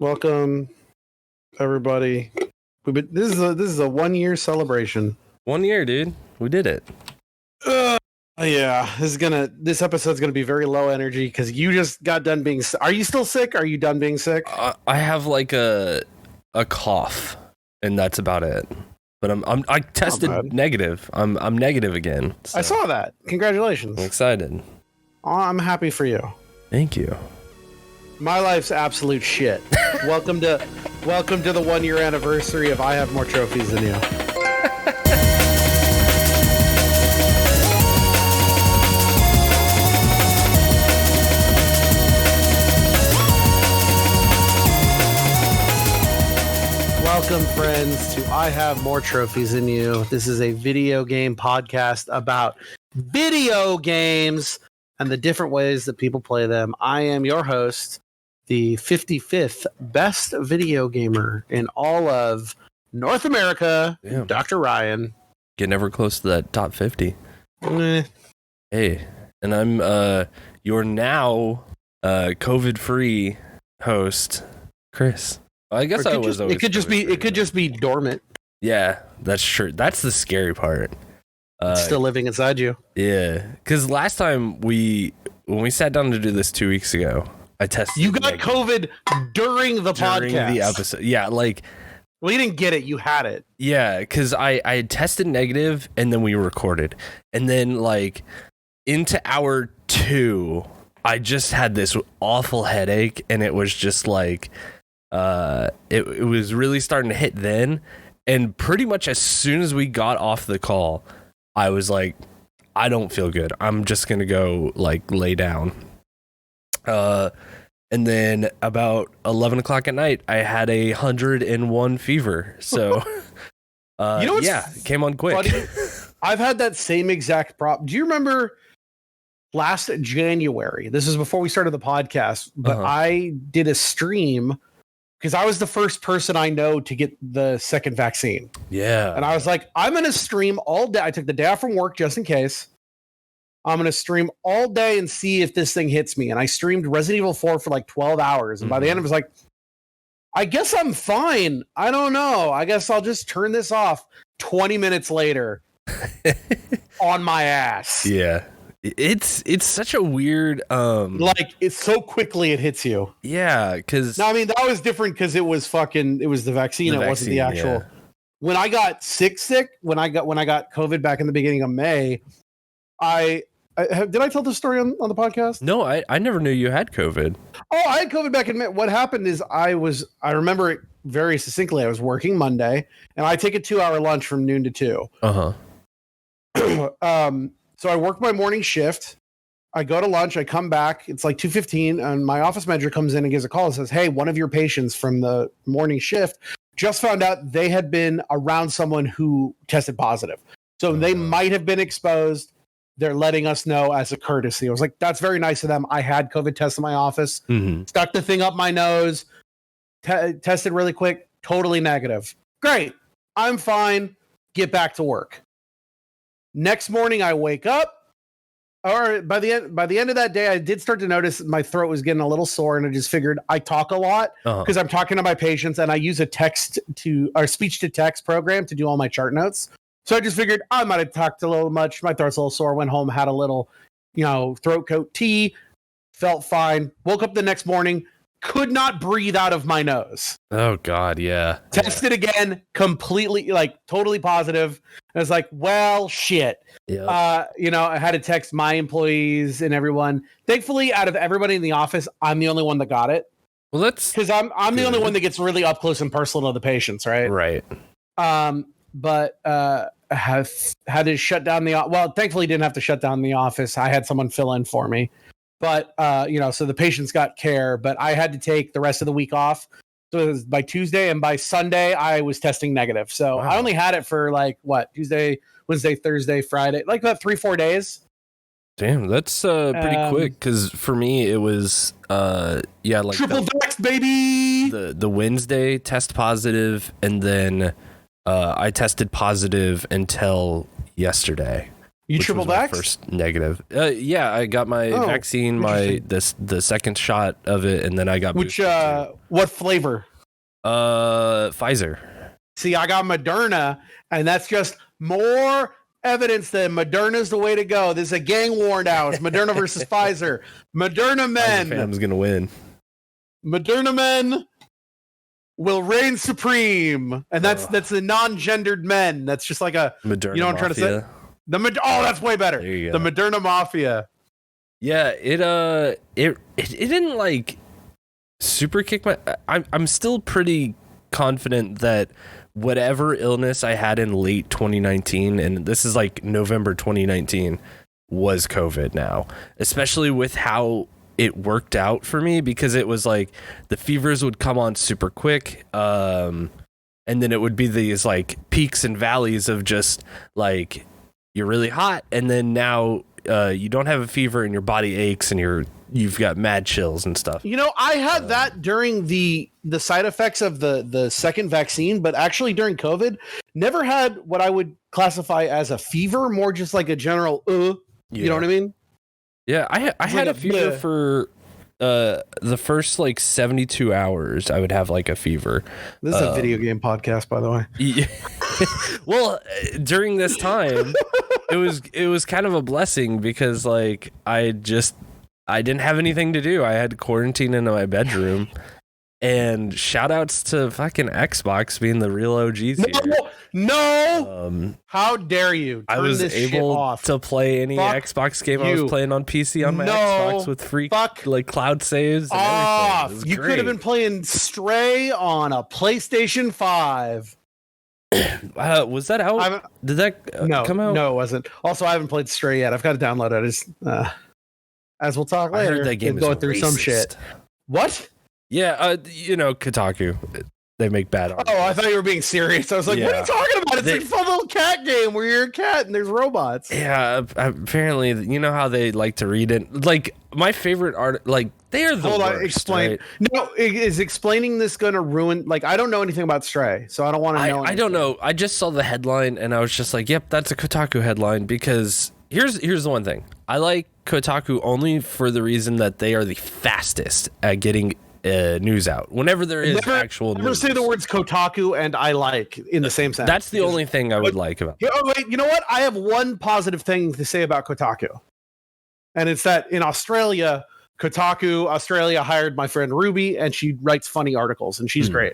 Welcome, everybody. This is a 1 year celebration. 1 year, dude. We did it. Yeah, this episode's gonna be very low energy because you just got done being. Are you still sick? Are you done being sick? I have like a cough, and that's about it. But I tested negative. I'm negative again. So. I saw that. Congratulations. I'm excited. I'm happy for you. Thank you. My life's absolute shit. Welcome to the 1 year anniversary of I Have More Trophies Than You. Welcome, friends, to I Have More Trophies Than You. This is a video game podcast about video games and the different ways that people play them. I am your host, the 55th best video gamer in all of North America, Damn. Dr. Ryan. Get never close to that top 50. Hey, and I'm your now COVID-free host, Chris. I guess I was always. It could just be dormant. Yeah, that's true. That's the scary part. It's still living inside you. Yeah, because last time when we sat down to do this 2 weeks ago, I tested. You got COVID during the podcast. The episode. Yeah, like. Well, you didn't get it. You had it. Yeah, because I had tested negative, and then we recorded, and then like into hour 2, I just had this awful headache, and it was just like. It was really starting to hit then, and pretty much as soon as we got off the call, I was like, I don't feel good. I'm just gonna go like lay down. And then about 11 o'clock at night, I had 101 fever. So, you know, it came on quick. Funny? I've had that same exact problem. Do you remember last January? This is before we started the podcast, but I did a stream. Because I was the first person I know to get the second vaccine. Yeah. And I was like, I'm going to stream all day. I took the day off from work just in case. I'm going to stream all day and see if this thing hits me. And I streamed Resident Evil 4 for like 12 hours. And by the end, it was like, I guess I'm fine. I don't know. I guess I'll just turn this off. 20 minutes later, on my ass. Yeah. It's such a weird like it's so quickly it hits you. Yeah, because no, I mean that was different because it was the vaccine. It wasn't the actual. Yeah. When I got sick, when I got COVID back in the beginning of May, did I tell this story on the podcast? No, I never knew you had COVID. Oh, I had COVID back in May. What happened is I remember it very succinctly. I was working Monday, and I take a 2-hour lunch from noon to 2. So I work my morning shift. I go to lunch. I come back. It's like 2:15, and my office manager comes in and gives a call and says, "Hey, one of your patients from the morning shift just found out they had been around someone who tested positive. So they might have been exposed. They're letting us know as a courtesy." I was like, "That's very nice of them." I had COVID tests in my office. Stuck the thing up my nose. Tested really quick. Totally negative. Great. I'm fine. Get back to work. Next morning, I wake up, or by the end of that day, I did start to notice my throat was getting a little sore, and I just figured I talk a lot because I'm talking to my patients, and I use a speech to text program to do all my chart notes. So I just figured I might have talked a little much. My throat's a little sore. Went home, had a little, throat coat tea, felt fine. Woke up the next morning, could not breathe out of my nose. Oh God, yeah. Tested again, completely, totally positive. I was like, well, shit. Yep. I had to text my employees and everyone. Thankfully, out of everybody in the office, I'm the only one that got it. Well, that's because I'm the only one that gets really up close and personal to the patients, right? Right. But have had to shut down thankfully didn't have to shut down the office. I had someone fill in for me. But, so the patients got care, but I had to take the rest of the week off. So it was by Tuesday, and by Sunday, I was testing negative. So I only had it for Tuesday, Wednesday, Thursday, Friday, like about 3-4 days. Damn, that's pretty quick. Because for me, it was, like triple vax, baby. The Wednesday test positive, and then I tested positive until yesterday. You which triple was my vax? first negative. Yeah, I got my vaccine, the second shot of it, and then I got Which boosted too. what flavor? Pfizer. See, I got Moderna, and that's just more evidence that Moderna's the way to go. This is a gang war now. It's Moderna versus Pfizer. Moderna men. Pfizer fam's gonna win. Moderna men will reign supreme, and that's the non-gendered men. That's just like a Moderna. You know what I'm trying to say? That's way better. There you go. The Moderna Mafia. Yeah, it didn't like super kick my. I'm still pretty confident that whatever illness I had in late 2019, and this is like November 2019, was COVID now, especially with how it worked out for me, because it was like the fevers would come on super quick, and then it would be these like peaks and valleys of just like you're really hot, and then now you don't have a fever and your body aches and you've got mad chills and stuff. You know, I had that during the side effects of the second vaccine, but actually during COVID, never had what I would classify as a fever, more just like a general you know what I mean? Yeah, I had a fever for the first like 72 hours. I would have like a fever. This is a video game podcast, by the way. Yeah. Well, during this time, it was kind of a blessing, because like I didn't have anything to do. I had to quarantine into my bedroom. And shout outs to fucking Xbox being the real OGs here. No! How dare you? I was able to play any Xbox game I was playing on PC on my Xbox with free like cloud saves and everything. You could have been playing Stray on a PlayStation 5. Was that out? Did that come out? No, it wasn't. Also, I haven't played Stray yet. I've got to download it. As we'll talk later. I heard that game is going through some shit. What? Yeah, Kotaku. They make bad art. Oh, I thought you were being serious. I was like, what are you talking about? It's like a fun little cat game where you're a cat and there's robots. Yeah, apparently, you know how they like to read it? Like, my favorite art, like, they are the worst. Hold on, explain. Right? No, is explaining this going to ruin, like, I don't know anything about Stray, so I don't want to know. I don't know. I just saw the headline and I was just like, yep, that's a Kotaku headline, because here's the one thing. I like Kotaku only for the reason that they are the fastest at getting news out whenever there is actual news. Never say the words Kotaku and I like in the same sentence. That's the only thing I would like about it. Oh, wait, you know what? I have one positive thing to say about Kotaku. And it's that in Australia, Kotaku Australia hired my friend Ruby, and she writes funny articles, and she's great.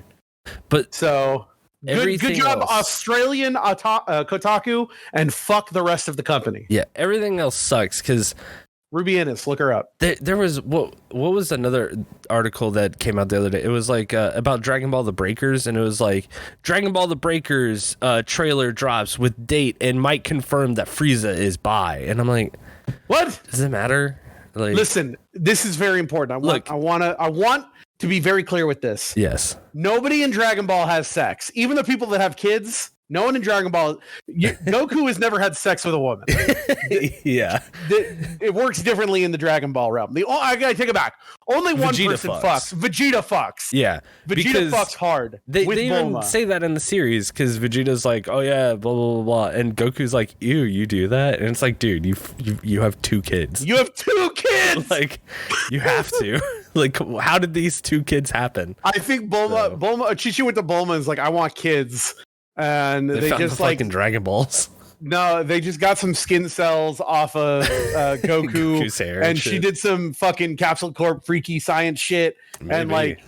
But so good job, else, Australian Kotaku, and fuck the rest of the company. Yeah, everything else sucks, because Ruby Ennis, look her up. There was what was another article that came out the other day? It was like about Dragon Ball: The Breakers, and it was like Dragon Ball: The Breakers trailer drops with date and might confirm that Frieza is bi. And I'm like, what? Does it matter? Like, listen, this is very important. I want to be very clear with this. Yes. Nobody in Dragon Ball has sex. Even the people that have kids. No one in Dragon Ball. Goku has never had sex with a woman. Yeah. It works differently in the Dragon Ball realm. I gotta take it back. Only one person fucks. Vegeta fucks. Yeah. Vegeta fucks hard. They even say that in the series, because Vegeta's like, oh yeah, blah, blah, blah, blah. And Goku's like, ew, you do that? And it's like, dude, you have 2 kids. You have 2 kids! Like, you have to. Like, how did these 2 kids happen? I think Chi-Chi went to Bulma and was like, I want kids. And they found just the fucking Dragon Balls. No, they just got some skin cells off of Goku, Goku's hair and she did some fucking Capsule Corp freaky science shit. Maybe. And like,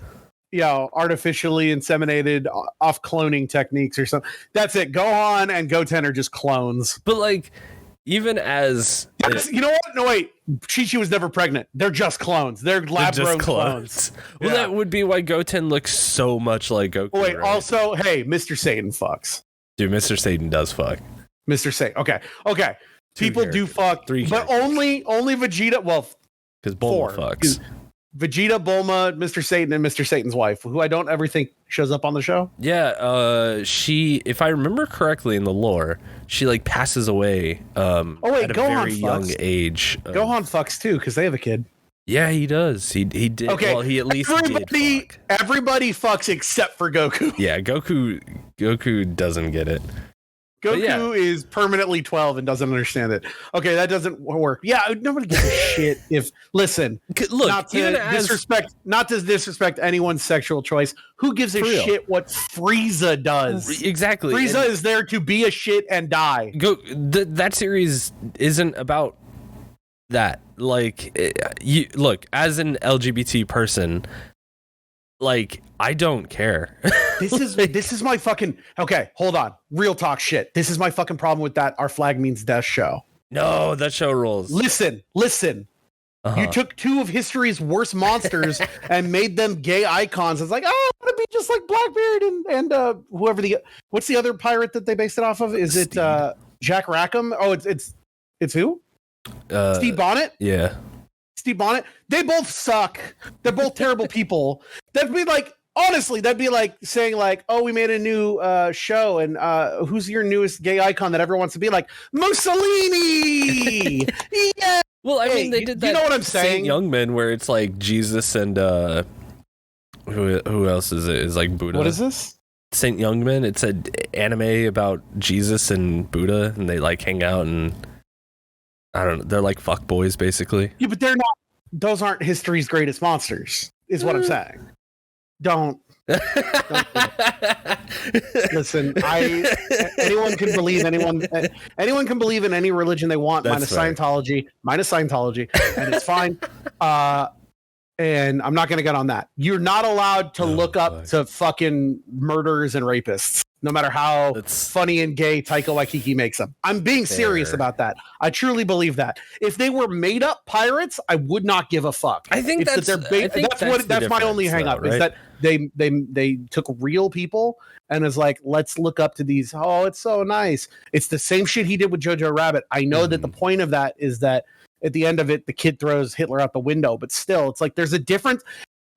artificially inseminated off cloning techniques or something. That's it. Gohan and Goten are just clones. But like, even as you know what? No, wait. Chi-Chi was never pregnant. They're just clones. They're lab-grown clones. Well, that would be why Goten looks so much like Goku. Oh, wait, right? Also, hey, Mr. Satan fucks. Dude, Mr. Satan does fuck. Mr. Satan. Okay. People do fuck, 3 but only Vegeta. Well, because Bulma fucks. Vegeta, Bulma, Mr. Satan, and Mr. Satan's wife, who I don't ever think shows up on the show. Yeah, she, if I remember correctly in the lore, she like passes away at a very young age. Gohan fucks too, because they have a kid. Yeah, he does. He did. Okay. Well, he at least did fuck. Everybody fucks except for Goku. Yeah, Goku doesn't get it. Goku is permanently 12 and doesn't understand it. Okay, that doesn't work. Yeah, nobody gives a shit if listen. Look, not to disrespect anyone's sexual choice. Who gives a shit what Frieza does? Exactly. Frieza is there to be a shit and die. That series isn't about that. Like, you look, as an LGBT person, like, I don't care. This is my fucking okay. Hold on, real talk shit. This is my fucking problem with that Our Flag Means Death show. No, that show rules. Listen. You took two of history's worst monsters and made them gay icons. It's like, I want to be just like Blackbeard and whoever what's the other pirate that they based it off of? Is it Jack Rackham? Oh, it's who? Steve Bonnet? Yeah. Steve Bonnet. They both suck. They're both terrible people. That'd be like, honestly, that'd be like saying like, oh, we made a new show and who's your newest gay icon that everyone wants to be like? Mussolini. Yeah. Well, I mean, they did that. You know what I'm saying? Saint Young Men, where it's like Jesus and who else is it? Is like Buddha. What is this? Saint Young Men. It's an anime about Jesus and Buddha, and they like hang out and I don't know. They're like fuck boys, basically. Yeah, but they're not. Those aren't history's greatest monsters. Is what I'm saying. Don't listen. Anyone can believe anyone can believe in any religion they want. Minus Scientology, and it's fine. And I'm not going to get on that. You're not allowed to look up to fucking murderers and rapists, no matter how funny and gay Taika Waititi makes them. I'm being serious about that. I truly believe that. If they were made up pirates, I would not give a fuck. I think that's my only hang up, right? Is that they took real people and is like, let's look up to these. Oh, it's so nice. It's the same shit he did with Jojo Rabbit. I know that the point of that is that at the end of it, the kid throws Hitler out the window, but still, it's like there's a difference.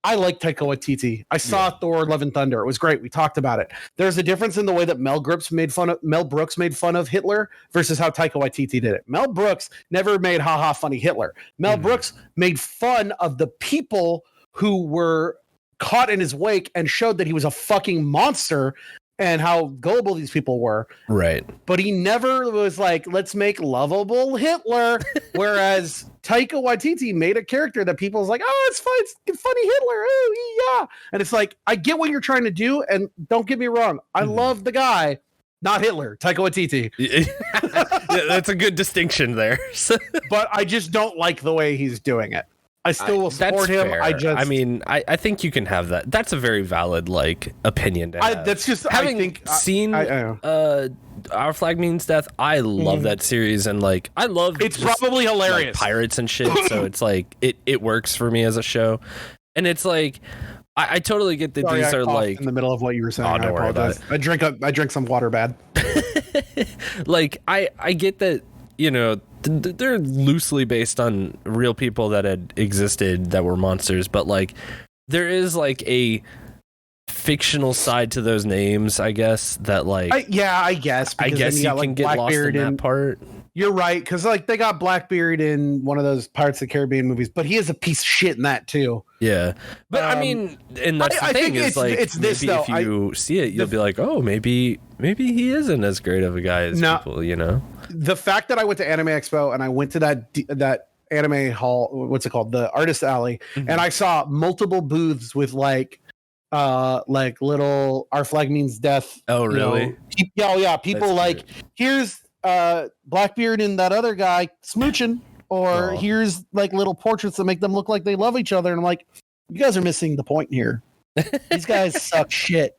I like Taika Waititi. I saw Thor: Love and Thunder. It was great. We talked about it. There's a difference in the way that Mel Brooks made fun of Hitler versus how Taika Waititi did it. Mel Brooks never made funny Hitler. Mel Brooks made fun of the people who were caught in his wake and showed that he was a fucking monster and how gullible these people were. Right. But he never was like, let's make lovable Hitler. Whereas Taika Waititi made a character that people's like, oh, it's fun. It's funny Hitler. Oh, yeah. And it's like, I get what you're trying to do. And don't get me wrong. I love the guy, not Hitler, Taika Waititi. Yeah, that's a good distinction there. But I just don't like the way he's doing it. I still will support him. Fair. I mean, I think you can have that. That's a very valid opinion to have. That's just having seen Our Flag Means Death. I love that series, and I love it's probably hilarious pirates and shit. So it's it works for me as a show, and it's I totally get that. These are in the middle of what you were saying. Oh, don't worry about it. I drink some water bad. I get that, they're loosely based on real people that had existed that were monsters, but there is a fictional side to those names, I guess, that I guess you can get lost in that part. You're right, because they got Blackbeard in one of those Pirates of the Caribbean movies, but he is a piece of shit in that too. Yeah, but I mean, and that's the thing is it's this though. If you see it, you'll be like, oh, maybe he isn't as great of a guy as people, The fact that I went to Anime Expo and I went to that anime hall, what's it called, the Artist Alley, and I saw multiple booths with little Our Flag Means Death. Oh, really? People here's Blackbeard and that other guy smooching, or here's little portraits that make them look like they love each other, and I'm like, you guys are missing the point here. These guys suck shit.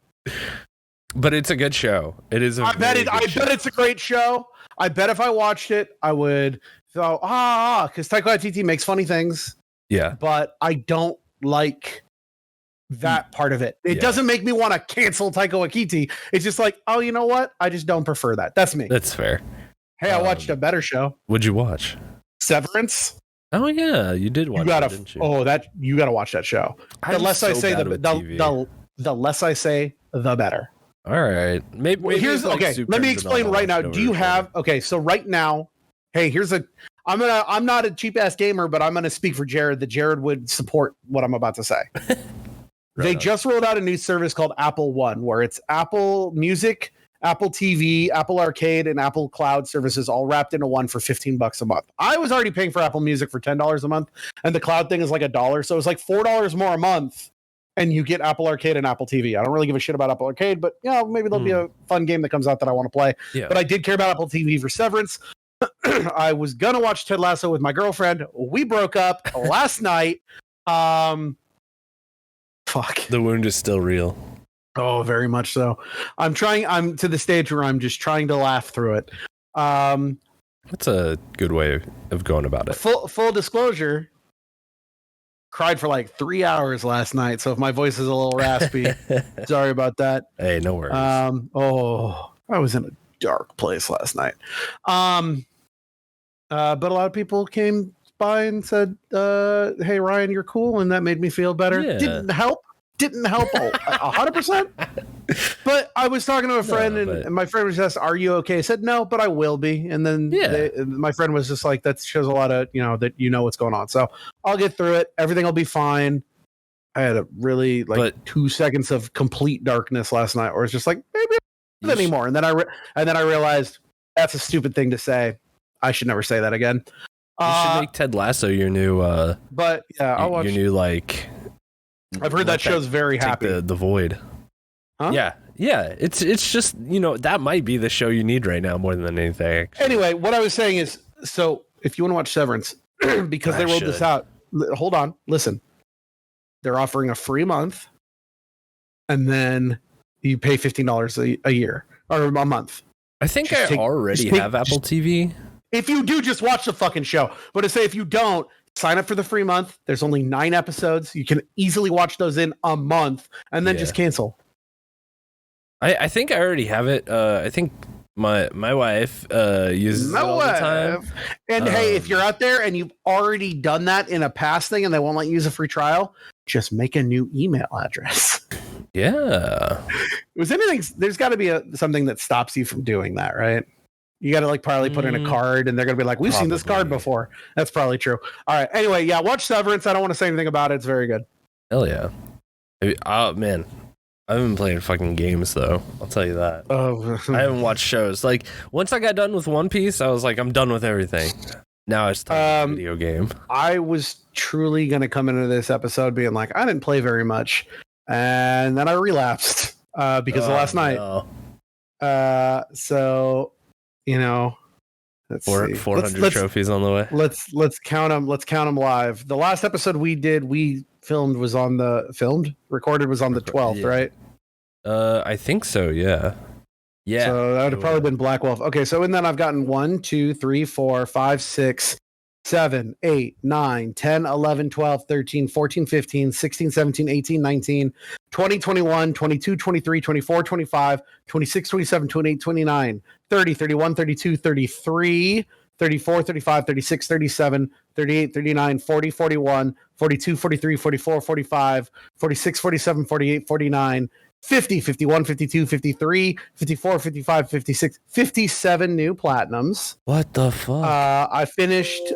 But it's a good show. It is. I bet it's a great show. I bet if I watched it, I would go because Taika Waititi makes funny things. Yeah, but I don't like that part of it. It doesn't make me want to cancel Taika Waititi. It's just oh, you know what? I just don't prefer that. That's me. That's fair. Hey, I watched a better show. What'd you watch? Severance. Oh yeah, you did watch. Didn't you? You gotta watch that show. The less I say, the less I say, the better. All right. Maybe let me explain right now. Do you have so right now, hey, I'm not a cheap ass gamer, but I'm gonna speak for Jared that Jared would support what I'm about to say. They just rolled out a new service called Apple One, where it's Apple Music, Apple TV, Apple Arcade, and Apple Cloud services all wrapped into one for $15 a month. I was already paying for Apple Music for $10 a month, and the cloud thing is like $1. So it's like $4 more a month, and you get Apple Arcade and Apple TV. I don't really give a shit about Apple Arcade, but maybe there'll be a fun game that comes out that I want to play. Yeah. But I did care about Apple TV for Severance. I was gonna watch Ted Lasso with my girlfriend. We broke up last night. Fuck. The wound is still real. Oh, very much so. I'm to the stage where I'm just trying to laugh through it. That's a good way of going about it. Full disclosure, cried for like 3 hours last night. So if my voice is a little raspy, sorry about that. Hey, no worries. I was in a dark place last night. But a lot of people came by and said, hey, Ryan, you're cool. And that made me feel better. Yeah. Didn't help 100%. But I was talking to a friend and my friend was just, are you okay? I said, no, but I will be. And then my friend was just like, that shows a lot of, that what's going on. So I'll get through it. Everything will be fine. I had a really 2 seconds of complete darkness last night where it's just like, maybe not anymore. And then I realized that's a stupid thing to say. I should never say that again. You should make Ted Lasso your new but yeah, I'll watch your new I've heard that show's very happy. The void. Huh? Yeah. It's just that might be the show you need right now more than anything. Actually. Anyway, what I was saying is, so if you want to watch Severance, because they rolled this out, hold on, listen. They're offering a free month, and then you pay $15 a year or a month. I think I already have Apple TV. If you do, just watch the fucking show. But to say if you don't, sign up for the free month. There's only 9 episodes. You can easily watch those in a month and then just cancel. I think I already have it. I think my wife uses it all the time. And hey, if you're out there and you've already done that in a past thing and they won't let you use a free trial, just make a new email address. Yeah. There's got to be something that stops you from doing that, right? You got to probably put in a card and they're going to be like, we've seen this card before. That's probably true. All right. Anyway, yeah, watch Severance. I don't want to say anything about it. It's very good. Hell yeah. Oh, man. I haven't played fucking games, though. I'll tell you that. Oh. I haven't watched shows. Once I got done with One Piece, I was like, I'm done with everything. Now it's time for a video game. I was truly going to come into this episode being like, I didn't play very much. And then I relapsed because of last night. So... let's see. 400 trophies on the way. Let's count them. Let's count them live. The last episode we recorded was on the 12th, right? I think so. Yeah. Yeah. So that would have probably been Black Wolf. Okay. So in that I've gotten 1, 2, 3, 4, 5, 6, 7, 8, 9, 10, 11, 12, 13, 14, 15, 16, 17, 18, 19, 20, 21, 22, 23, 24, 25, 26, 27, 28, 29, 30, 31, 32, 33, 34, 35, 36, 37, 38, 39, 40, 41, 42, 43, 44, 45, 46, 47, 48, 49, 50, 51, 52, 53, 54, 55, 56, 57 new platinums. What the fuck? I finished...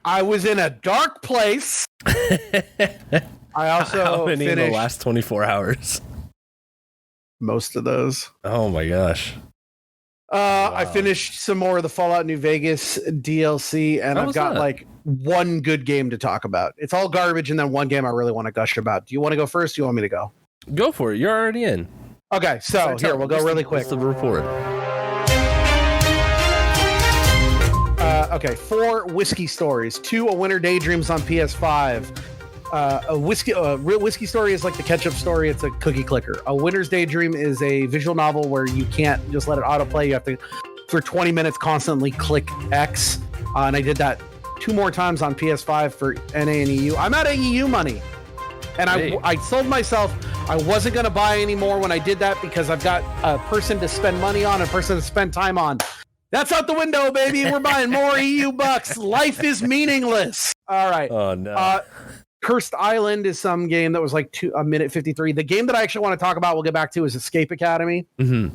I was in a dark place. I also How many finished in the last 24 hours? Most of those. Oh my gosh. Wow. I finished some more of the Fallout New Vegas DLC, and I've got one good game to talk about. It's all garbage, and then one game I really want to gush about. Do you want to go first? Do you want me to go? Go for it. You're already in. Okay, so here, we'll go really quick. What's the report? Okay, 4 whiskey stories. 2 A Winter Daydreams on PS5. A real whiskey story is like the ketchup story. It's a cookie clicker. A Winter's Daydream is a visual novel where you can't just let it autoplay. You have to, for 20 minutes, constantly click X. And I did that 2 more times on PS5 for NA and EU. I'm out of EU money. And I sold myself. I wasn't going to buy any more when I did that because I've got a person to spend money on, a person to spend time on. That's out the window, baby. We're buying more EU bucks. Life is meaningless. All right. Oh, no. Cursed Island is some game that was like 1 minute 53. The game that I actually want to talk about, we'll get back to, is Escape Academy. Mm-hmm.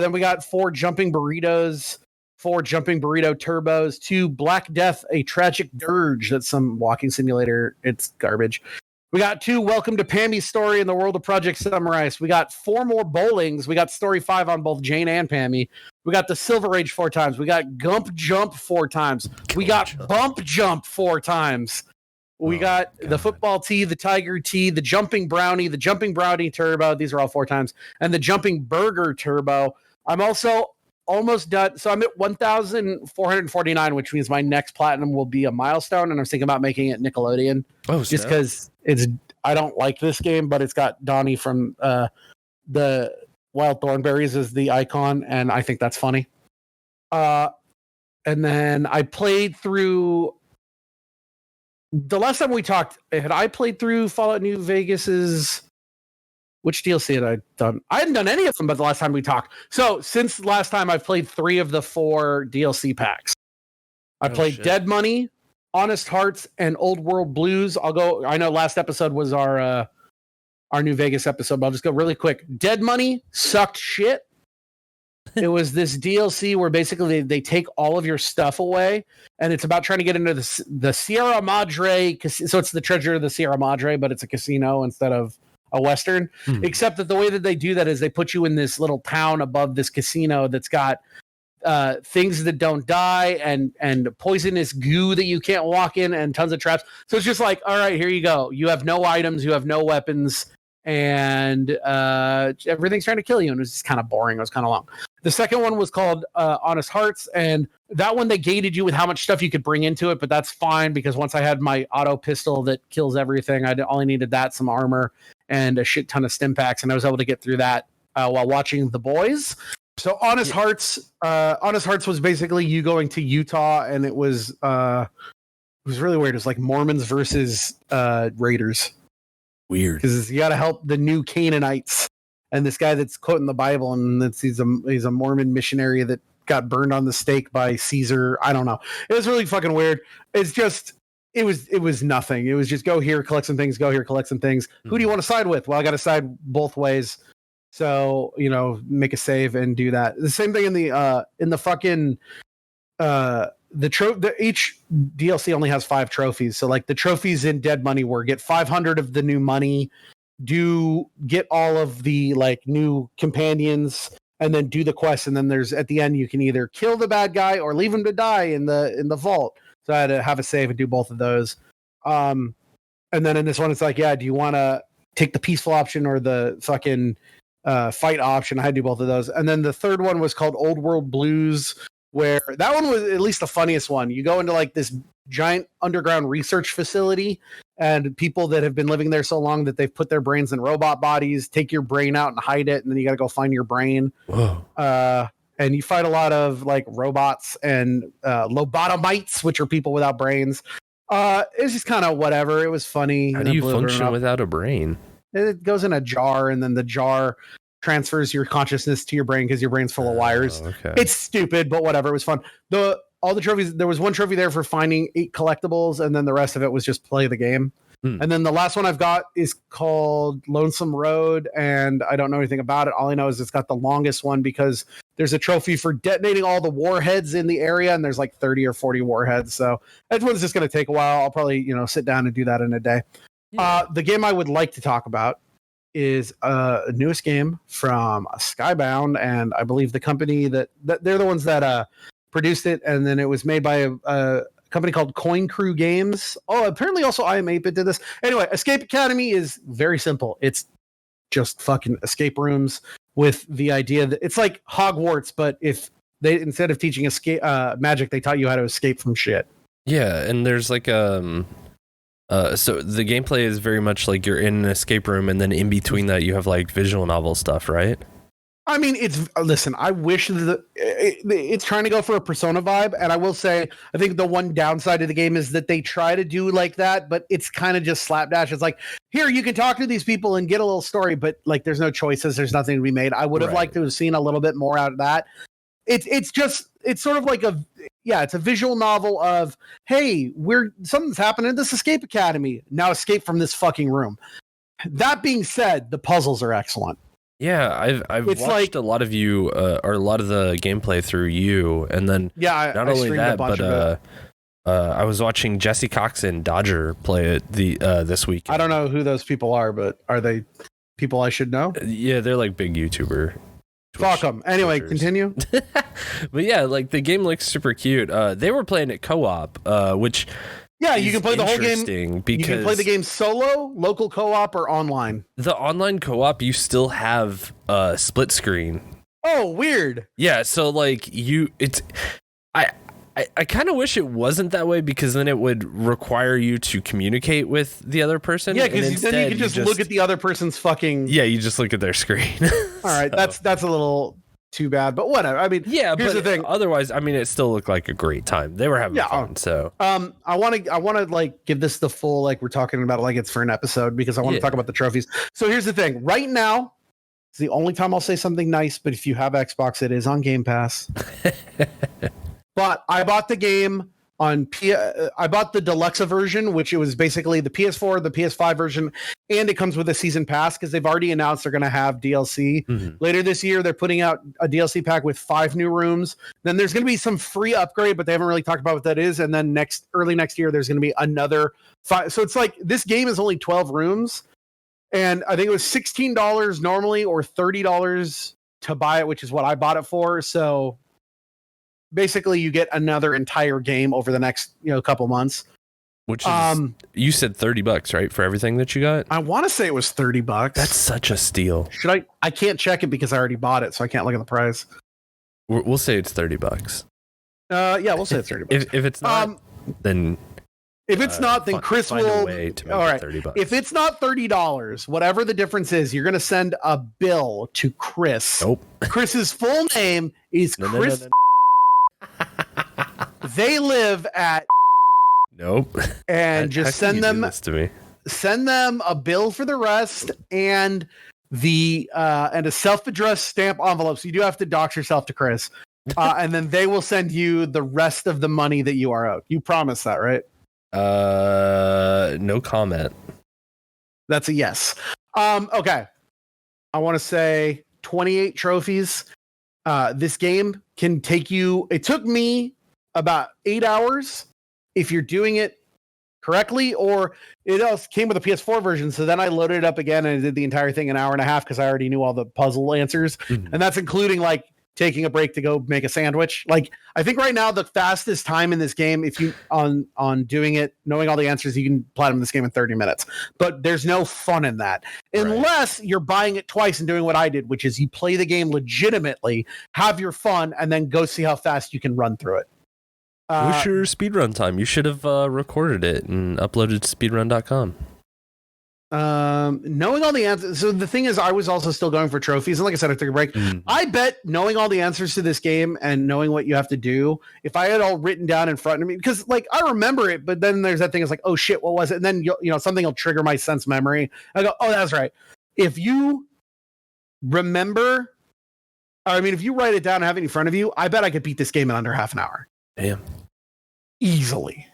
Then we got 4 Jumping Burritos, 4 Jumping Burrito Turbos, 2 Black Death, a Tragic Dirge. That's some walking simulator. It's garbage. We got 2 Welcome to Pammy's Story in the World of Project Sunrise. We got 4 more bowlings. We got Story 5 on both Jane and Pammy. We got the Silver Age 4 times. We got Gump Jump 4 times. We got Bump Jump 4 times. We got the Football Tea, the Tiger Tea, the Jumping Brownie Turbo. These are all 4 times. And the Jumping Burger Turbo. I'm also almost done. So I'm at 1,449, which means my next platinum will be a milestone. And I'm thinking about making it Nickelodeon. Oh, just because I don't like this game, but it's got Donnie from the Wild Thornberries as the icon, and I think that's funny. And then I played through the last time we talked. Had I played through Fallout New Vegas's? Which DLC had I done? I hadn't done any of them, but the last time we talked. So since last time, I've played 3 of the 4 DLC packs. I played Dead Money, Honest Hearts, and Old World Blues. I know last episode was our New Vegas episode, but I'll just go really quick. Dead Money sucked shit. It was this DLC where basically they take all of your stuff away, and it's about trying to get into the Sierra Madre. So it's the treasure of the Sierra Madre, but it's a casino instead of a Western. Except that the way that they do that is they put you in this little town above this casino that's got things that don't die and poisonous goo that you can't walk in and tons of traps. So it's just like, all right, here you go. You have no items, you have no weapons, and everything's trying to kill you. And it was just kind of boring. It was kind of long. The second one was called Honest Hearts, and that one they gated you with how much stuff you could bring into it, but that's fine because once I had my auto pistol that kills everything, I only needed that, some armor, and a shit ton of stim packs, and I was able to get through that while watching The Boys. So Honest Hearts was basically you going to Utah, and it was really weird. It was like Mormons versus Raiders. Weird, because you got to help the new Canaanites, and this guy that's quoting the Bible, and he's a Mormon missionary that got burned on the stake by Caesar. I don't know. It was really fucking weird. It's just it was nothing. It was just go here, collect some things. Go here, collect some things. Who do you want to side with? Well, I got to side both ways. So, make a save and do that. The same thing in the fucking each DLC only has 5 trophies. So like the trophies in Dead Money were get 500 of the new money, get all of the like new companions, and then do the quest. And then there's at the end you can either kill the bad guy or leave him to die in the vault. So I had to have a save and do both of those. And then in this one it's like, do you want to take the peaceful option or the fucking fight option? I had to do both of those. And then the third one was called Old World Blues, where that one was at least the funniest one. You go into like this giant underground research facility, and people that have been living there so long that they've put their brains in robot bodies, take your brain out and hide it, and then you got to go find your brain. Whoa. And you fight a lot of like robots and lobotomites, which are people without brains. It's just kind of whatever. It was funny. How do you function without a brain? It goes in a jar, and then the jar transfers your consciousness to your brain because your brain's full of wires. Okay. It's stupid, but whatever. It was fun. All the trophies, there was one trophy there for finding 8 collectibles, and then the rest of it was just play the game. And then the last one I've got is called Lonesome Road, and I don't know anything about it. All I know is it's got the longest one because there's a trophy for detonating all the warheads in the area, and there's like 30 or 40 warheads. So that one's just going to take a while. I'll probably sit down and do that in a day. The game I would like to talk about is a newest game from Skybound, and I believe the company that they're the ones that produced it, and then it was made by a company called Coin Crew Games. Oh, apparently also IHMTTY did this. Anyway, Escape Academy is very simple. It's just fucking escape rooms with the idea that it's like Hogwarts, but if they instead of teaching escape magic, they taught you how to escape from shit. Yeah, and there's like so the gameplay is very much like you're in an escape room, and then in between that you have like visual novel stuff, right? I mean, I wish it's trying to go for a Persona vibe, and I will say, I think the one downside of the game is that they try to do like that, but it's kind of just slapdash. It's like, here, you can talk to these people and get a little story, but like, there's no choices. There's nothing to be made. I would have liked to have seen a little bit more out of that. It's sort of like it's a visual novel of, hey, something's happening at this escape academy. Now escape from this fucking room. That being said, the puzzles are excellent. Yeah, I've watched a lot of you or a lot of the gameplay through you, and then not only that, but I was watching Jesse Cox and Dodger play it this week. I don't know who those people are, but are they people I should know? Yeah, they're like big YouTuber. Fuck them. Anyway, Twitchers. continue. But yeah, like the game looks super cute. They were playing it co-op, which you can play the whole game. Because you can play the game solo, local co-op, or online. The online co-op, you still have split screen. Oh, weird. Yeah, so like I kind of wish it wasn't that way, because then it would require you to communicate with the other person. Yeah, because then you can just look at the other person's fucking. Yeah, you just look at their screen. All right, that's a little too bad, but whatever. I mean, yeah, here's but the thing. Otherwise, I mean, it still looked like a great time. They were having fun. So I want to like give this the full, like we're talking about it like it's for an episode, because I want to talk about the trophies. So here's the thing. Right now, it's the only time I'll say something nice, but if you have Xbox, it is on Game Pass. But I bought the game on I bought the deluxe version, which it was basically the PS4, the PS5 version, and it comes with a season pass, because they've already announced they're going to have DLC later this year. They're putting out a DLC pack with 5 new rooms. Then there's going to be some free upgrade, but they haven't really talked about what that is. And then early next year, there's going to be another 5. So it's like this game is only 12 rooms, and I think it was $16 normally or $30 to buy it, which is what I bought it for. So basically you get another entire game over the next couple months, which is you said $30, right, for everything that you got? I want to say it was $30. That's such a steal. Should I can't check it because I already bought it, so I can't look at the price. We'll say it's $30. Yeah, we'll say it's $30. If it's not, then if it's not, then Chris will. All right. $30. If it's not $30, whatever the difference is, you're going to send a bill to Chris. Nope. Chris's full name is Chris. No. They live at. Nope. And just send them this to me. Send them a bill for the rest and a self-addressed stamp envelope. So you do have to dox yourself to Chris, and then they will send you the rest of the money that you are owed. You promise that, right? No comment. That's a yes. Okay. I want to say 28 trophies. This game can take you. It took me about 8 hours if you're doing it correctly, or it also came with a PS4 version. So then I loaded it up again and I did the entire thing an hour and a half because I already knew all the puzzle answers, and that's including like taking a break to go make a sandwich. Like I think right now the fastest time in this game, if you on doing it, knowing all the answers, you can platinum this game in 30 minutes. But there's no fun in that unless you're buying it twice and doing what I did, which is you play the game legitimately, have your fun, and then go see how fast you can run through it. What's your speedrun time? You should have recorded it and uploaded to speedrun.com. Knowing all the answers. So the thing is, I was also still going for trophies. And like I said, I took a break. I bet knowing all the answers to this game and knowing what you have to do, if I had all written down in front of me, because like I remember it, but then there's that thing. It's like, oh shit, what was it? And then something will trigger my sense memory. I go, oh, that's right. If you remember, if you write it down and have it in front of you, I bet I could beat this game in under half an hour. Damn. Easily.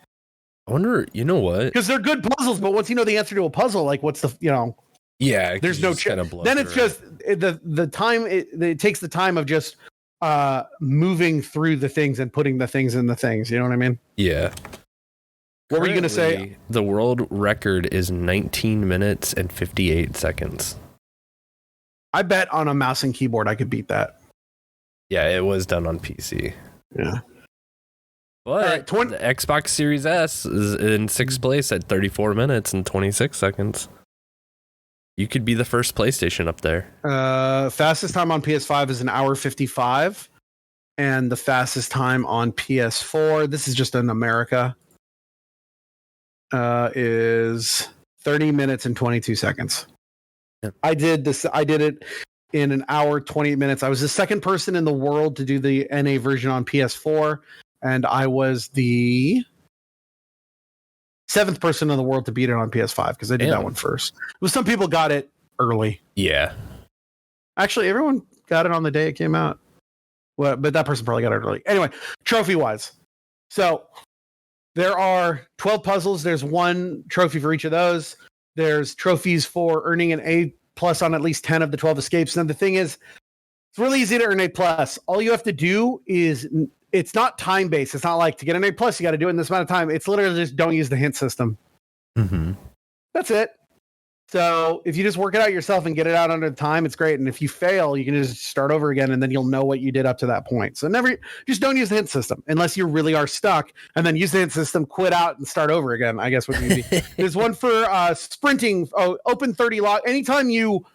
I wonder, you know what? Because they're good puzzles, but once you know the answer to a puzzle, like what's the, yeah, there's no then it's just the time it takes the time of just moving through the things and putting the things in the things. You know what I mean? Yeah. What were you going to say? The world record is 19 minutes and 58 seconds. I bet on a mouse and keyboard I could beat that. Yeah, it was done on PC. Yeah. But the Xbox Series S is in 6th place at 34 minutes and 26 seconds. You could be the first PlayStation up there. Fastest time on PS5 is 1 hour 55. And the fastest time on PS4, this is just in America, is 30 minutes and 22 seconds. Yeah. I did it in 1 hour, 28 minutes. I was the second person in the world to do the NA version on PS4. And I was the 7th person in the world to beat it on PS5 because I did that one first. Well, some people got it early. Yeah. Actually, everyone got it on the day it came out. Well, but that person probably got it early. Anyway, trophy-wise. So there are 12 puzzles. There's 1 trophy for each of those. There's trophies for earning an A+ on at least 10 of the 12 escapes. And the thing is, it's really easy to earn A+. All you have to do is it's not time based. It's not like to get an A plus, you got to do it in this amount of time. It's literally just don't use the hint system. Mm-hmm. That's it. So if you just work it out yourself and get it out under time, it's great. And if you fail, you can just start over again, and then you'll know what you did up to that point. So just don't use the hint system unless you really are stuck, and then use the hint system, quit out, and start over again. I guess would be. There's one for sprinting. Oh, open 30 lock. Anytime you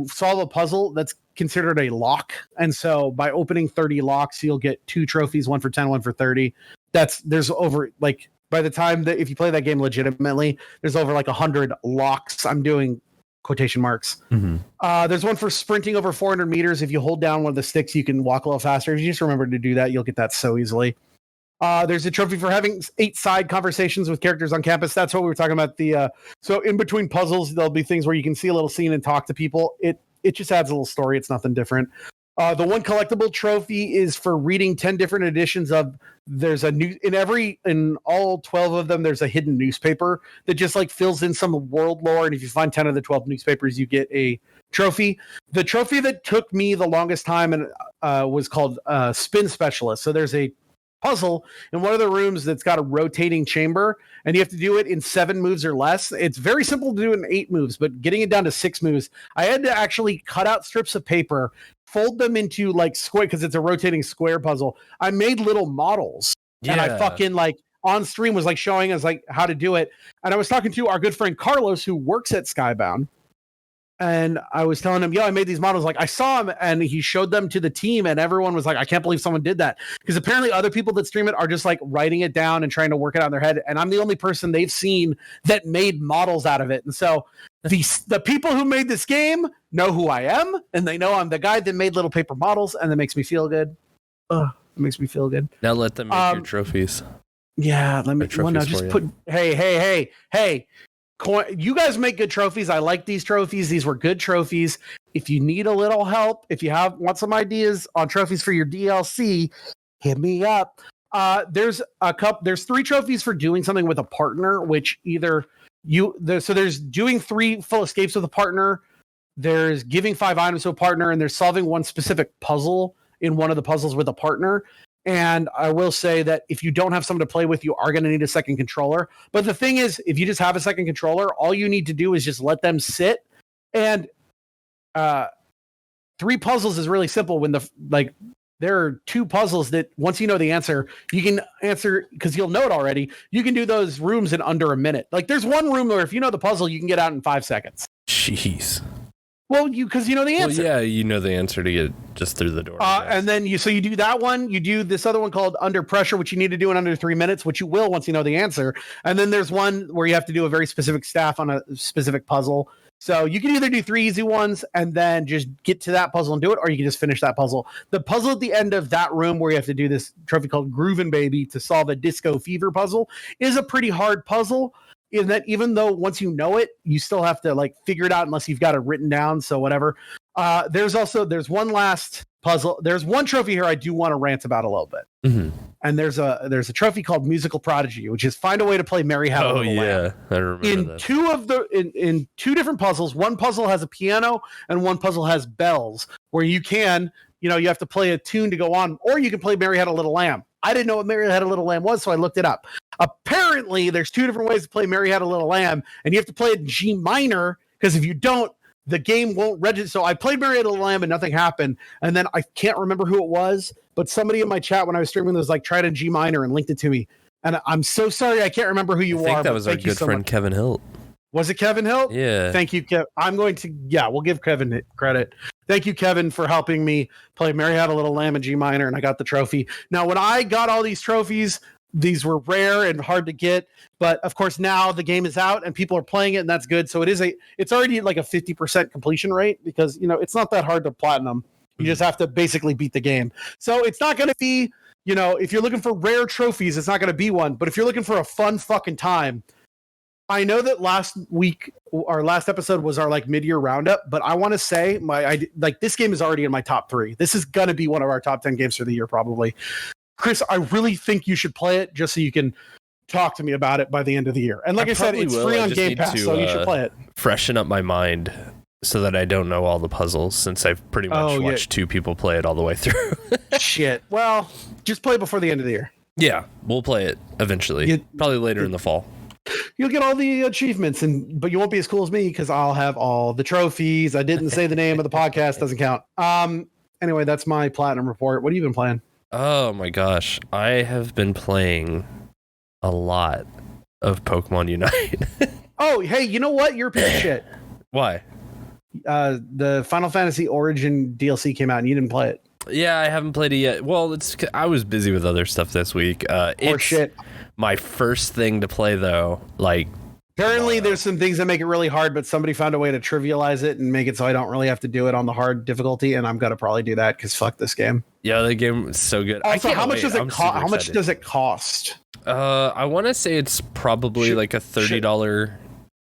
solve a puzzle, that's considered a lock. And so by opening 30 locks, you'll get 2 trophies, one for 10, one for 30. There's over like. By the time that if you play that game legitimately, there's over like 100 locks. I'm doing quotation marks. Mm-hmm. There's one for sprinting over 400 meters. If you hold down one of the sticks, you can walk a little faster. If you just remember to do that, you'll get that so easily. There's a trophy for having 8 side conversations with characters on campus. That's what we were talking about. So in between puzzles, there'll be things where you can see a little scene and talk to people. It just adds a little story. It's nothing different. The one collectible trophy is for reading 10 different editions of. There's a new in all 12 of them. There's a hidden newspaper that just like fills in some world lore. And if you find 10 of the 12 newspapers, you get a trophy. The trophy that took me the longest time and was called Spin Specialist. So there's a puzzle in one of the rooms that's got a rotating chamber, and you have to do it in 7 moves or less. It's very simple to do in 8 moves, but getting it down to 6 moves, I had to actually cut out strips of paper, fold them into like square, because it's a rotating square puzzle. I made little models, and I fucking like on stream was like showing us like how to do it. And I was talking to our good friend Carlos, who works at Skybound. And I was telling him, I made these models. Like I saw him and he showed them to the team, and everyone was like, I can't believe someone did that. Because apparently other people that stream it are just like writing it down and trying to work it out in their head. And I'm the only person they've seen that made models out of it. And so the people who made this game know who I am, and they know I'm the guy that made little paper models, and that makes me feel good. It makes me feel good. Now let them make your trophies. Yeah, let me just put hey. You guys make good trophies. I like these trophies. These were good trophies. If you need a little help, if you want some ideas on trophies for your DLC, hit me up. There's 3 trophies for doing something with a partner, which there's doing 3 full escapes with a partner. There's giving 5 items to a partner, and there's solving one specific puzzle in one of the puzzles with a partner. And I will say that if you don't have someone to play with, you are going to need a second controller. But the thing is, if you just have a second controller, all you need to do is just let them sit. And 3 puzzles is really simple. When there are 2 puzzles that once you know the answer, you can answer because you'll know it already. You can do those rooms in under a minute. Like there's one room where if you know the puzzle, you can get out in 5 seconds. Jeez. Well, because you know the answer. Well, yeah, you know the answer to get just through the door. And then you do that one. You do this other one called Under Pressure, which you need to do in under 3 minutes, which you will once you know the answer. And then there's one where you have to do a very specific staff on a specific puzzle. So you can either do 3 easy ones and then just get to that puzzle and do it, or you can just finish that puzzle. The puzzle at the end of that room where you have to do this trophy called Groovin' Baby to solve a Disco Fever puzzle is a pretty hard puzzle. In that, even though once you know it, you still have to like figure it out unless you've got it written down. So whatever. There's one last puzzle. There's one trophy here I do want to rant about a little bit. Mm-hmm. And there's a trophy called Musical Prodigy, which is find a way to play Mary Had a Little Lamb. I remember that. In 2 different puzzles. One puzzle has a piano and one puzzle has bells, where you can, you have to play a tune to go on, or you can play Mary Had a Little Lamb. I didn't know what Mary Had a Little Lamb was, so I looked it up. Apparently, there's 2 different ways to play Mary Had a Little Lamb, and you have to play it in G minor, because if you don't, the game won't register. So I played Mary Had a Little Lamb, and nothing happened. And then I can't remember who it was, but somebody in my chat when I was streaming was like, try it in G minor and linked it to me. And I'm so sorry, I can't remember who you are. I think that was our good friend Kevin Hilt. Was it Kevin Hilt? Yeah. Thank you, Kev. We'll give Kevin credit. Thank you, Kevin, for helping me play Mary Had a Little Lamb in G minor, and I got the trophy. Now, when I got all these trophies, these were rare and hard to get, but of course now the game is out and people are playing it, and that's good. So it's already like a 50% completion rate, because it's not that hard to platinum. You just have to basically beat the game. So it's not going to be, if you're looking for rare trophies, it's not going to be one. But if you're looking for a fun fucking time, I know that last week, our last episode was our like mid-year roundup, but I want to say this game is already in my top 3. This is going to be one of our top 10 games for the year, probably. Chris, I really think you should play it just so you can talk to me about it by the end of the year. And like I said, it's free on Game Pass, so you should play it. Freshen up my mind so that I don't know all the puzzles, since I've pretty much watched two people play it all the way through. Shit. Well, just play before the end of the year. Yeah, we'll play it eventually. Probably later in the fall. You'll get all the achievements, but you won't be as cool as me because I'll have all the trophies. I didn't say the name of the podcast, doesn't count. Anyway, that's my platinum report. What have you been playing? Oh my gosh, I have been playing a lot of Pokemon Unite. Oh, hey, you know what? You're a piece of shit. Why? The Final Fantasy Origin DLC came out and you didn't play it. Yeah, I haven't played it yet. Well, I was busy with other stuff this week. It's shit. My first thing to play though. Like, apparently there's some things that make it really hard, but somebody found a way to trivialize it and make it so I don't really have to do it on the hard difficulty, and I'm gonna probably do that because fuck this game. Yeah, the game is so good. Also, how much does it cost? How much does it cost? I want to say it's probably like a $30.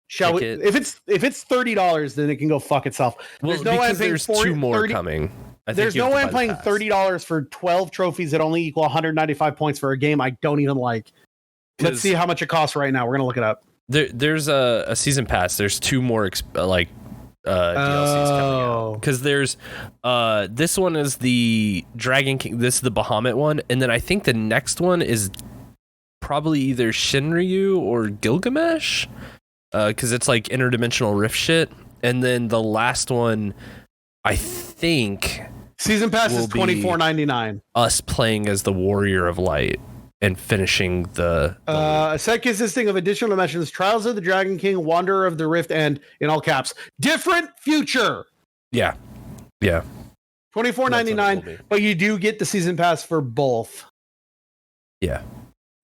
Shall we? If it's $30, then it can go fuck itself. Well, there's no way I'm paying two more coming. There's no way I'm paying $30 for 12 trophies that only equal 195 points for a game I don't even like. Let's see how much it costs right now. We're gonna look it up. There's a season pass. There's two more DLCs coming out, because there's this one is the Dragon King. This is the Bahamut one, and then I think the next one is probably either Shinryu or Gilgamesh, because it's like interdimensional rift shit. And then the last one, I think, season pass is $24.99. Us playing as the Warrior of Light and finishing the a set consisting of additional dimensions: Trials of the Dragon King, Wanderer of the Rift, and in all caps, Different Future. Yeah. $24.99, but you do get the season pass for both. Yeah.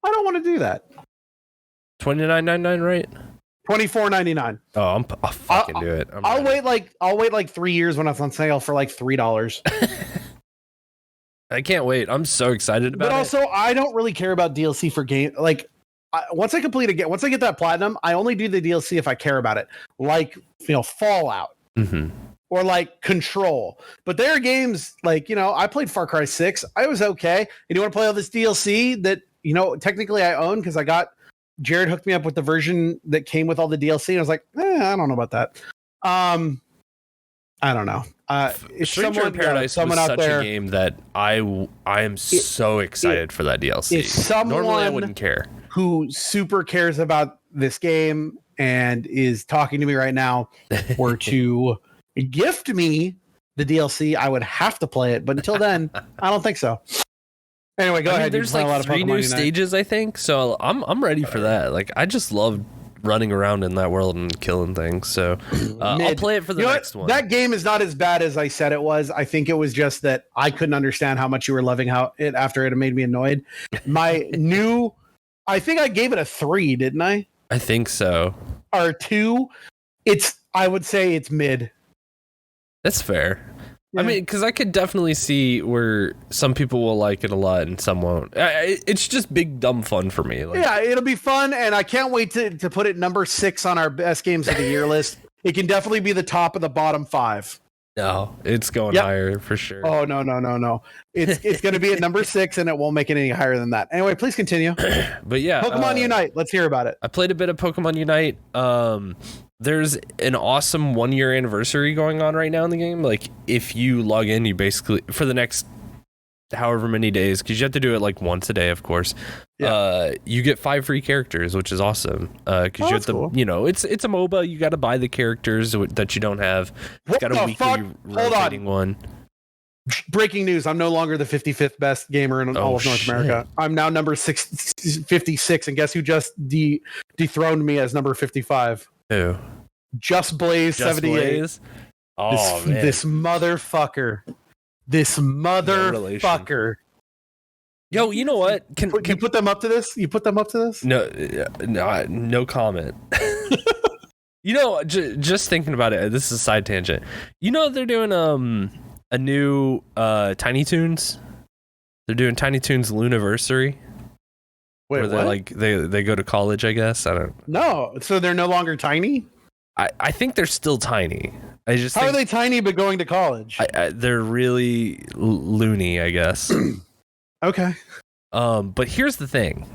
I don't want to do that. $29.99, right? $24.99. Oh, I'll fucking do it. I'll wait like 3 years when it's on sale for like $3. I can't wait. I'm so excited about it. But also, I don't really care about DLC for game. Like, once I get that platinum, I only do the DLC if I care about it. Like, Fallout. Mm-hmm. Or like Control. But there are games like, I played Far Cry 6. I was okay. And you want to play all this DLC that, technically I own because Jared hooked me up with the version that came with all the DLC. And I was like, I don't know about that. I don't know. Stranger in Paradise was such a game that I am so excited for that DLC. If someone normally I wouldn't care, who super cares about this game and is talking to me right now were to gift me the DLC, I would have to play it. But until then, I don't think so. Anyway, go ahead. There's like 3 new stages, I think. So I'm ready for that. Like, I just love running around in that world and killing things. So I'll play it for the next one. That game is not as bad as I said it was. I think it was just that I couldn't understand how much you were loving it after it made me annoyed. I think I gave it a 3, didn't I? I think so. Or 2. I would say it's mid. That's fair. Yeah. I mean, because I could definitely see where some people will like it a lot and some won't. It's just big dumb fun for me. Yeah, it'll be fun, and I can't wait to put it number 6 on our best games of the year list. It can definitely be the top of the bottom 5. No, it's going higher for sure. Oh no! It's going to be at number 6, and it won't make it any higher than that. Anyway, please continue. But yeah, Pokemon Unite. Let's hear about it. I played a bit of Pokemon Unite. There's an awesome 1-year anniversary going on right now in the game. Like, if you log in, you basically, for the next however many days, because you have to do it like once a day, of course. Yeah. You get 5 free characters, which is awesome. Because you have to, cool. It's a MOBA. You got to buy the characters that you don't have. It's got a weekly rotating one. Breaking news: I'm no longer the 55th best gamer in all of North America. I'm now number 56, and guess who just dethroned me as number 55? Who? Just Blaze 78. Blaze? Oh, man. This motherfucker. Yo, you know what? Can you put them up to this? No comment. Just thinking about it, this is a side tangent. They're doing a new Tiny Toons. They're doing Tiny Toons Luniversary. Wait, where they go to college, I guess. I don't know. No, so they're no longer tiny? I think they're still tiny. How are they tiny but going to college? They're really loony, I guess. Okay. But here's the thing.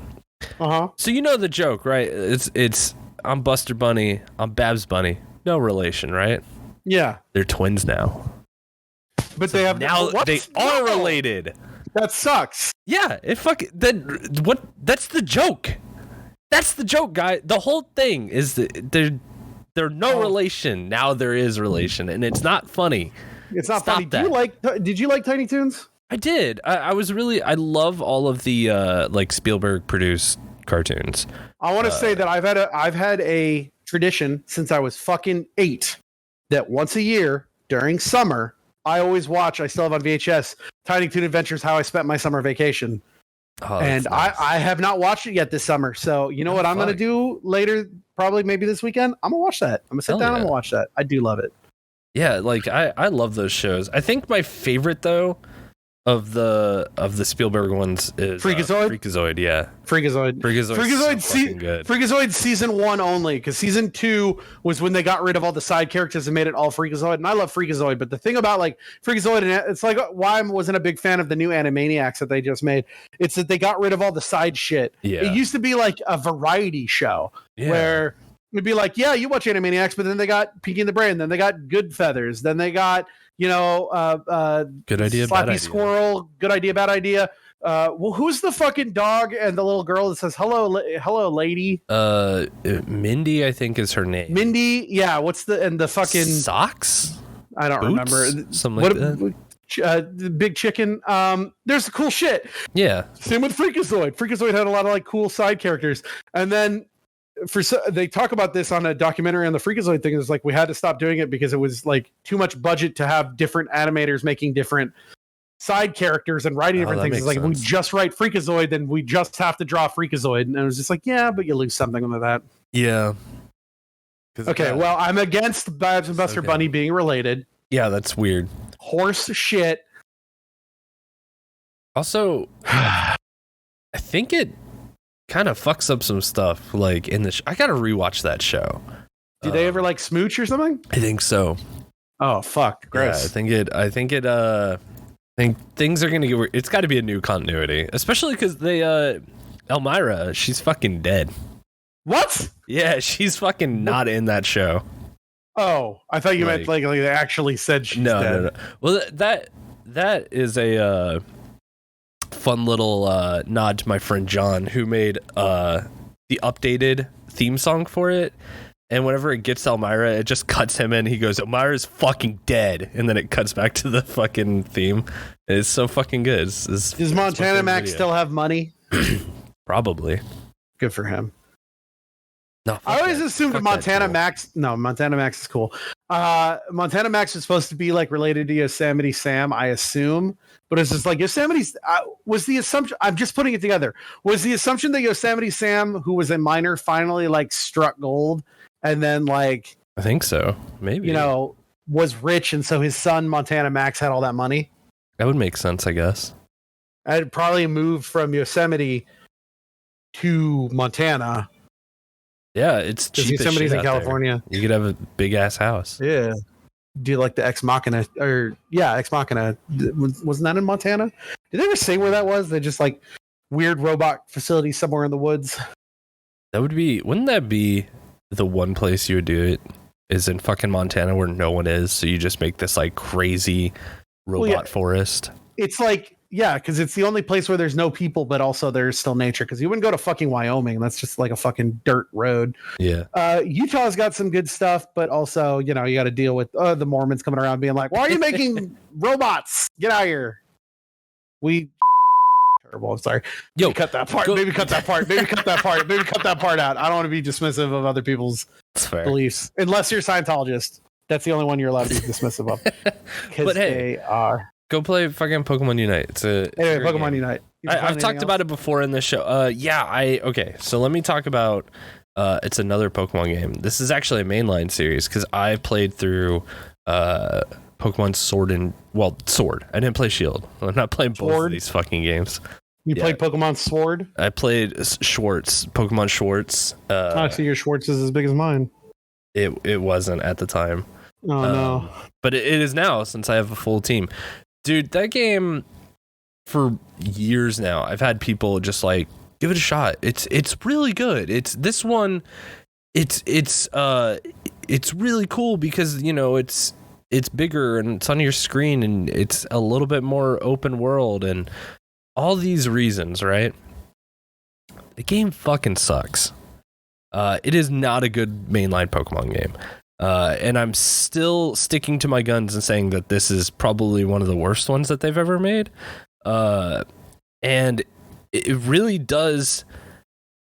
Uh-huh. So the joke, right? It's I'm Buster Bunny, I'm Babs Bunny. No relation, right? Yeah, they're twins now. but they have Now they are related. That sucks. Yeah, that's the joke. That's the joke, guy. The whole thing is that they're no relation. Now there is relation, and it's not funny. It's not Stop funny. that. Did you like Tiny Toons? I did. I love all of the like Spielberg produced cartoons. I want to say that I've had a tradition since I was fucking 8 that once a year during summer I always watch. I still have on VHS Tiny Toon Adventures: How I Spent My Summer Vacation. Oh, and nice. I have not watched it yet this summer. So you know what I'm going to do later, probably maybe this weekend? I'm going to watch that. I'm going to sit down and I'm going to watch that. I do love it. Yeah, like I love those shows. I think my favorite though of the Spielberg ones is Freakazoid. Freakazoid, yeah. Freakazoid Good. Freakazoid season 1 only, because season 2 was when they got rid of all the side characters and made it all Freakazoid. And I love Freakazoid, but the thing about like Freakazoid, and it's like why I wasn't a big fan of the new Animaniacs that they just made. It's that they got rid of all the side shit. Yeah. It used to be like a variety show where it'd be like, yeah, you watch Animaniacs, but then they got Pinky and the Brain, then they got Good Feathers, then they got good idea, Slappy bad idea. Squirrel, good idea, bad idea. Well, who's the fucking dog and the little girl that says hello, lady? Mindy, I think is her name. Mindy, yeah. What's the fucking socks? I don't Boots? remember. Something like that. The big chicken. There's the cool shit. Yeah. Same with Freakazoid. Freakazoid had a lot of like cool side characters, and then they talk about this on a documentary on the Freakazoid thing. It's like we had to stop doing it because it was like too much budget to have different animators making different side characters and writing different things. It's like if we just write Freakazoid, then we just have to draw Freakazoid, and it was just like, yeah, but you lose something with that. Yeah. Okay, well, I'm against Babs and Buster Bunny being related. Yeah, that's weird. Horse shit. Also, I think it kind of fucks up some stuff like in the I gotta rewatch that show. Do they ever like smooch or something? I think so. Oh fuck, gross. Yeah, I think things are gonna get weird. It's got to be a new continuity, especially because Elmira, she's fucking dead. What? Yeah, she's fucking not in that show. Oh, I thought you meant like they actually said she's dead. No. Well, that is a fun little nod to my friend John, who made the updated theme song for it. And whenever it gets Elmira, it just cuts him in. He goes, Elmira's fucking dead. And then it cuts back to the fucking theme. It's so fucking good. Does Montana Max still have money? Probably. Good for him. No, I always assumed Montana Max. No, Montana Max is cool. Montana Max is supposed to be like related to Yosemite Sam, I assume. But it's just like Yosemite's was the assumption. I'm just putting it together. Was the assumption that Yosemite Sam, who was a minor, finally like struck gold, and then like I think so. Maybe was rich, and so his son Montana Max had all that money. That would make sense, I guess. I'd probably moved from Yosemite to Montana. Yeah, it's cheap. Yosemite's in California. You could have a big ass house. Yeah. Do you like the Ex Machina? Ex Machina. Wasn't that in Montana? Did they ever say where that was? They just like weird robot facility somewhere in the woods. Wouldn't that be the one place you would do it? Is in fucking Montana where no one is, so you just make this like crazy robot forest. It's like, yeah, because it's the only place where there's no people, but also there's still nature. Because you wouldn't go to fucking Wyoming. That's just like a fucking dirt road. Yeah. Utah's got some good stuff, but also, you got to deal with the Mormons coming around being like, why are you making robots? Get out of here. Terrible. I'm sorry. Yo, maybe cut that part. Maybe cut that part. Maybe cut that part. Maybe cut that part out. I don't want to be dismissive of other people's beliefs. Unless you're a Scientologist. That's the only one you're allowed to be dismissive of. But hey, they are. Go play fucking Pokemon Unite. Anyway, Pokemon game. Unite. I've talked about it before in this show. Okay. So let me talk about. It's another Pokemon game. This is actually a mainline series because I played through Pokemon Sword. I didn't play Shield. I'm not playing both of these fucking games. You played Pokemon Sword? I played Pokemon Schwartz. I see your Schwartz is as big as mine. It wasn't at the time. Oh no! But it is now since I have a full team. Dude, that game for years now, I've had people just like give it a shot. It's really good. It's this one. It's it's really cool because, you know, it's bigger and it's on your screen and it's a little bit more open world and all these reasons, right? The game fucking sucks. It is not a good mainline Pokemon game. And I'm still sticking to my guns and saying that this is probably one of the worst ones that they've ever made. And it really does.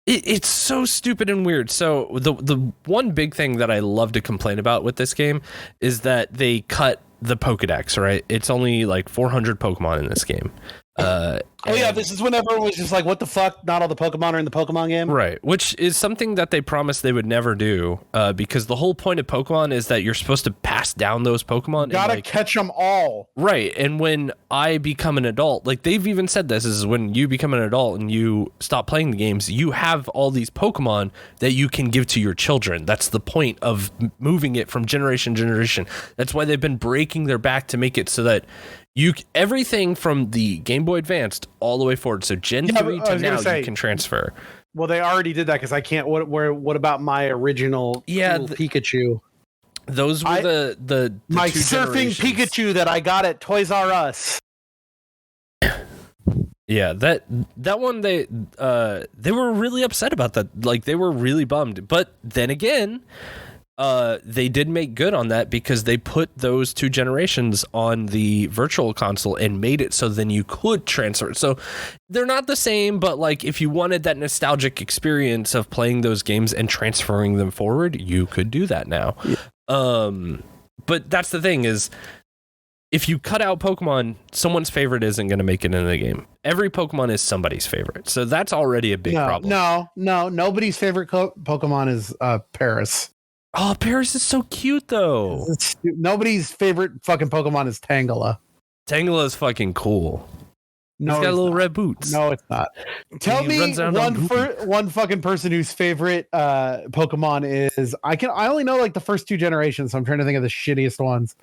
It's so stupid and weird. So the one big thing that I love to complain about with this game is that they cut the Pokedex, right? It's only like 400 Pokemon in this game. This is when everyone was just like, what the fuck? Not all the Pokemon are in the Pokemon game? Right, which is something that they promised they would never do, because the whole point of Pokemon is that you're supposed to pass down those Pokemon. Gotta catch them all. Right, and when I become an adult, like they've even said this, is when you become an adult and you stop playing the games, you have all these Pokemon that you can give to your children. That's the point of moving it from generation to generation. That's why they've been breaking their back to make it so that everything from the Game Boy Advanced all the way forward. So Gen 3 to now you can transfer. Well, they already did that because I can't. What about my original Pikachu? Those were the my surfing Pikachu that I got at Toys R Us. Yeah, that one they were really upset about that. Like they were really bummed. But then again, they did make good on that because they put those 2 generations on the virtual console and made it so then you could transfer it. So they're not the same, but like if you wanted that nostalgic experience of playing those games and transferring them forward, you could do that now. Yeah. But that's the thing is, if you cut out Pokemon, someone's favorite isn't going to make it into the game. Every Pokemon is somebody's favorite. So that's already a big problem. No. Nobody's favorite Pokemon is Paris. Oh, Paris is so cute, though. Nobody's favorite fucking Pokemon is Tangela. Tangela is fucking cool. No, he's got little red boots. No, it's not. Tell me one fucking person whose favorite Pokemon is. I only know like the first 2 generations, so I'm trying to think of the shittiest ones.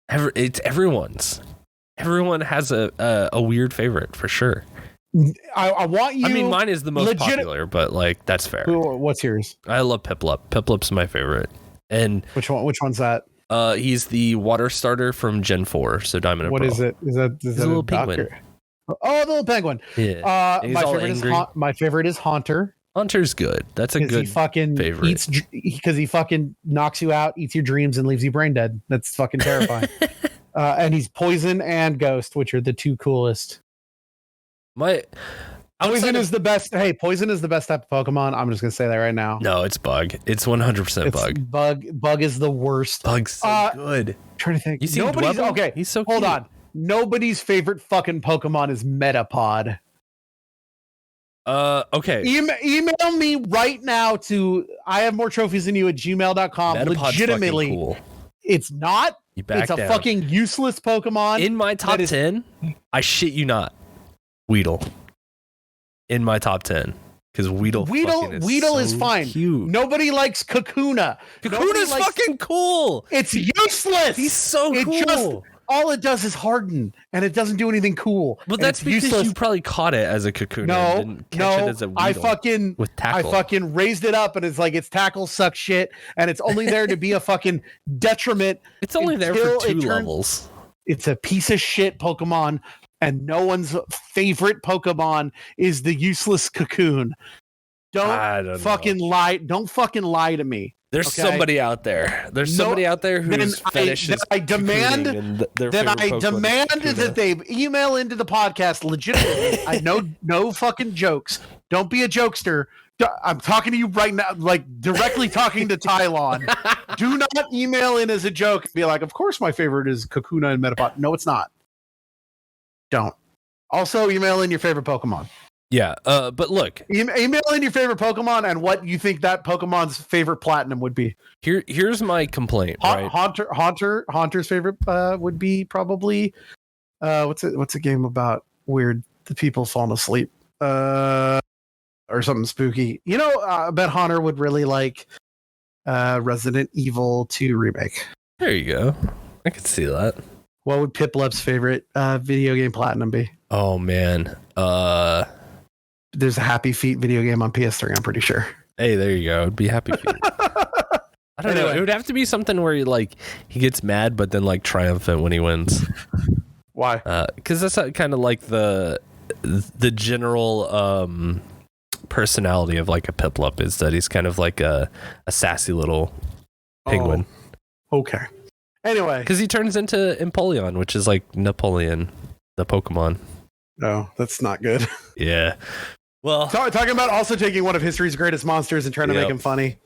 It's everyone's. Everyone has a weird favorite for sure. I want you. I mean, mine is the most popular, but like that's fair. What's yours? I love Piplup. Piplup's my favorite. And which one's that? He's the water starter from Gen 4, so Diamond and Pearl. What is it? Is that a little penguin? Oh, the little penguin. Yeah. My favorite is Haunter. Haunter's good. That's a good favorite. Because he fucking knocks you out, eats your dreams, and leaves you brain dead. That's fucking terrifying. And he's Poison and Ghost, which are the 2 coolest. Poison is the best. Hey, Poison is the best type of Pokemon. I'm just gonna say that right now. No, it's Bug. It's 100% Bug. Bug is the worst. Bug's so good. I'm trying to think. You see Dwebble? Okay. He's so Hold cute. on. Nobody's favorite fucking Pokemon is Metapod. Okay. Email me right now to ihavemoretrophiesthanyou at gmail.com. Metapod's legitimately cool. It's not. It's a fucking useless Pokemon. In my top 10, I shit you not. Weedle. In my top 10. Because Weedle is so fine. Cute. Nobody likes Kakuna. Kakuna's fucking cool. It's useless. He's so cool. All it does is harden, and it doesn't do anything cool. But that's because useless. You probably caught it as a Kakuna. Didn't catch it as a Weedle with tackle. I fucking raised it up, and it's like its tackle sucks shit, and it's only there to be a fucking detriment. It's only there for 2 levels. It's a piece of shit Pokemon, and no one's favorite Pokemon is the useless Cocoon. Don't fucking lie to me. There's somebody out there. There's somebody out there whose fetish is I demand that they email into the podcast legitimately. I know no fucking jokes. Don't be a jokester. I'm talking to you right now, like directly talking to Tylon. Do not email in as a joke and be like, of course my favorite is Kakuna and Metapod. No, it's not. Don't. Also email in your favorite Pokemon. Yeah, but look. Email in your favorite Pokemon and what you think that Pokemon's favorite platinum would be. Here's my complaint, right? Haunter's favorite would be probably what's a game about weird the people falling asleep or something spooky. You know, I bet Haunter would really like Resident Evil 2 remake. There you go. I could see that. What would Piplup's favorite video game platinum be? Oh man. There's a Happy Feet video game on PS3, I'm pretty sure. Hey, there you go. It'd be Happy Feet. I don't know. Anyway. It would have to be something where he gets mad, but then like triumphant when he wins. Why? Because that's kind of like the general personality of like a Piplup is that he's kind of like a sassy little penguin. Oh, okay. Anyway. Because he turns into Empoleon, which is like Napoleon, the Pokemon. No, that's not good. Yeah. Well, talking about also taking one of history's greatest monsters and trying to make him funny.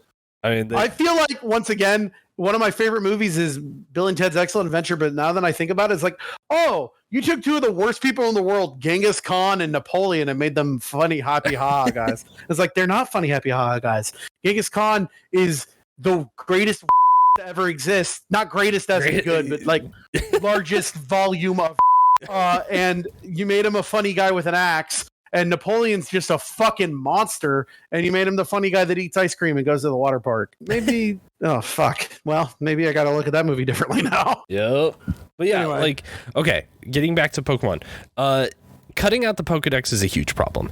I mean, I feel like, once again, one of my favorite movies is Bill and Ted's Excellent Adventure, but now that I think about it, it's like, oh, you took two of the worst people in the world, Genghis Khan and Napoleon, and made them funny, happy ha guys. It's like, they're not funny, happy ha guys. Genghis Khan is the greatest to ever exist. Not greatest as in good, but like largest volume of and you made him a funny guy with an axe. And Napoleon's just a fucking monster, and you made him the funny guy that eats ice cream and goes to the water park. Maybe, oh, fuck. Well, maybe I got to look at that movie differently now. Yep. But yeah, Anyway. like, okay, getting back to Pokemon. Cutting out the Pokedex is a huge problem.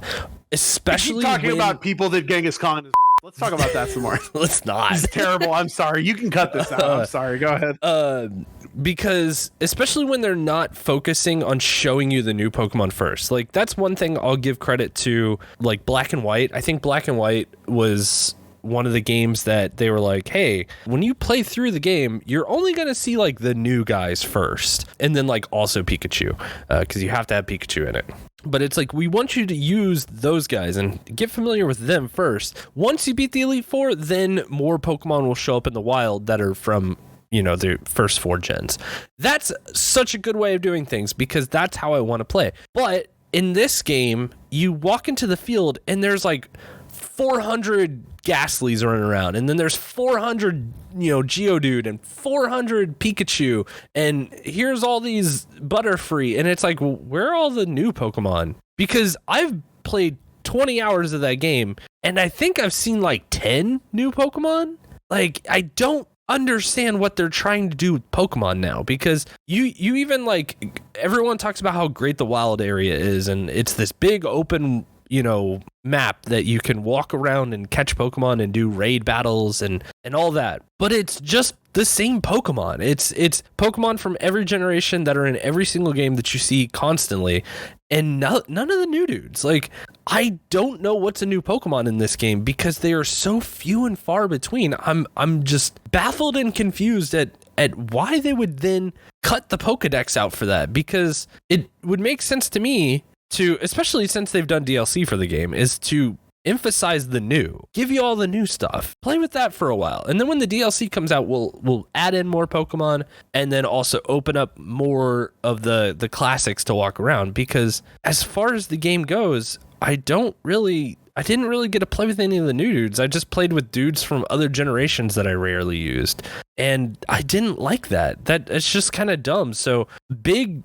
Especially talking about people that Genghis Khan is. Let's talk about that some more. Let's not. This is terrible. I'm sorry. You can cut this out. I'm sorry. Go ahead. Because especially when they're not focusing on showing you the new Pokemon first, like that's one thing I'll give credit to, like Black and White. I think Black and White was one of the games that they were like, hey, when you play through the game, you're only going to see like the new guys first, and then like also Pikachu, because you have to have Pikachu in it. But it's like, we want you to use those guys and get familiar with them first. Once you beat the Elite Four, then more Pokemon will show up in the wild that are from, you know, the first 4 gens. That's such a good way of doing things because that's how I want to play. But in this game, you walk into the field and there's like 400 Ghastlies running around, and then there's 400, you know, Geodude and 400 Pikachu, and here's all these Butterfree, and it's like, well, where are all the new Pokemon? Because I've played 20 hours of that game, and I think I've seen like 10 new Pokemon. Like, I don't understand what they're trying to do with Pokemon now, because you even like, everyone talks about how great the wild area is, and it's this big open, you know, map that you can walk around and catch Pokemon and do raid battles and all that. But it's just the same Pokemon. It's Pokemon from every generation that are in every single game that you see constantly, and none of the new dudes. Like, I don't know what's a new Pokemon in this game because they are so few and far between. I'm just baffled and confused at why they would then cut the Pokedex out for that, because it would make sense to me to, especially since they've done DLC for the game, is to emphasize the new, give you all the new stuff, play with that for a while, and then when the DLC comes out, we'll add in more Pokemon, and then also open up more of the classics to walk around. Because as far as the game goes, I didn't really get to play with any of the new dudes. I just played with dudes from other generations that I rarely used, and I didn't like that. It's just kind of dumb. So big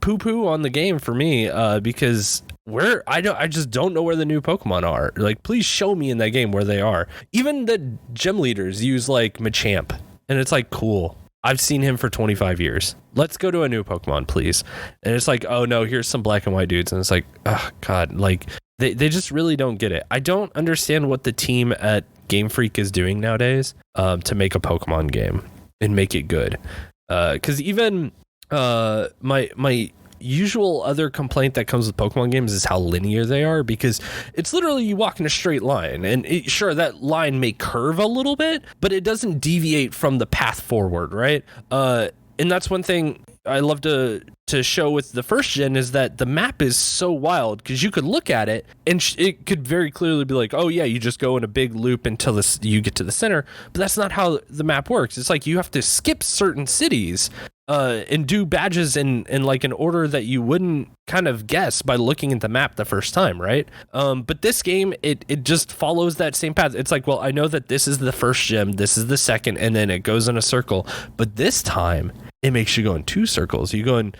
poo poo on the game for me, because I just don't know where the new Pokemon are. Like, please show me in that game where they are. Even the gym leaders use like Machamp, and it's like, cool, I've seen him for 25 years. Let's go to a new Pokemon, please. And it's like, oh no, here's some Black and White dudes. And it's like, oh God, like they just really don't get it. I don't understand what the team at Game Freak is doing nowadays to make a Pokemon game and make it good. Because even my usual other complaint that comes with Pokemon games is how linear they are, because it's literally you walk in a straight line, and sure, that line may curve a little bit, but it doesn't deviate from the path forward, right? And that's one thing I love to show with the first gen, is that the map is so wild, because you could look at it and it could very clearly be like, oh yeah, you just go in a big loop until you get to the center, but that's not how the map works. It's like you have to skip certain cities and do badges in like an order that you wouldn't kind of guess by looking at the map the first time, right? But this game, it just follows that same path. It's like, well, I know that this is the first gym, this is the second, and then it goes in a circle. But this time, it makes you go in 2 circles. You go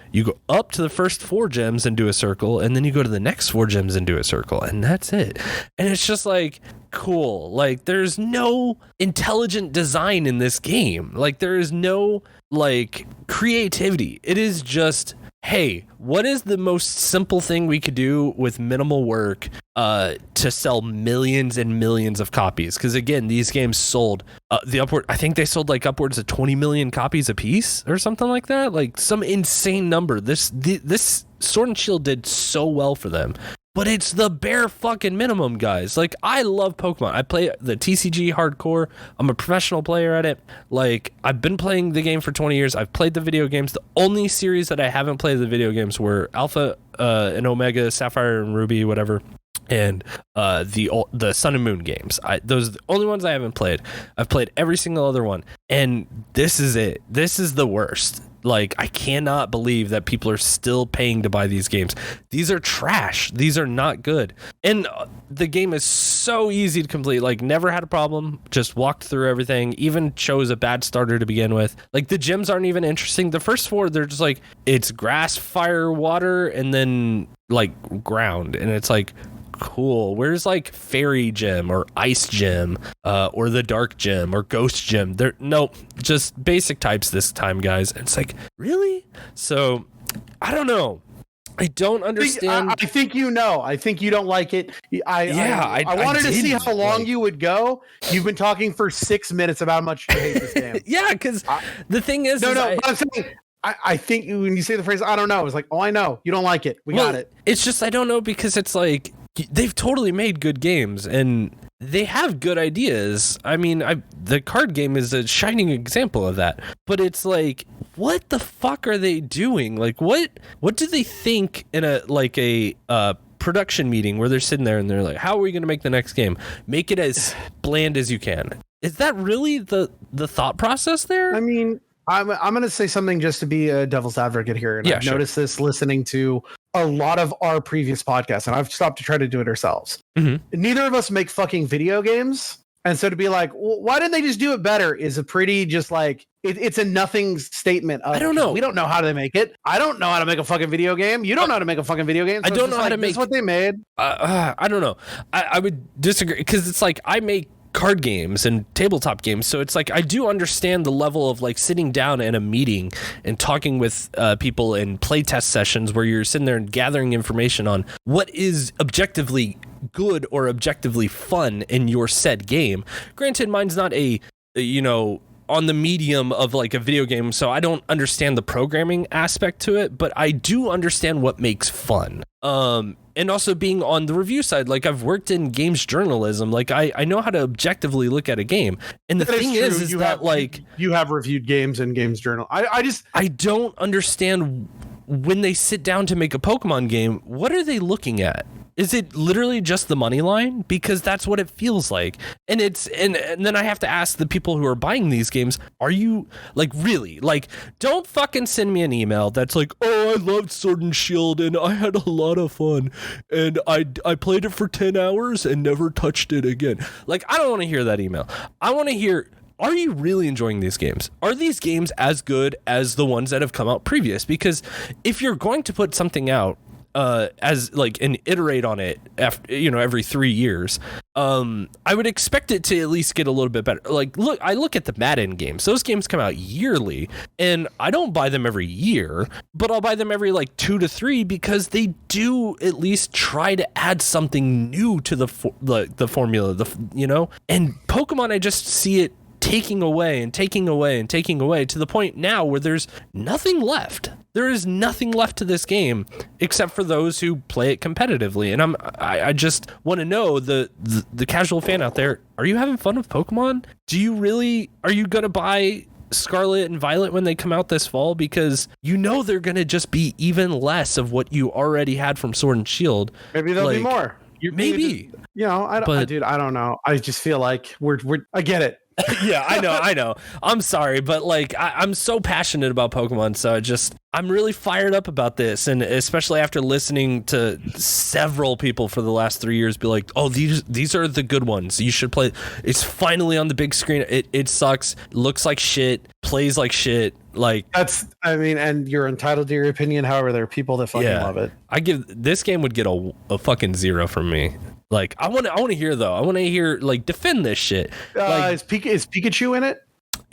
up to the first 4 gems and do a circle, and then you go to the next 4 gems and do a circle, and that's it. And it's just like, cool. Like, there's no intelligent design in this game. Like, there is no like creativity. It is just, hey, what is the most simple thing we could do with minimal work to sell millions and millions of copies? Because again, these games sold I think they sold like upwards of 20 million copies a piece or something like that, like some insane number. This Sword and Shield did so well for them. But it's the bare fucking minimum, guys. Like, I love Pokemon. I play the TCG hardcore. I'm a professional player at it. Like, I've been playing the game for 20 years. I've played the video games. The only series that I haven't played the video games were Alpha and Omega, Sapphire and Ruby, whatever, and the Sun and Moon games. Those are the only ones I haven't played. I've played every single other one. And this is it. This is the worst. Like, I cannot believe that people are still paying to buy these games. These are trash. These are not good. And the game is so easy to complete. Like, never had a problem. Just walked through everything. Even chose a bad starter to begin with. Like, the gyms aren't even interesting. The first 4, they're just like, it's grass, fire, water, and then, like, ground. And it's like, cool. Where's like fairy gym or ice gym or the dark gym or ghost gym? Nope, just basic types this time, guys. And it's like, really? So I don't know. I don't understand. I think you know. I think you don't like it. I wanted to see how long you would go. You've been talking for 6 minutes about how much you hate this game. Yeah, because the thing is, but I'm saying, I think when you say the phrase, I don't know, it's like, oh, I know. You don't like it. We got it. It's just, I don't know, because it's like, they've totally made good games and they have good ideas. I mean, the card game is a shining example of that. But it's like, what the fuck are they doing? Like, what do they think in a production meeting where they're sitting there and they're like, how are we going to make the next game? Make it as bland as you can. Is that really the thought process there? I mean, I'm going to say something just to be a devil's advocate here. And I've noticed this listening to a lot of our previous podcasts, and I've stopped to try to do it ourselves. Mm-hmm. Neither of us make fucking video games. And so to be like, well, why didn't they just do it better is a pretty just like, it's a nothing statement. I don't know. We don't know how to make it. I don't know how to make a fucking video game. You don't know how to make a fucking video game. So I don't know how to make. This is what they made. I don't know. I would disagree because it's like I make card games and tabletop games, so it's like I do understand the level of like sitting down in a meeting and talking with people in playtest sessions where you're sitting there and gathering information on what is objectively good or objectively fun in your said game. Granted, mine's not a on the medium of like a video game, so I don't understand the programming aspect to it, but I do understand what makes fun. And also being on the review side, like I've worked in games journalism, like I know how to objectively look at a game. And the thing is that like you have reviewed games in Games Journal. I don't understand when they sit down to make a Pokemon game, what are they looking at? Is it literally just the money line? Because that's what it feels like. And then I have to ask the people who are buying these games, are you like really like, don't fucking send me an email that's like, oh, I loved Sword and Shield and I had a lot of fun and I played it for 10 hours and never touched it again. Like, I don't want to hear that email. I want to hear, are you really enjoying these games? Are these games as good as the ones that have come out previous? Because if you're going to put something out as like and iterate on it after every 3 years, I would expect it to at least get a little bit better. Like, I look at the Madden games. Those games come out yearly, and I don't buy them every year, but I'll buy them every like 2 to 3 because they do at least try to add something new to the formula. And Pokemon, I just see it taking away and taking away and taking away to the point now where there's nothing left. There is nothing left to this game except for those who play it competitively. And I just want to know the casual fan out there, are you having fun with Pokemon? Are you going to buy Scarlet and Violet when they come out this fall? Because they're going to just be even less of what you already had from Sword and Shield. Maybe there'll be more. Maybe. I don't know. I just feel like I get it. Yeah, I know. I'm sorry, but like I'm so passionate about Pokemon, so I'm really fired up about this, and especially after listening to several people for the last 3 years be like, oh, these are the good ones. You should play. It's finally on the big screen. It sucks, looks like shit, plays like shit. Like and you're entitled to your opinion. However, there are people that fucking love it. This game would get a fucking 0 from me. Like, I want to hear though. I want to hear like defend this shit. Is Pikachu in it?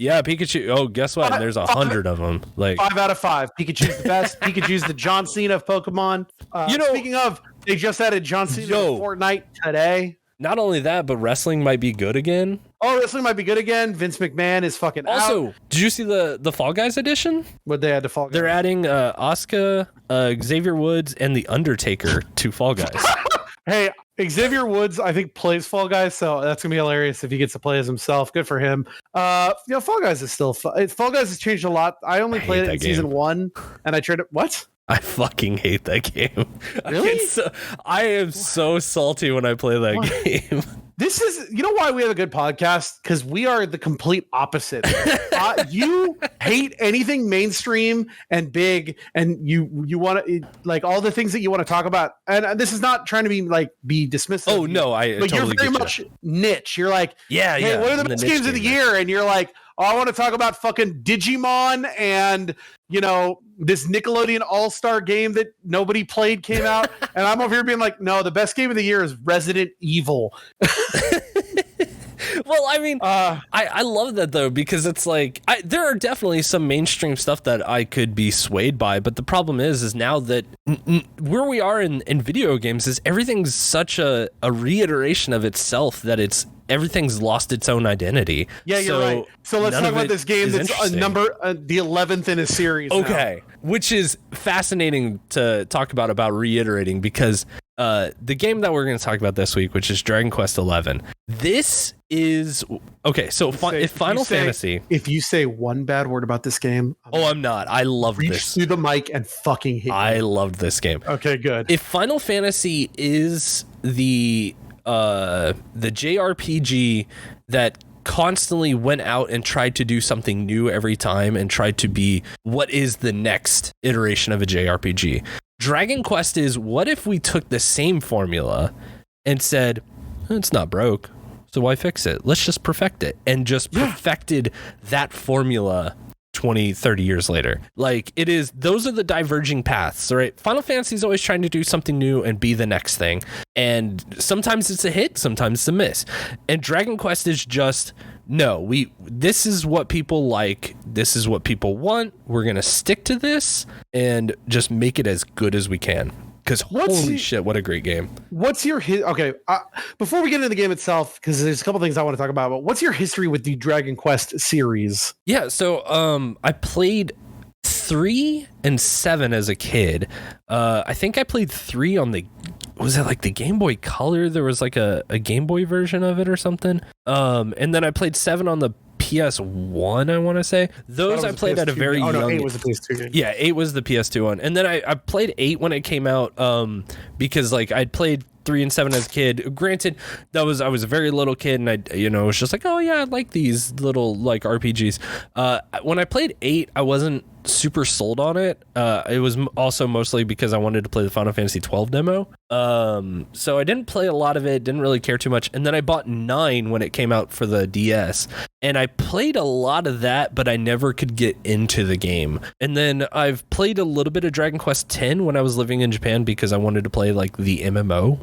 Yeah, Pikachu. Oh, guess what? There's 100 of them. Like 5 out of 5. Pikachu's the best. Pikachu's the John Cena of Pokemon. Speaking of, they just added John Cena to Fortnite today. Not only that, but wrestling might be good again. Oh, wrestling might be good again. Vince McMahon is fucking out. Did you see the Fall Guys edition? What they had to Fall Guys? They're adding Asuka, Xavier Woods, and The Undertaker to Fall Guys. Hey, Xavier Woods, I think, plays Fall Guys, so that's gonna be hilarious if he gets to play as himself. Good for him. Fall Guys is still fun. Fall Guys has changed a lot. I only played it in season 1, and I tried it. What? I fucking hate that game. Really? I am so salty when I play that game. This is, you know why we have a good podcast? Because we are the complete opposite. You hate anything mainstream and big, and you want to, like, all the things that you want to talk about. And this is not trying to be dismissive. Oh no, but totally you're very much niche. You're like, yeah. What are the best games of the year? And you're like, oh, I want to talk about fucking Digimon and, this Nickelodeon All-Star game that nobody played came out. And I'm over here being like, no, the best game of the year is Resident Evil. Well, I mean, I love that though, because it's like there are definitely some mainstream stuff that I could be swayed by, but the problem is now that where we are in video games is everything's such a reiteration of itself that everything's lost its own identity. Yeah, you're right. So let's talk about this game that's the 11th in a series. Okay, which is fascinating to talk about reiterating, because the game that we're going to talk about this week, which is Dragon Quest XI, this is okay. So Final Fantasy. If you say one bad word about this game, I'm not. I love this. Reach through the mic and fucking hit you. I loved this game. Okay, good. If Final Fantasy is the JRPG that constantly went out and tried to do something new every time and tried to be what is the next iteration of a JRPG, Dragon Quest is, what if we took the same formula and said, it's not broke, so why fix it? Let's just perfect it, and just perfected that formula 20, 30 years later. Like, those are the diverging paths, right? Final Fantasy is always trying to do something new and be the next thing. And sometimes it's a hit, sometimes it's a miss. And Dragon Quest is just, no, this is what people like. This is what people want. We're going to stick to this and just make it as good as we can. Because holy shit, what a great game. What's your okay, before we get into the game itself, because there's a couple things I want to talk about, but what's your history with the Dragon Quest series? Yeah, so I played 3 and 7 as a kid. I think I played 3 on was it like the Game Boy Color? There was like a Game Boy version of it or something. And then I played 7 on the PS1, I want to say. Those I played at a very young... 8 was the PS2 game. Yeah, 8 was the PS2 one. And then I played 8 when it came out, because like I'd played 3 and 7 as a kid. Granted, I was a very little kid, and I was just like, oh yeah, I like these little like RPGs. When I played 8, I wasn't super sold on it. It was also mostly because I wanted to play the Final Fantasy 12 demo. So I didn't play a lot of it, didn't really care too much. And then I bought 9 when it came out for the DS. And I played a lot of that, but I never could get into the game. And then I've played a little bit of Dragon Quest X when I was living in Japan, because I wanted to play like the MMO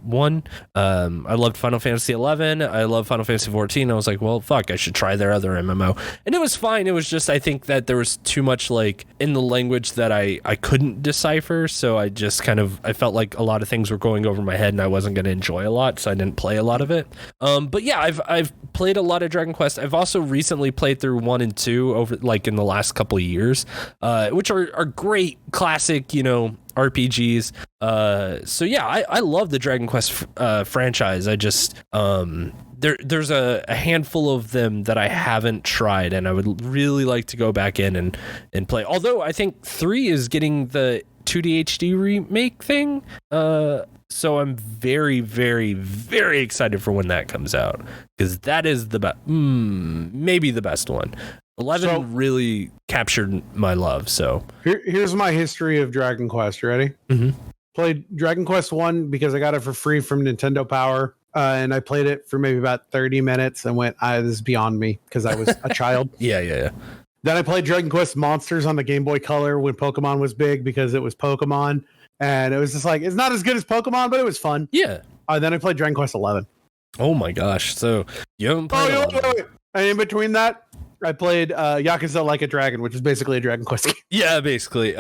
one. I loved Final Fantasy 11. I love Final Fantasy 14. I was like, well, fuck, I should try their other MMO. And it was fine. It was just, I think that there was too much like in the language that I couldn't decipher. So I just I felt like a lot of things were going over my head and I wasn't going to enjoy a lot. So I didn't play a lot of it. But yeah, I've played a lot of Dragon Quest. I've also recently played through 1 and 2 over like in the last couple of years, which are great classic, RPGs. So yeah, I love the Dragon Quest franchise. I just there's a handful of them that I haven't tried, and I would really like to go back in and play. Although I think 3 is getting the 2D HD remake thing. So I'm very, very, very excited for when that comes out, because that is the best, maybe the best one. 11 really captured my love. So here's my history of Dragon Quest. You ready? Mm-hmm. Played Dragon Quest 1 because I got it for free from Nintendo Power. And I played it for maybe about 30 minutes and went, this is beyond me, because I was a child. Yeah. Then I played Dragon Quest Monsters on the Game Boy Color when Pokemon was big, because it was Pokemon. And it was just like, it's not as good as Pokemon, but it was fun. Yeah. Then I played Dragon Quest 11. Oh my gosh. So you haven't played wait. And in between that, I played Yakuza Like a Dragon, which is basically a Dragon Quest game. Yeah, basically.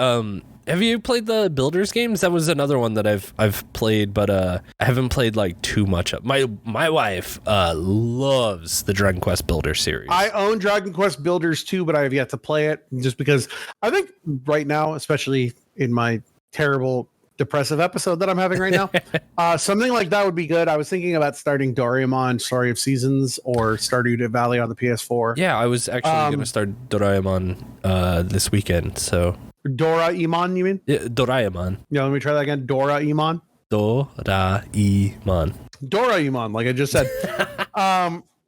Have you played the Builders games? That was another one that I've played, but I haven't played like too much of. My wife loves the Dragon Quest Builder series. I own Dragon Quest Builders too, but I have yet to play it just because I think right now, especially in my terrible depressive episode that I'm having right now, something like that would be good. I was thinking about starting Doraemon Story of Seasons or Stardew Valley on the PS4. Yeah, I was actually going to start Doraemon this weekend, so... Doraemon, you mean? Yeah, Doraemon. Yeah, let me try that again. Doraemon. Doraemon. Doraemon, like I just said.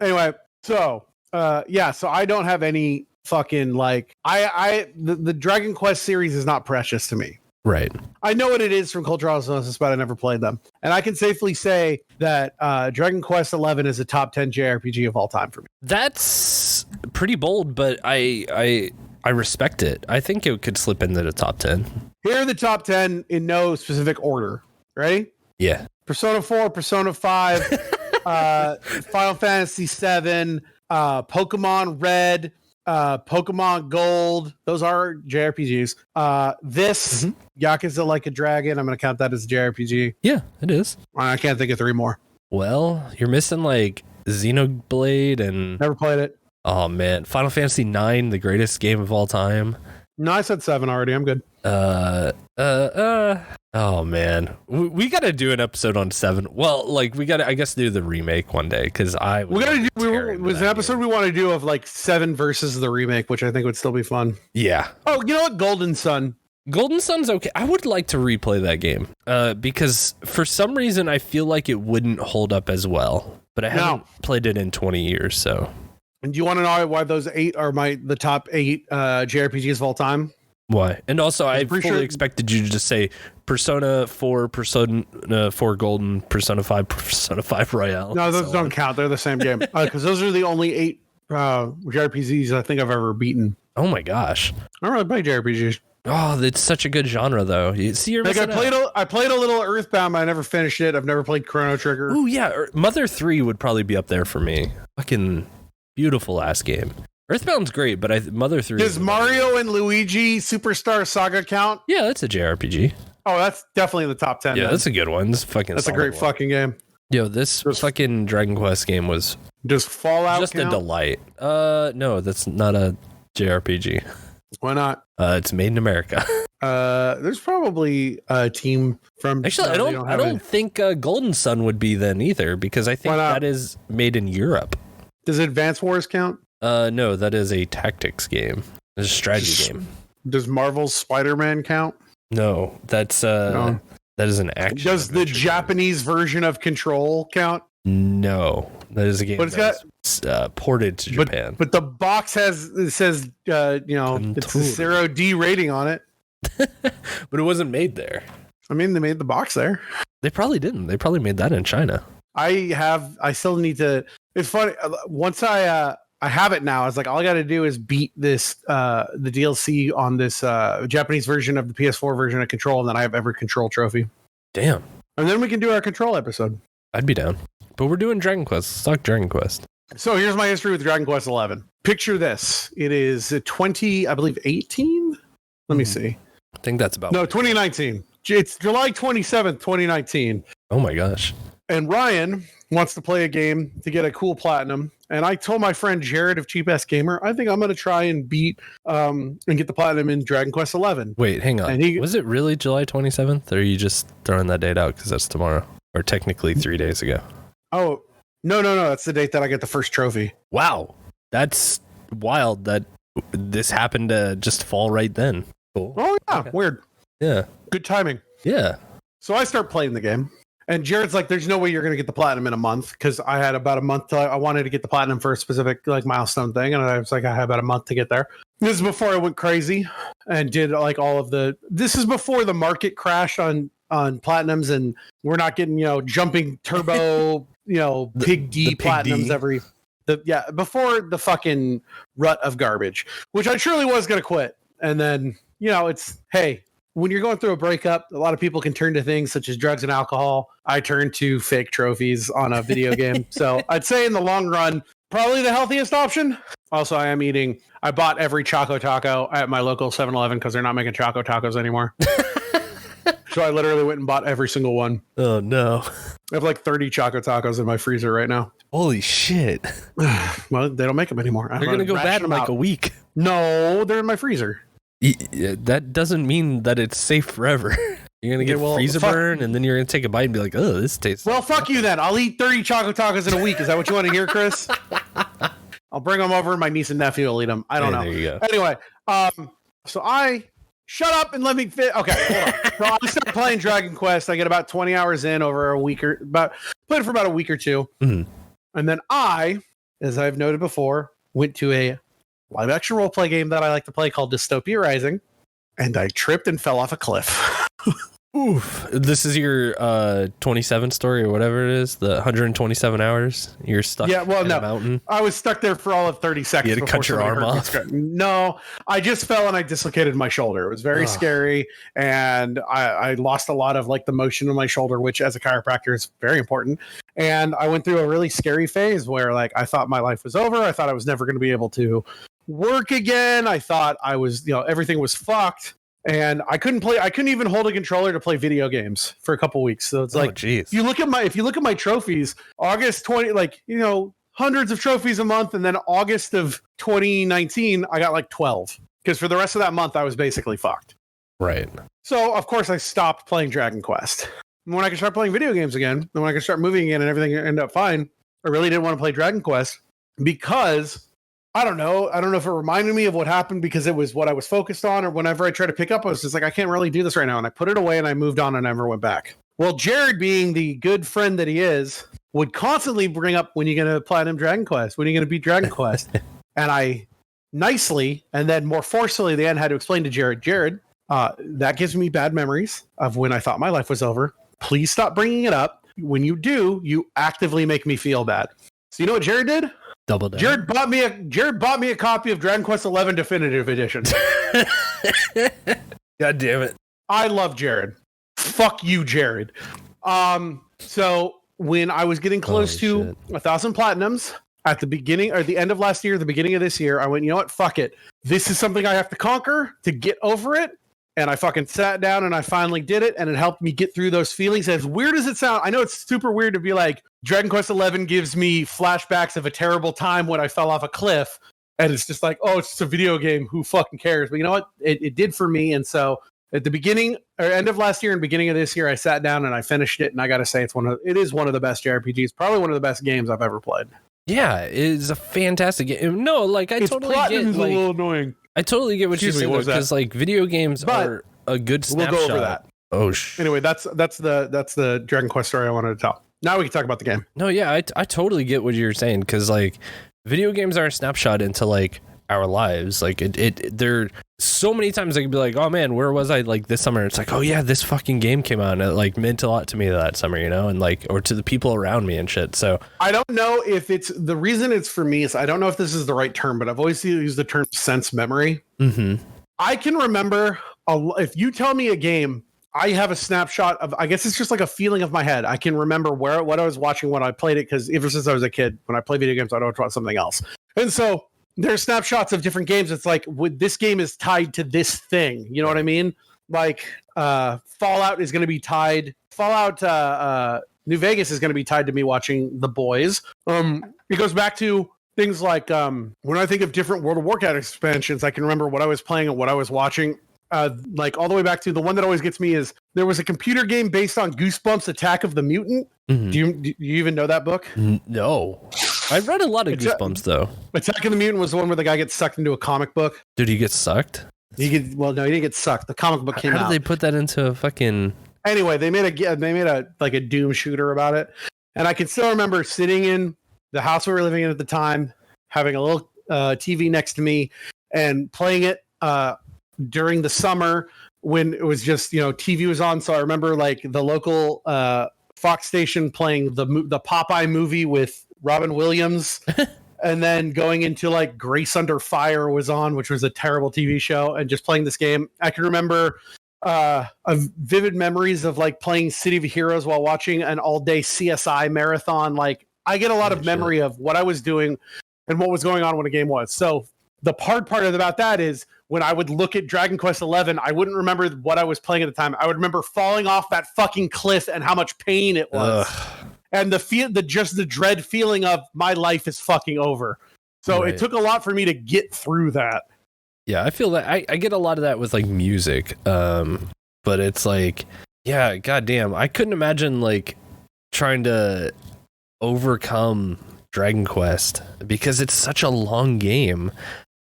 Anyway, so so I don't have any fucking like the Dragon Quest series is not precious to me. Right. I know what it is from cultural osmosis, but I never played them. And I can safely say that Dragon Quest 11 is a top 10 JRPG of all time for me. That's pretty bold, but I respect it. I think it could slip into the top 10. Here are the top 10 in no specific order. Ready? Yeah. Persona 4, Persona 5, Final Fantasy 7, Pokemon Red, Pokemon Gold. Those are JRPGs. This Yakuza Like a Dragon, I'm going to count that as a JRPG. Yeah, it is. I can't think of 3 more. Well, you're missing like Xenoblade and... Never played it. Oh, man. Final Fantasy 9, the greatest game of all time. No, I said 7 already. I'm good. Oh, man. We got to do an episode on 7. Well, like, we got to, I guess, do the remake one day, because it was an episode we want to do of, like, 7 versus the remake, which I think would still be fun. Yeah. Oh, you know what? Golden Sun. Golden Sun's okay. I would like to replay that game, because for some reason, I feel like it wouldn't hold up as well, but I haven't played it in 20 years, so... And do you want to know why those 8 are the top 8 JRPGs of all time? Why? And also, I fully expected you to just say Persona 4, Persona 4 Golden, Persona 5, Persona 5 Royale. No, those don't count. They're the same game. Because those are the only 8 JRPGs I think I've ever beaten. Oh my gosh. I don't really play JRPGs. Oh, it's such a good genre, though. You see, you're like I played a little Earthbound, but I never finished it. I've never played Chrono Trigger. Oh yeah, Mother 3 would probably be up there for me. Fucking beautiful ass game. Earthbound's great, but Mother 3... Does Mario and Luigi Superstar Saga count? Yeah, that's a JRPG. Oh, that's definitely in the top 10. Yeah, man. that's a good one. That's a great fucking game. Yo, this fucking Dragon Quest game was... Does Fallout just count? A delight. No, that's not a JRPG. Why not? It's made in America. There's probably a team from... Actually, I don't think Golden Sun would be then either, because I think that is made in Europe. Does Advance Wars count? No, that is a tactics game. It's a strategy game. Does Marvel's Spider-Man count? No, that's that is an action. Does the Japanese version of Control count? No, that is a game that's ported to Japan. But the box says it's a 0D rating on it. But it wasn't made there. I mean, they made the box there. They probably didn't. They probably made that in China. I still need to... It's funny. Once I have it now, it's like all I got to do is beat this the DLC on this Japanese version of the PS4 version of Control, and then I have every Control trophy. Damn. And then we can do our Control episode. I'd be down. But we're doing Dragon Quest. Let's talk Dragon Quest. So here's my history with Dragon Quest 11. Picture this. It is 18? Let me see. I think that's about... No, 2019. It's July 27th, 2019. Oh my gosh. And Ryan wants to play a game to get a cool platinum. And I told my friend Jared of Cheap Ass Gamer, I think I'm going to try and beat and get the platinum in Dragon Quest 11. Wait, hang on. Was it really July 27th? Or are you just throwing that date out because that's tomorrow? Or technically 3 days ago? Oh, no. That's the date that I get the first trophy. Wow. That's wild that this happened to just fall right then. Cool. Oh, yeah. Okay. Weird. Yeah. Good timing. Yeah. So I start playing the game. And Jared's like, there's no way you're going to get the platinum in a month, because I had about a month till I wanted to get the platinum for a specific like milestone thing. And I was like, I had about a month to get there. This is before I went crazy and did like all of this is before the market crashed on platinums, and we're not getting, jumping turbo, Pig D platinums before the fucking rut of garbage, which I truly was going to quit. And then, when you're going through a breakup, a lot of people can turn to things such as drugs and alcohol. I turned to fake trophies on a video game. So I'd say in the long run, Probably the healthiest option. Also, I bought every Choco Taco at my local 7-Eleven because they're not making Choco Tacos anymore. So I literally went and bought every single one. Oh, no. I have like 30 Choco Tacos in my freezer right now. Holy shit. Well, they don't make them anymore. They're going to go bad in like a week. No, they're in my freezer. That doesn't mean that it's safe forever. You're going to get freezer burn, and then you're going to take a bite and be like, oh, this tastes... Well, fuck you then. I'll eat 30 Choco Tacos in a week. Is that what you want to hear, Chris? I'll bring them over, and my niece and nephew will eat them. I don't know. There you go. Anyway, so I... Shut up and let me fit. Okay, hold on. So I start playing Dragon Quest. I get about 20 hours in over a week or... Played for about a week or two. Mm-hmm. And then I, as I've noted before, went to a live-action role-play game that I like to play called Dystopia Rising, and I tripped and fell off a cliff. Oof. This is your 27 story or whatever it is, the 127 hours you're stuck in a mountain. I was stuck there for all of 30 seconds. You had to cut your arm off? No, I just fell and I dislocated my shoulder. It was very scary, and I lost a lot of like the motion in my shoulder, which as a chiropractor is very important. And I went through a really scary phase where like I thought my life was over. I thought I was never going to be able to work again. I thought I was, everything was fucked. And I couldn't even hold a controller to play video games for a couple weeks. So it's like, if you look at my trophies, August 20, hundreds of trophies a month. And then August of 2019, I got like 12 because for the rest of that month, I was basically fucked. Right. So of course I stopped playing Dragon Quest. And when I could start playing video games again, and when I could start moving again and everything ended up fine, I really didn't want to play Dragon Quest because I don't know if it reminded me of what happened because it was what I was focused on, or whenever I tried to pick up, I was just like, I can't really do this right now. And I put it away and I moved on and never went back. Well, Jared, being the good friend that he is, would constantly bring up, when are you going to platinum Dragon Quest? When are you going to beat Dragon Quest? And I nicely, and then more forcefully at the end, had to explain to Jared, that gives me bad memories of when I thought my life was over. Please stop bringing it up. When you do, you actively make me feel bad. So you know what Jared did? Double down. Jared bought me a copy of Dragon Quest XI Definitive Edition. God damn it. I love Jared. Fuck you, Jared. So when I was getting close to 1,000 platinums at the beginning or the end of last year, the beginning of this year, I went, you know what? Fuck it. This is something I have to conquer to get over it. And I fucking sat down and I finally did it, and it helped me get through those feelings. As weird as it sounds, I know it's super weird to be like, Dragon Quest XI gives me flashbacks of a terrible time when I fell off a cliff, and it's just like, oh, it's just a video game. Who fucking cares? But you know what? It did for me. And so at the beginning or end of last year and beginning of this year, I sat down and I finished it, and I got to say, it is one of the best JRPGs, probably one of the best games I've ever played. Yeah, it is a fantastic game. No, like I totally get. It's a little annoying. I totally get what you're saying because like video games are a good snapshot. We'll go over that. Oh Anyway, that's the Dragon Quest story I wanted to tell. Now we can talk about the game. No, yeah, I totally get what you're saying because like video games are a snapshot into like our lives. Like there so many times I could be like, oh man, where was I like this summer? It's like, oh yeah, this fucking game came out and it like meant a lot to me that summer, and like, or to the people around me and shit. So I don't know if it's the reason it's for me is I don't know if this is the right term, but I've always used the term sense memory. Mm-hmm. I can remember if you tell me a game, I have a snapshot of, I guess it's just like a feeling of my head. I can remember what I was watching when I played it, because ever since I was a kid, when I play video games, I don't watch something else. And so there's snapshots of different games. It's like, this game is tied to this thing. You know what I mean? Like Fallout is going to be tied. New Vegas is going to be tied to me watching The Boys. It goes back to things like when I think of different World of Warcraft expansions, I can remember what I was playing and what I was watching. Like all the way back to the one that always gets me is there was a computer game based on Goosebumps Attack of the Mutant. Mm-hmm. Do you even know that book? No. I've read a lot of Goosebumps though. Attack of the Mutant was the one where the guy gets sucked into a comic book. Did he get sucked? No, he didn't get sucked. The comic book came out. How did they put that into a fucking... Anyway, they made a like a Doom shooter about it. And I can still remember sitting in the house we were living in at the time, having a little TV next to me and playing it during the summer when it was just, TV was on. So I remember like the local Fox station playing the Popeye movie with Robin Williams. And then going into like Grace Under Fire was on, which was a terrible TV show, and just playing this game. I can remember vivid memories of like playing City of Heroes while watching an all-day CSI marathon, like I get a lot of memory of what I was doing and what was going on when a game was. So the hard part about that is when I would look at Dragon Quest XI, I wouldn't remember what I was playing at the time. I would remember falling off that fucking cliff and how much pain it was. And the dread feeling of my life is fucking over. So it took a lot for me to get through that. Yeah, I feel that I get a lot of that with like music. But it's like, yeah, goddamn, I couldn't imagine like trying to overcome Dragon Quest because it's such a long game.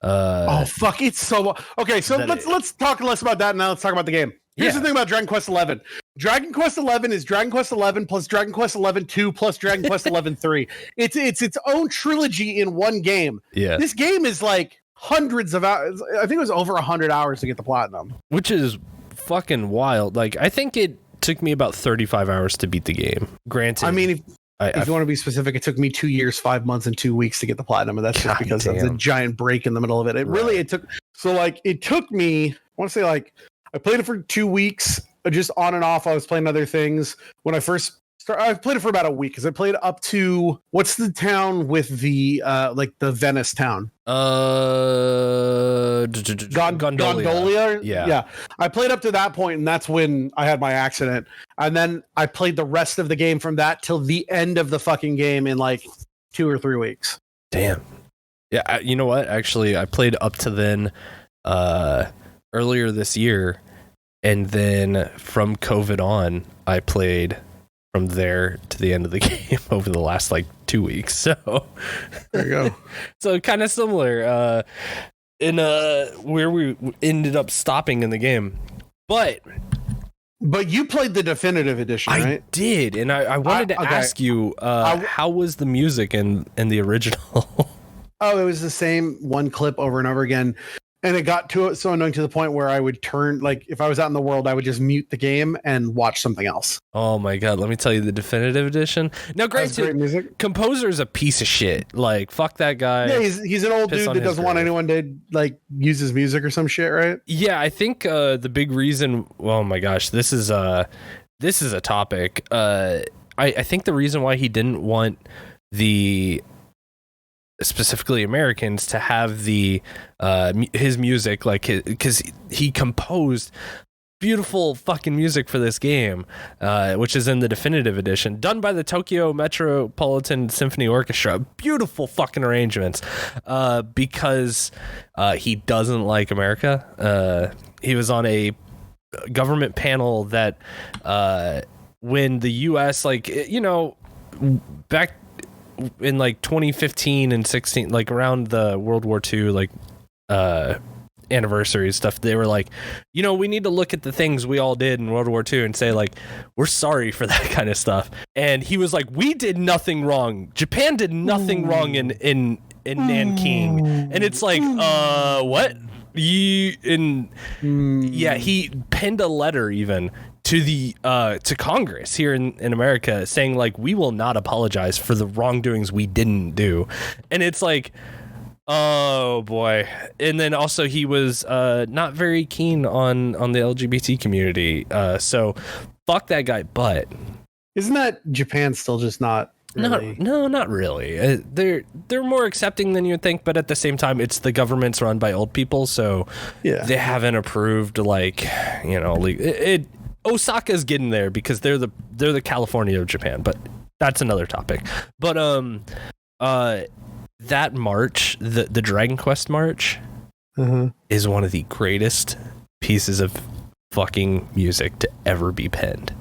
Fuck, it's so long. Okay, so let's talk less about that and now let's talk about the game. Here's the thing about Dragon Quest XI. Dragon Quest XI is Dragon Quest XI plus Dragon Quest XI 2 plus Dragon Quest XI 3. It's its own trilogy in one game. Yeah. This game is like hundreds of hours. I think it was over 100 hours to get the platinum. Which is fucking wild. Like, I think it took me about 35 hours to beat the game. Granted. I mean, if you want to be specific, it took me 2 years, 5 months, and 2 weeks to get the platinum, and that's just because of the giant break in the middle of it. It took me, I want to say like, I played it for 2 weeks, just on and off. I was playing other things. When I first started, I played it for about a week because I played up to, what's the town with the, like the Venice town? Gondolia? Yeah. I played up to that point, and that's when I had my accident. And then I played the rest of the game from that till the end of the fucking game in like 2 or 3 weeks. Damn. Yeah, you know what? Actually, I played up to then earlier this year. And then from COVID on, I played from there to the end of the game over the last like 2 weeks. So there you go. So kind of similar in where we ended up stopping in the game. But you played the definitive edition, right? I did. And I wanted to ask you, how was the music in the original? Oh, it was the same one clip over and over again. And it got so annoying to the point where I would turn, like, if I was out in the world, I would just mute the game and watch something else. Oh my god, let me tell you, the definitive edition. Now, great music. Composer's a piece of shit. Like, fuck that guy. Yeah, he's an old dude that doesn't want anyone to like use his music or some shit, right? Yeah, I think the big reason. Oh my gosh, this is a topic. I think the reason why he didn't want specifically Americans to have his music, like, because he composed beautiful fucking music for this game, which is in the definitive edition, done by the Tokyo Metropolitan Symphony Orchestra. Beautiful fucking arrangements, because he doesn't like America. He was on a government panel that when the US, like, you know, back in like 2015 and 16, like around the World War II, like anniversary stuff, they were like, you know, we need to look at the things we all did in World War II and say, like, we're sorry for that kind of stuff. And he was like, we did nothing wrong. Japan did nothing wrong in Nanking. And it's like, what? He penned a letter even to Congress here in America saying, like, we will not apologize for the wrongdoings we didn't do. And it's like, oh boy. And then also he was not very keen on the LGBT community. So fuck that guy. But isn't that Japan still just not really? No, not really. They're more accepting than you'd think, but at the same time, it's the government's run by old people, so they haven't approved, like, you know, Osaka's getting there because they're the California of Japan, but that's another topic. But that march, the Dragon Quest march, is one of the greatest pieces of fucking music to ever be penned.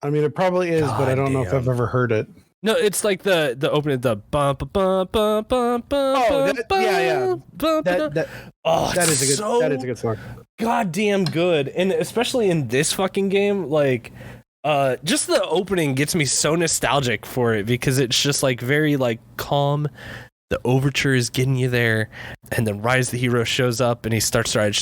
I mean, it probably is, but I don't know if I've ever heard it. No, it's like the opening, the bum bum bum bum bum. Oh, yeah. That is a good song. Goddamn good, and especially in this fucking game, like, just the opening gets me so nostalgic for it because it's just like very like calm. The overture is getting you there, and then Rise the Hero shows up and he starts to ride,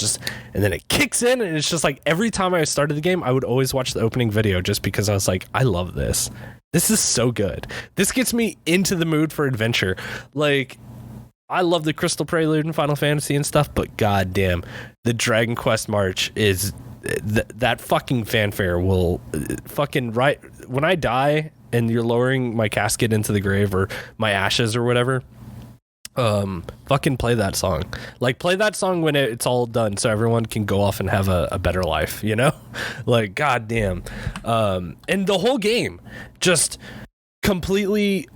and then it kicks in, and it's just like every time I started the game, I would always watch the opening video just because I was like, I love this. This is so good. This gets me into the mood for adventure. Like, I love the Crystal Prelude and Final Fantasy and stuff, but goddamn, the Dragon Quest March is that fucking fanfare will fucking right when I die and you're lowering my casket into the grave or my ashes or whatever, fucking play that song. Like, play that song when it's all done so everyone can go off and have a better life, you know? Like, goddamn. And the whole game, just completely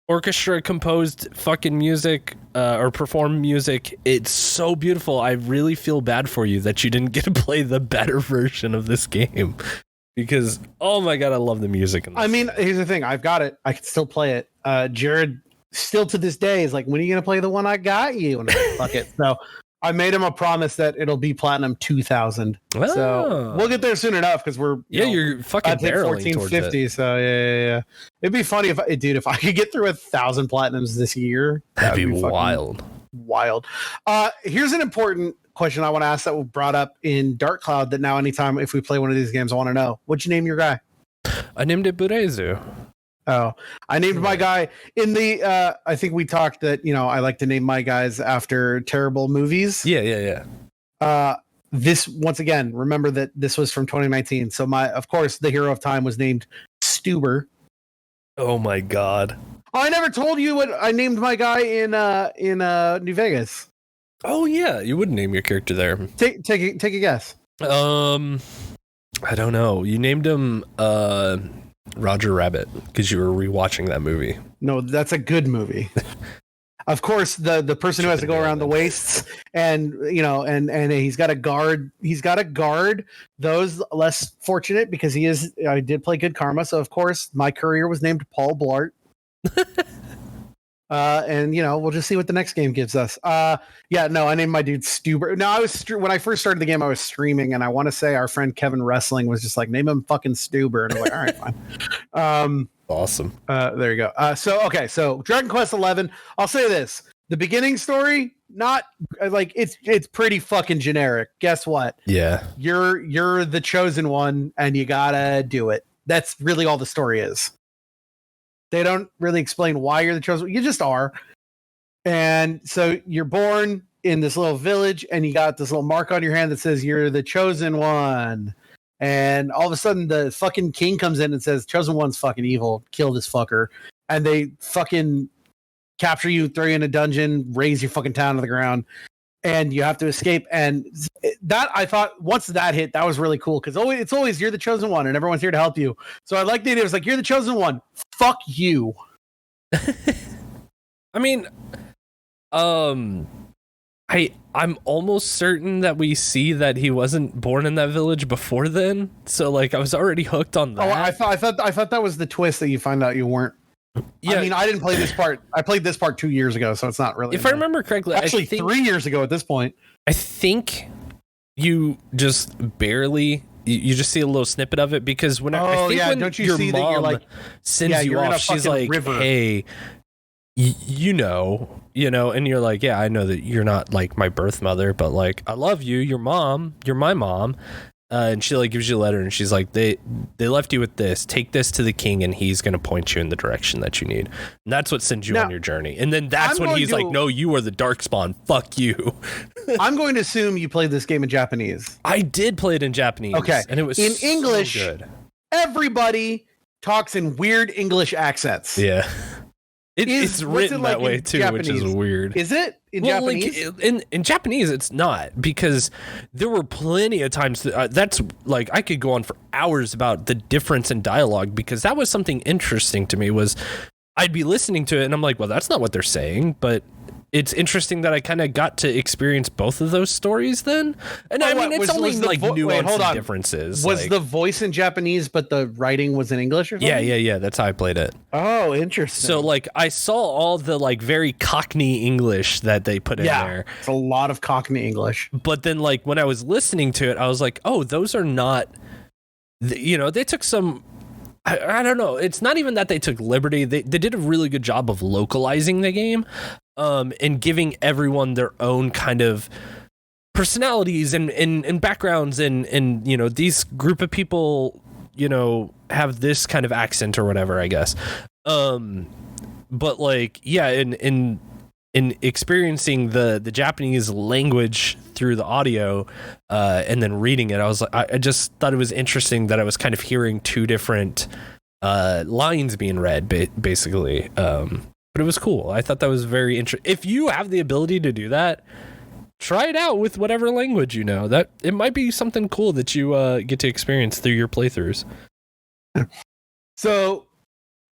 orchestra composed fucking music, or performed music. It's so beautiful. I really feel bad for you that you didn't get to play the better version of this game, because oh my god, I love the music in this. I mean, here's the thing, I've got it, I can still play it. Jared still to this day is like, when are you gonna play the one I got you? And I'm like, fuck it. So I made him a promise that it'll be platinum 2000. Oh. So we'll get there soon enough, because we're you're fucking barreling towards it. So yeah. It'd be funny if I could get through 1,000 platinums this year. That'd be wild. Here's an important question I want to ask that was brought up in Dark Cloud, that now anytime if we play one of these games, I want to know, what'd you name your guy? I named it Burezu. Oh, I named my guy in the, I think we talked that, I like to name my guys after terrible movies. Yeah. This, once again, remember that this was from 2019. So of course, the hero of time was named Stuber. Oh my god. Oh, I never told you what I named my guy in New Vegas. Oh yeah, you would name your character there. Take a guess. I don't know. You named him Roger Rabbit because you were rewatching that movie. No, that's a good movie. Of course, the person who has to go around the wastes, and and he's got to guard those less fortunate, because I did play Good Karma. So of course my courier was named Paul Blart. And we'll just see what the next game gives us. I named my dude Stuber. No, when I first started the game, I was streaming, and I want to say our friend Kevin Wrestling was just like, name him fucking Stuber, and I was like, all right, fine. Awesome. There you go. So Dragon Quest 11. I'll say this: the beginning story, not like it's pretty fucking generic. Guess what? Yeah, you're the chosen one, and you gotta do it. That's really all the story is. They don't really explain why you're the chosen. You just are. And so you're born in this little village, and you got this little mark on your hand that says you're the chosen one. And all of a sudden the fucking king comes in and says, chosen one's fucking evil. Kill this fucker. And they fucking capture you, throw you in a dungeon, raise your fucking town to the ground, and you have to escape. And that, I thought, once that hit, that was really cool, because it's always you're the chosen one and everyone's here to help you. So I like the idea. It was like, you're the chosen one. Fuck you. I mean, I'm almost certain that we see that he wasn't born in that village before then. So like, I was already hooked on that. Oh, I thought that was the twist, that you find out you weren't. Yeah, I mean, I didn't play this part. I played this part 2 years ago, so it's not really. If I remember correctly, actually, 3 years ago at this point. I think you just barely. You just see a little snippet of it, because when I think when don't you your see mom that you're like, sends you off, she's like, river. "Hey, you know," and you're like, "Yeah, I know that you're not like my birth mother, but like I love you. You're my mom." And she like gives you a letter, and she's like, they left you with this. Take this to the king, and he's going to point you in the direction that you need. And that's what sends you on your journey. And then that's when he's like, no, you are the Darkspawn. Fuck you. I'm going to assume you played this game in Japanese. I did play it in Japanese. Okay. And it was in English. Good. Everybody talks in weird English accents. Yeah. It's written that way too, Japanese? Which is weird. Is it in Japanese? Like, in Japanese, it's not, because there were plenty of times that's like, I could go on for hours about the difference in dialogue, because that was something interesting to me. Was I'd be listening to it and I'm like, well, that's not what they're saying, but it's interesting that I kind of got to experience both of those stories then. And I mean, it's only like nuanced differences. Was the voice in Japanese, but the writing was in English or something? Yeah. That's how I played it. Oh, interesting. So like, I saw all the like very Cockney English that they put in there. It's a lot of Cockney English. But then like, when I was listening to it, I was like, oh, those are not, they took some, I don't know. It's not even that they took liberty. They did a really good job of localizing the game. And giving everyone their own kind of personalities and backgrounds, and these group of people have this kind of accent or whatever, I guess. But like, yeah, in experiencing the Japanese language through the audio, and then reading it, I was like, I just thought it was interesting that I was kind of hearing two different lines being read, basically. But it was cool. I thought that was very interesting. If you have the ability to do that, try it out with whatever language you know. That it might be something cool that you get to experience through your playthroughs. So,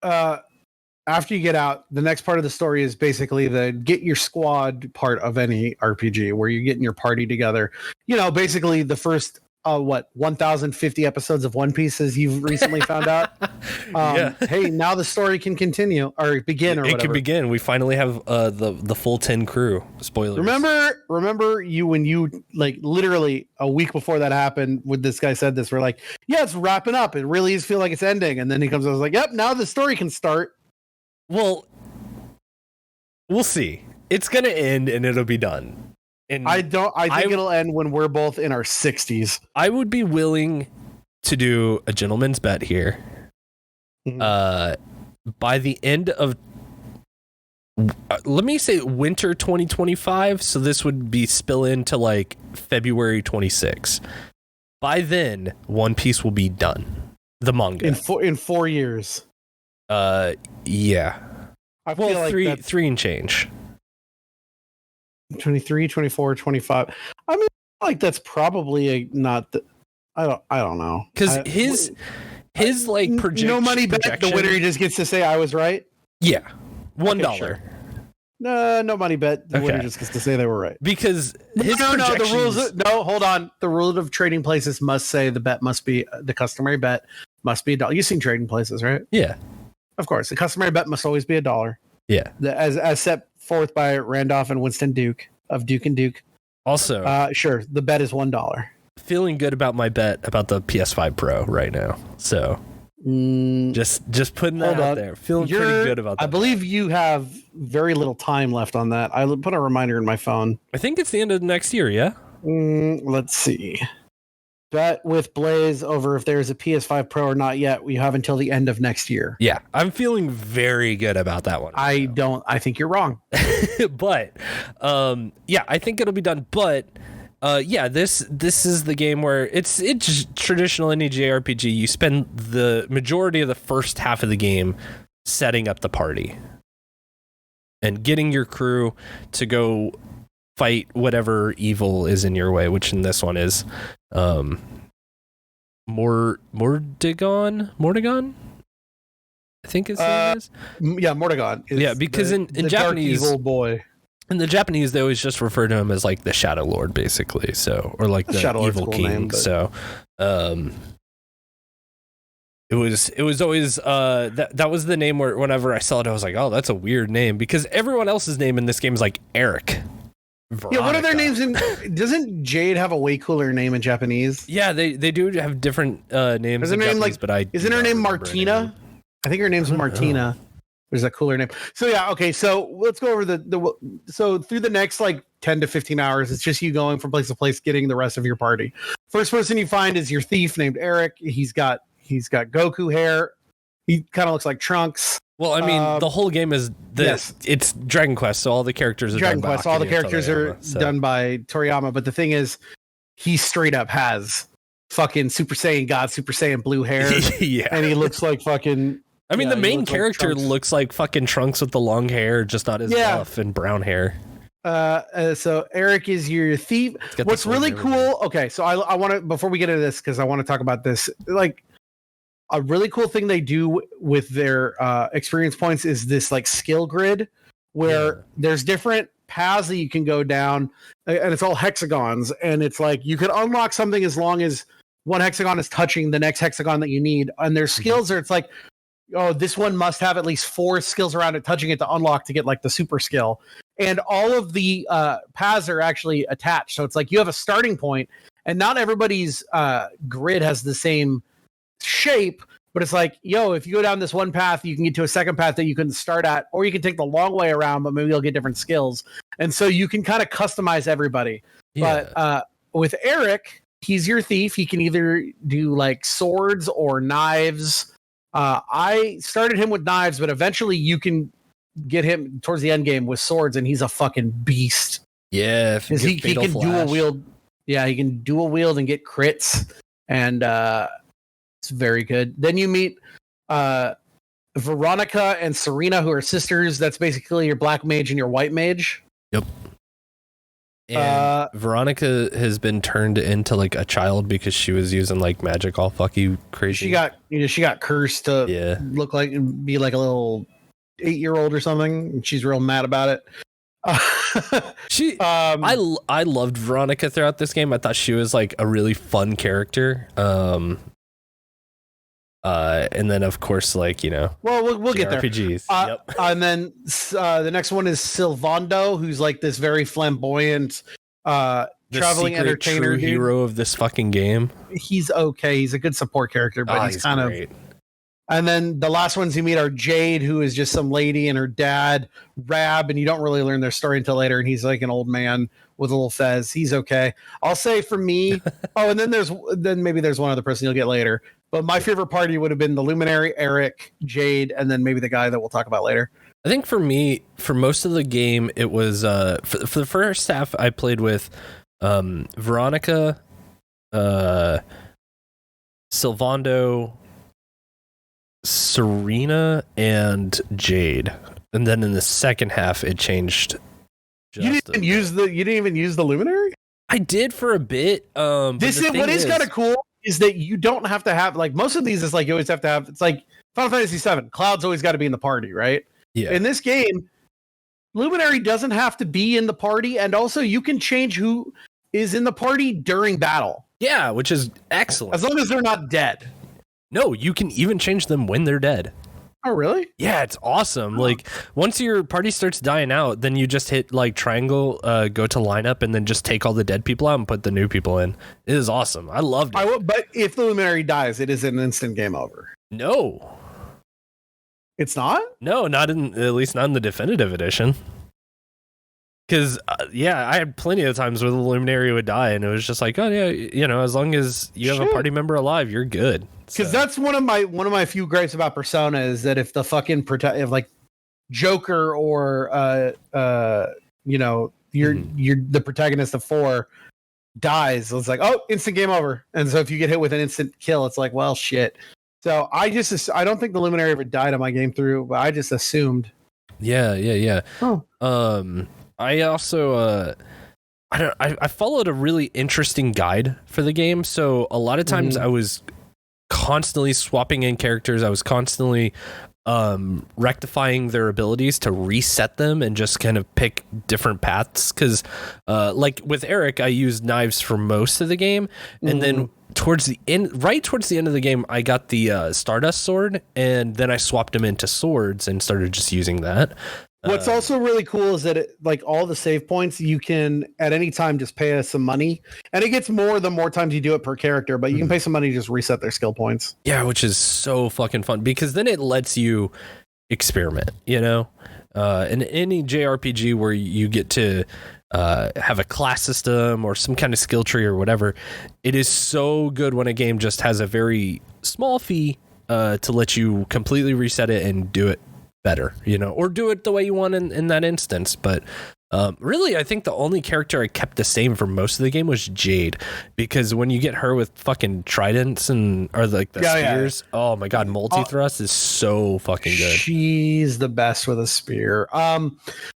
after you get out, the next part of the story is basically the get your squad part of any RPG, where you're getting your party together. You know, basically the first 1,050 episodes of One Piece, as you've recently found out. Yeah. Hey, now the story can continue or begin, or it whatever. can begin. We finally have the full 10 crew. Spoilers. Remember you when you like literally a week before that happened when this guy said this, we're like, yeah, it's wrapping up. It really is feel like it's ending. And then he comes, I was like, yep, now the story can start. Well, we'll see. It's gonna end and it'll be done. And I think it'll end when we're both in our 60s. I would be willing to do a gentleman's bet here. Mhm. By the end of let me say winter 2025, so this would be spill into like February 26. By then, One Piece will be done. The manga. In 4 years. Yeah. I feel like three and change. 23, 24, 25. I mean, like that's probably not the, I don't know. Because his like projection. No money bet. The winner just gets to say I was right. Yeah, $1. Okay, sure. No money bet. The winner just gets to say they were right. Because his no, projections... the rules. No, hold on. The rule of trading places must say the bet must be the customary bet must be $1. You've seen Trading Places, right? Yeah, of course. The customary bet must always be $1. Yeah, as set forth by Randolph and Winston Duke of Duke and Duke. Also, sure, the bet is $1. Feeling good about my bet about the PS5 Pro right now. So just putting that out there. Feeling pretty good about that. I believe you have very little time left on that. I put a reminder in my phone. I think it's the end of next year, yeah? Let's see. Bet with Blaze over if there's a PS5 Pro or not yet. We have until the end of next year. Yeah, I'm feeling very good about that one. I think you're wrong. But yeah, I think it'll be done. But yeah, this is the game where it's traditional any JRPG. You spend the majority of the first half of the game setting up the party and getting your crew to go fight whatever evil is in your way, which in this one is Mordegon, I think his name is. Yeah, Mordegon. Yeah, because in Japanese, dark evil boy. In the Japanese, they always just refer to him as like the Shadow Lord, basically. So, or like the Shadow evil cool king. Name, but... So, it was always that was the name where whenever I saw it, I was like, oh, that's a weird name, because everyone else's name in this game is like Eric. Veronica. Yeah, what are their names in? Doesn't Jade have a way cooler name in Japanese? Yeah, they do have different names in Japanese, but isn't her name Martina? I think her name's Martina. There's a cooler name. So yeah, okay. So let's go over so through the next like 10 to 15 hours, it's just you going from place to place, getting the rest of your party. First person you find is your thief named Eric. He's got Goku hair. He kind of looks like Trunks. Well, I mean, the whole game is it's Dragon Quest, so all the characters are Dragon done Quest. by All the characters Toriyama, are done by Toriyama. But the thing is, he straight up has fucking Super Saiyan God, Super Saiyan blue hair. Yeah, and he looks like fucking. I mean, the main character looks like fucking Trunks with the long hair, just not as buff and brown hair. So Eric is your thief. What's really cool? Okay, so I want to, before we get into this, because I want to talk about this, like a really cool thing they do with their experience points is this like skill grid where there's different paths that you can go down, and it's all hexagons, and it's like you can unlock something as long as one hexagon is touching the next hexagon that you need, and there's skills where it's like, oh, this one must have at least 4 skills around it touching it to unlock to get like the super skill. And all of the paths are actually attached. So it's like you have a starting point, and not everybody's grid has the same shape, but it's like, yo, if you go down this one path, you can get to a second path that you can start at, or you can take the long way around, but maybe you'll get different skills. And so you can kind of customize everybody. Yeah. But with Eric, he's your thief. He can either do like swords or knives. I started him with knives, but eventually you can get him towards the end game with swords, and he's a fucking beast. Yeah, because he can dual wield. Yeah, he can dual wield and get crits, and it's very good. Then you meet Veronica and Serena, who are sisters. That's basically your black mage and your white mage. Yep. And Veronica has been turned into like a child because she was using like magic all fucky crazy. She got cursed to look like be like a little 8-year-old or something, and she's real mad about it. I loved Veronica throughout this game. I thought she was like a really fun character. And then of course, like, we'll get there. RPGs. Yep. And then the next one is Silvando, who's like this very flamboyant traveling entertainer, true hero of this fucking game. He's okay. He's a good support character, but he's kind great. And then the last ones you meet are Jade, who is just some lady, and her dad, Rab, and you don't really learn their story until later. And he's like an old man with a little fez. He's okay. I'll say for me. And then maybe there's one other person you'll get later. But my favorite party would have been the Luminary, Eric, Jade, and then maybe the guy that we'll talk about later. I think for me, for most of the game, it was for the first half I played with Veronica, Silvando, Serena, and Jade, and then in the second half it changed. You didn't even use the Luminary? I did for a bit. What is kind of cool is that you don't have to have, like, most of these is like you always have to have. It's like Final Fantasy VII. Cloud's always got to be in the party, right? Yeah. In this game, Luminary doesn't have to be in the party, and also you can change who is in the party during battle. Yeah, which is excellent. As long as they're not dead. No, you can even change them when they're dead. Oh, really? Yeah, it's awesome. Oh. Like, once your party starts dying out, then you just hit, like, triangle, go to lineup, and then just take all the dead people out and put the new people in. It is awesome. I loved it. But if the Luminary dies, it is an instant game over. No. It's not? No, at least not in the definitive edition. Because, I had plenty of times where the Luminary would die, and it was just like, oh, yeah, as long as you have a party member alive, you're good. Because that's one of my few gripes about Persona is that if the fucking like Joker or you're the protagonist of 4 dies, it's like, oh, instant game over. And so if you get hit with an instant kill, it's like, well, shit. So I don't think the Luminary ever died on my game through, but I just assumed. Yeah. Oh. I also I followed a really interesting guide for the game. So a lot of times I was constantly swapping in characters. I was constantly rectifying their abilities to reset them and just kind of pick different paths. Because like with Eric, I used knives for most of the game, and then towards the end of the game, I got the Stardust sword, and then I swapped them into swords and started just using that. What's also really cool is that like all the save points, you can at any time just pay us some money, and it gets more the more times you do it per character, but you can pay some money to just reset their skill points. Yeah, which is so fucking fun because then it lets you experiment, in any JRPG where you get to have a class system or some kind of skill tree or whatever. It is so good when a game just has a very small fee to let you completely reset it and do it better, or do it the way you want in that instance. But really, I think the only character I kept the same for most of the game was Jade, because when you get her with fucking tridents or like the spears, oh my god, multi-thrust is so fucking good. She's the best with a spear.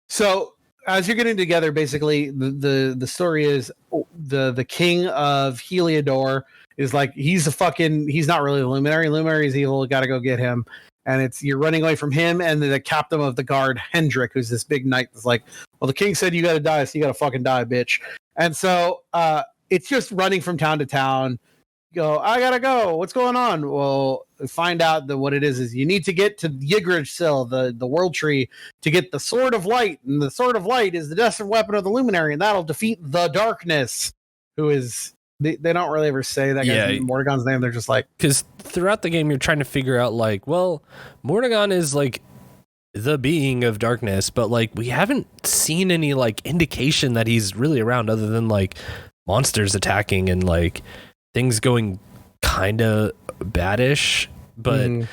So as you're getting together, basically the story is the king of Heliodor is like, he's not really the Luminary. Luminary's evil, gotta go get him. And you're running away from him and the captain of the guard, Hendrik, who's this big knight that's like, well, the king said you got to die, so you got to fucking die, bitch. And so it's just running from town to town. Go, I got to go. What's going on? Well, find out that what it is you need to get to Yggdrasil, the world tree, to get the Sword of Light. And the Sword of Light is the destructive weapon of the Luminary, and that'll defeat the darkness, who is... They don't really ever say that guy's Mordegon's name. They're just like, because throughout the game you're trying to figure out like, well, Mordegon is like the being of darkness, but like we haven't seen any like indication that he's really around other than like monsters attacking and like things going kind of baddish. But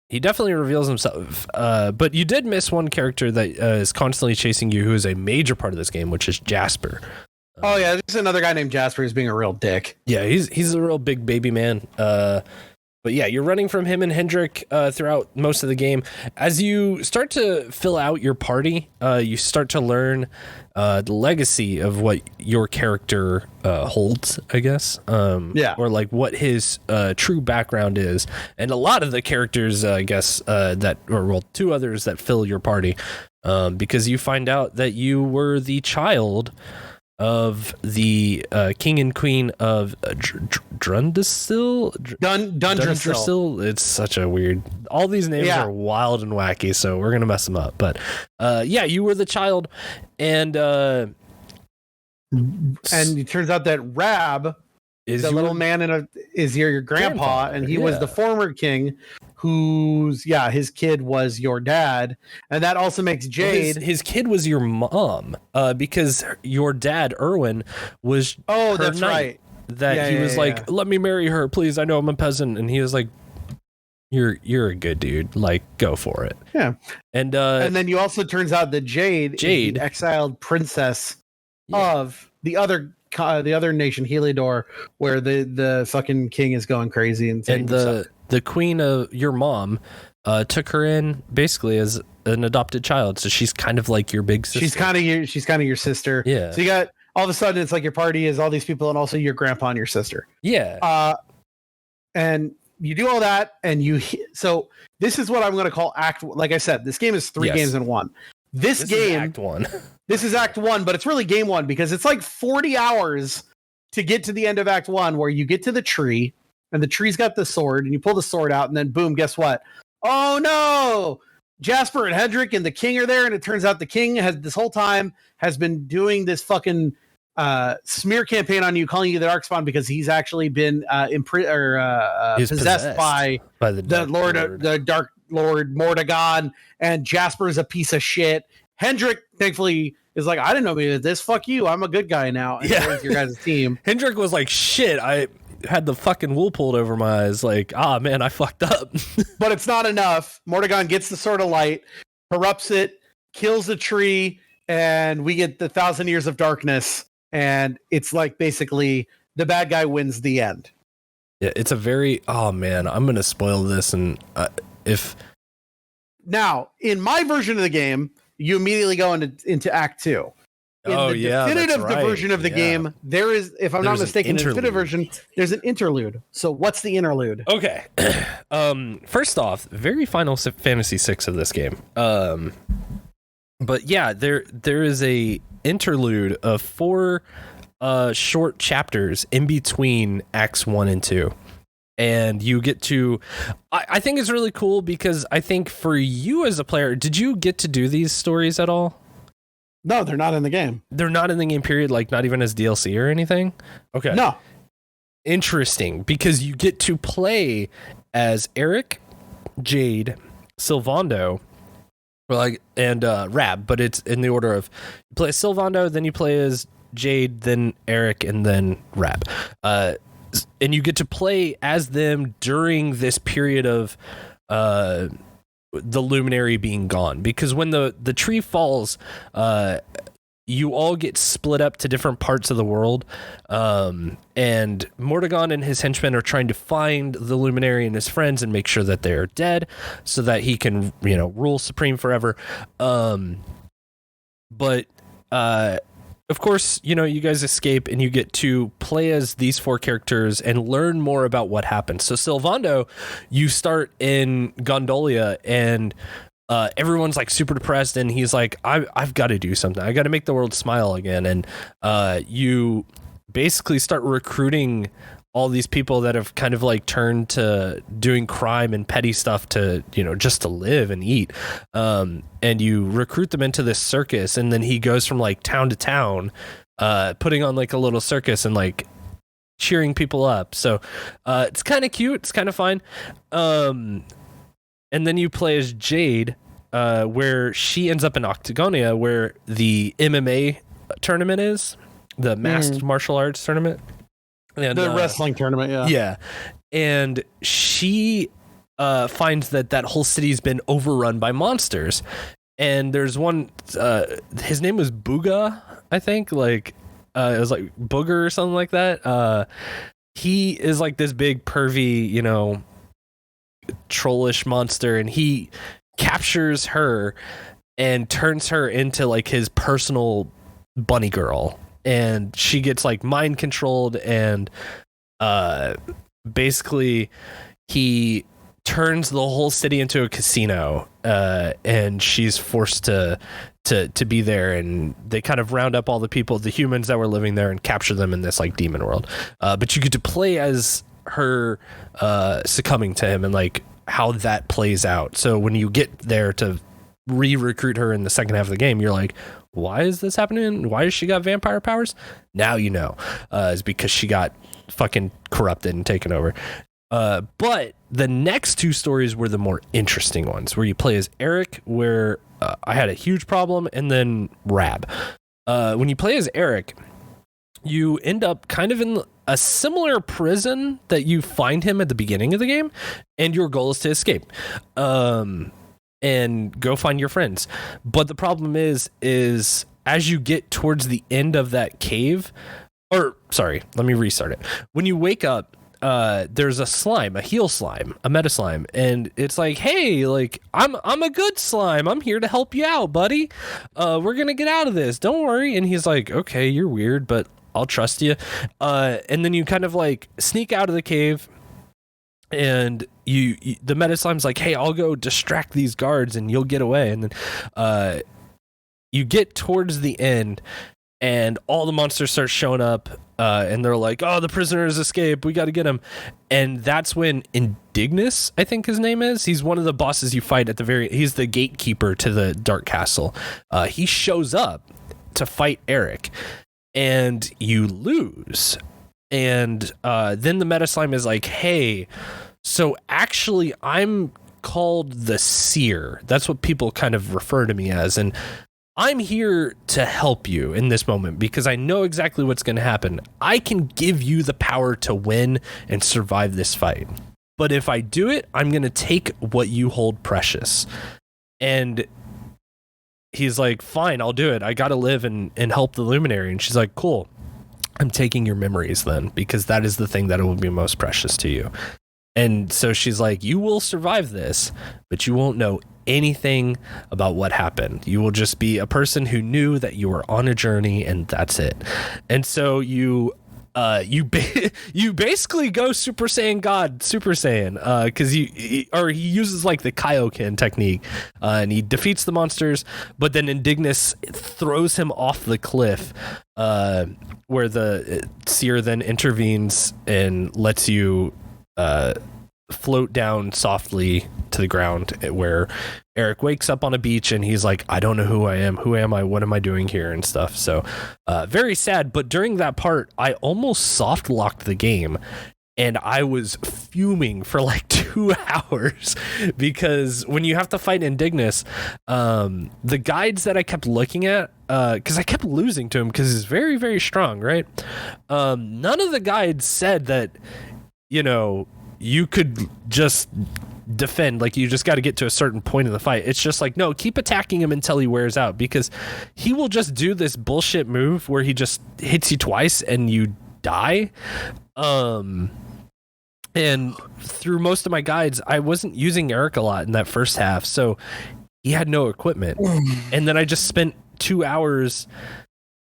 he definitely reveals himself. But you did miss one character that is constantly chasing you, who is a major part of this game, which is Jasper. Oh yeah, there's another guy named Jasper who's being a real dick. Yeah, he's a real big baby man. But But yeah, you're running from him and Hendrik throughout most of the game. As you start to fill out your party, you start to learn the legacy of what your character holds, I guess. Or like what his true background is. And a lot of the characters, I guess, two others that fill your party, because you find out that you were the child of the king and queen of Drundasil? Dundrasil. It's such a weird... All these names are wild and wacky, so we're going to mess them up. But you were the child, and it turns out that Rab is the little man is your grandpa, and he was the former king whose his kid was your dad, and that also makes Jade his kid was your mom, because your dad Erwin was that's right, that he was like, let me marry her, please, I know I'm a peasant, and he was like, you're a good dude, like, go for it. And then you also turns out that Jade is the exiled princess of the other nation, Heliodor, where the fucking king is going crazy and the queen of your mom took her in basically as an adopted child, so she's kind of like your big sister. She's kind of your sister. Yeah. So you got, all of a sudden it's like your party is all these people and also your grandpa and your sister. Yeah. And you do all that, and so this is what I'm going to call act. Like I said, this game is 3 games in one. This game is Act 1. This is Act 1, but it's really Game 1 because it's like 40 hours to get to the end of Act 1, where you get to the tree, and the tree's got the sword, and you pull the sword out, and then boom, guess what? Oh no! Jasper and Hendrik and the king are there, and it turns out the king this whole time has been doing this fucking smear campaign on you, calling you the Darkspawn, because he's actually been possessed by the Dark Lord Mordegon, and Jasper's a piece of shit. Hendrik, thankfully, is like, I didn't know me this. Fuck you. I'm a good guy now. And joins your guys' team. Hendrik was like, shit, I had the fucking wool pulled over my eyes. Like, man, I fucked up. But it's not enough. Mordegon gets the Sword of Light, corrupts it, kills the tree, and we get the 1,000 Years of Darkness. And it's like basically the bad guy wins the end. Yeah, it's a very... Oh, man, I'm going to spoil this. And Now, in my version of the game, you immediately go into Act 2. In the definitive version of the game, there is, if I'm not mistaken, in the definitive version, there's an interlude. So what's the interlude? Okay. First off, very Final Fantasy VI of this game. But yeah, there is a interlude of 4 short chapters in between Acts 1 and 2. And you get to, I think it's really cool because I think for you as a player, did you get to do these stories at all? No, they're not in the game. They're not in the game, period, like not even as DLC or anything? Okay. No. Interesting, because you get to play as Eric, Jade, Sylvando, and Rab, but it's in the order of, you play as Sylvando, then you play as Jade, then Eric, and then Rab. And you get to play as them during this period of the luminary being gone, because when the tree falls, you all get split up to different parts of the world, and Mordegon and his henchmen are trying to find the luminary and his friends and make sure that they are dead so that he can rule supreme forever. But of course, you guys escape and you get to play as these 4 characters and learn more about what happened. So Sylvando, you start in Gondolia, and everyone's like super depressed, and he's like, I've got to do something. I got to make the world smile again. And you basically start recruiting all these people that have kind of like turned to doing crime and petty stuff to, just to live and eat. And you recruit them into this circus, and then he goes from like town to town, putting on like a little circus and like cheering people up. So it's kind of cute. It's kind of fun. And then you play as Jade, where she ends up in Octagonia, where the MMA tournament is, the masked martial arts tournament. And, the wrestling tournament, yeah. Yeah. And she finds that whole city's been overrun by monsters. And there's one, his name was Booga, I think. Like, it was like Booger or something like that. He is like this big pervy, trollish monster, and he captures her and turns her into like his personal bunny girl, and she gets like mind controlled, and basically he turns the whole city into a casino, and she's forced to be there, and they kind of round up all the people, the humans that were living there, and capture them in this like demon world. But you get to play as her succumbing to him, and like how that plays out. So when you get there to re-recruit her in the second half of the game, you're like, why is this happening? Why has she got vampire powers? Now you know. It's because she got fucking corrupted and taken over. But the next two stories were the more interesting ones, where you play as Eric, where I had a huge problem, and then Rab. When you play as Eric, you end up kind of in a similar prison that you find him at the beginning of the game, and your goal is to escape and go find your friends. But the problem is as you get towards the end of that cave, or sorry, let me restart it. When you wake up, there's a slime, a heal slime, a meta slime, and it's like, hey, like I'm a good slime. I'm here to help you out, buddy. We're gonna get out of this. Don't worry. And he's like, okay, you're weird, but I'll trust you. And then you kind of like sneak out of the cave, and you the meta slime's like, hey, I'll go distract these guards and you'll get away. And then you get towards the end, and all the monsters start showing up, and they're like, oh, the prisoners escape, we got to get him. And that's when Indignus, I think his name is, he's one of the bosses you fight at he's the gatekeeper to the Dark Castle. He shows up to fight Eric, and you lose. And then the meta slime is like, hey, so actually I'm called the Seer. That's what people kind of refer to me as. And I'm here to help you in this moment because I know exactly what's going to happen. I can give you the power to win and survive this fight. But if I do it, I'm going to take what you hold precious. And he's like, fine, I'll do it. I got to live and help the Luminary. And she's like, cool. I'm taking your memories then, because that is the thing that will be most precious to you. And so she's like, you will survive this, but you won't know anything about what happened. You will just be a person who knew that you were on a journey, and that's it. And so you basically go Super Saiyan God, Super Saiyan, because he uses like the Kaioken technique, and he defeats the monsters, but then Indignus throws him off the cliff, where the Seer then intervenes and lets you float down softly to the ground, where Eric wakes up on a beach and he's like, I don't know who I am. Who am I? What am I doing here? And stuff. So very sad. But during that part, I almost soft locked the game, and I was fuming for like 2 hours because when you have to fight Indignus, the guides that I kept looking at, because I kept losing to him because he's very, very strong, right? None of the guides said that, you know, you could just defend, like you just got to get to a certain point in the fight. It's just like, no, keep attacking him until he wears out, because he will just do this bullshit move where he just hits you twice and you die. And through most of my guides, I wasn't using Eric a lot in that first half, so he had no equipment. And then I just spent 2 hours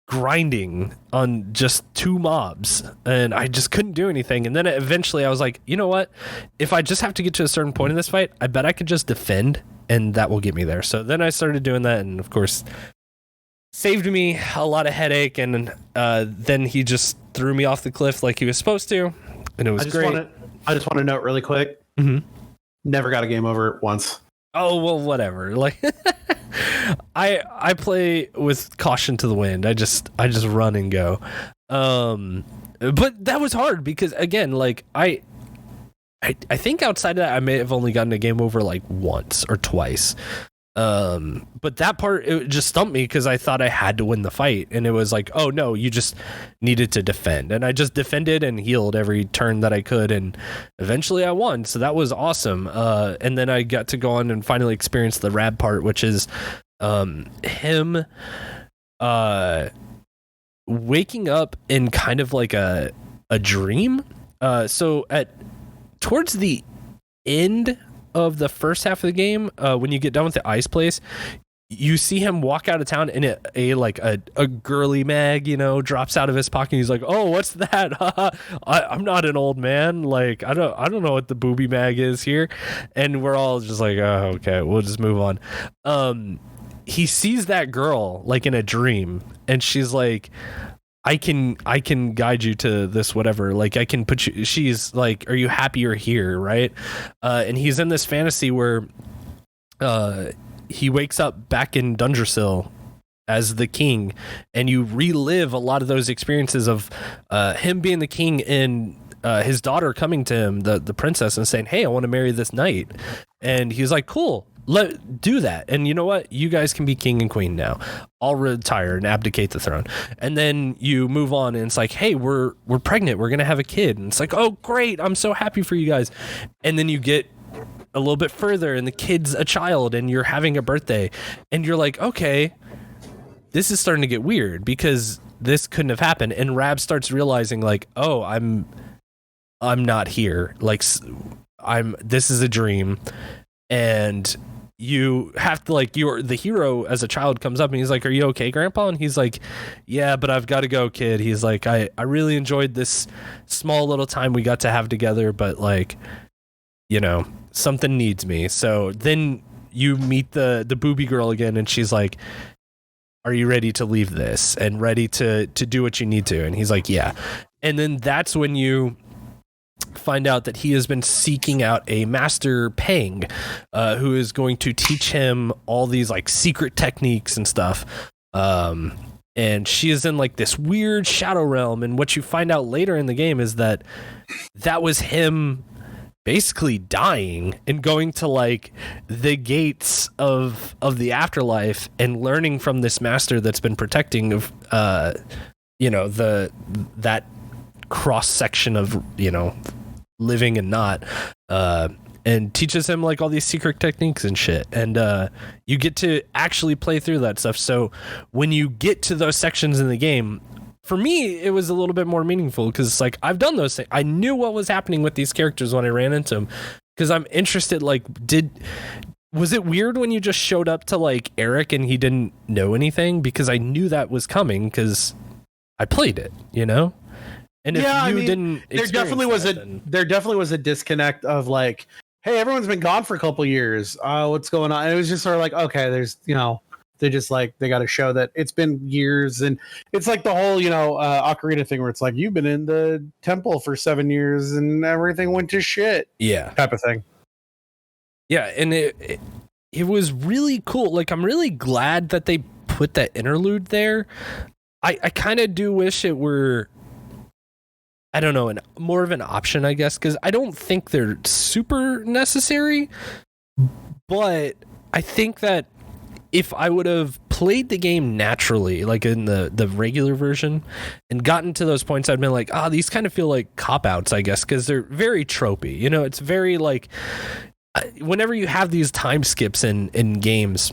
grinding on just 2 mobs, and I just couldn't do anything. And then eventually I was like, you know what, if I just have to get to a certain point in this fight, I bet I could just defend, and that will get me there. So then I started doing that, and of course saved me a lot of headache. And then he just threw me off the cliff like he was supposed to, and it was great. I just want to note really quick, never got a game over once. Oh, well, whatever. Like I play with caution to the wind. I just run and go. But that was hard because, again, like I think outside of that, I may have only gotten a game over like once or twice. But that part, it just stumped me because I thought I had to win the fight, and it was like, oh no, you just needed to defend. And I just defended and healed every turn that I could, and eventually I won. So that was awesome. And then I got to go on and finally experience the Rab part, which is him waking up in kind of like a dream. So towards the end of the first half of the game, when you get done with the ice place, you see him walk out of town, and a girly mag, drops out of his pocket. He's like, "Oh, what's that? I'm not an old man. Like, I don't know what the booby mag is here." And we're all just like, "Oh, okay, we'll just move on." He sees that girl like in a dream, and she's like, I can guide you to this whatever. Like, I can put you. She's like, "Are you happy you're here?" Right? And he's in this fantasy where, he wakes up back in Dungersill as the king, and you relive a lot of those experiences of him being the king and his daughter coming to him, the princess, and saying, "Hey, I want to marry this knight." And he's like, "Cool, do that. And you know what? You guys can be king and queen now. I'll retire and abdicate the throne." And then you move on, and it's like, "Hey, we're pregnant. We're gonna have a kid." And it's like, "Oh, great! I'm so happy for you guys." And then you get a little bit further, and the kid's a child, and you're having a birthday, and you're like, "Okay, this is starting to get weird because this couldn't have happened." And Rab starts realizing, like, "Oh, I'm not here. Like, this is a dream." And you have to, like, the hero as a child comes up, and he's like, "Are you okay, Grandpa?" And he's like, "Yeah, but I've got to go, kid." He's like, I really enjoyed this small little time we got to have together, but, like, something needs me." So then you meet the booby girl again, and she's like, "Are you ready to leave this and ready to do what you need to?" And he's like, "Yeah." And then that's when you find out that he has been seeking out a master Pang, who is going to teach him all these, like, secret techniques and stuff. And she is in, like, this weird shadow realm. And what you find out later in the game is that was him basically dying and going to, like, the gates of the afterlife and learning from this master that's been protecting of that cross section of living and not, and teaches him, like, all these secret techniques and shit. And you get to actually play through that stuff. So when you get to those sections in the game, for me, it was a little bit more meaningful because it's like, I've done those things. I knew what was happening with these characters when I ran into them, because I'm interested. Like, was it weird when you just showed up to, like, Eric and he didn't know anything? Because I knew that was coming because I played it, And if didn't, there definitely was a disconnect of, like, "Hey, everyone's been gone for a couple years. What's going on?" And it was just sort of like, okay, there's, they just, like, they got to show that it's been years, and it's like the whole, Ocarina thing where it's like, "You've been in the temple for 7 years and everything went to shit." Yeah, type of thing. Yeah, and it was really cool. Like, I'm really glad that they put that interlude there. I kind of do wish it were, I don't know, more of an option, I guess, because I don't think they're super necessary. But I think that if I would have played the game naturally, like in the regular version, and gotten to those points, I'd been like, these kind of feel like cop-outs, I guess, because they're very tropey. It's very, like, whenever you have these time skips in games,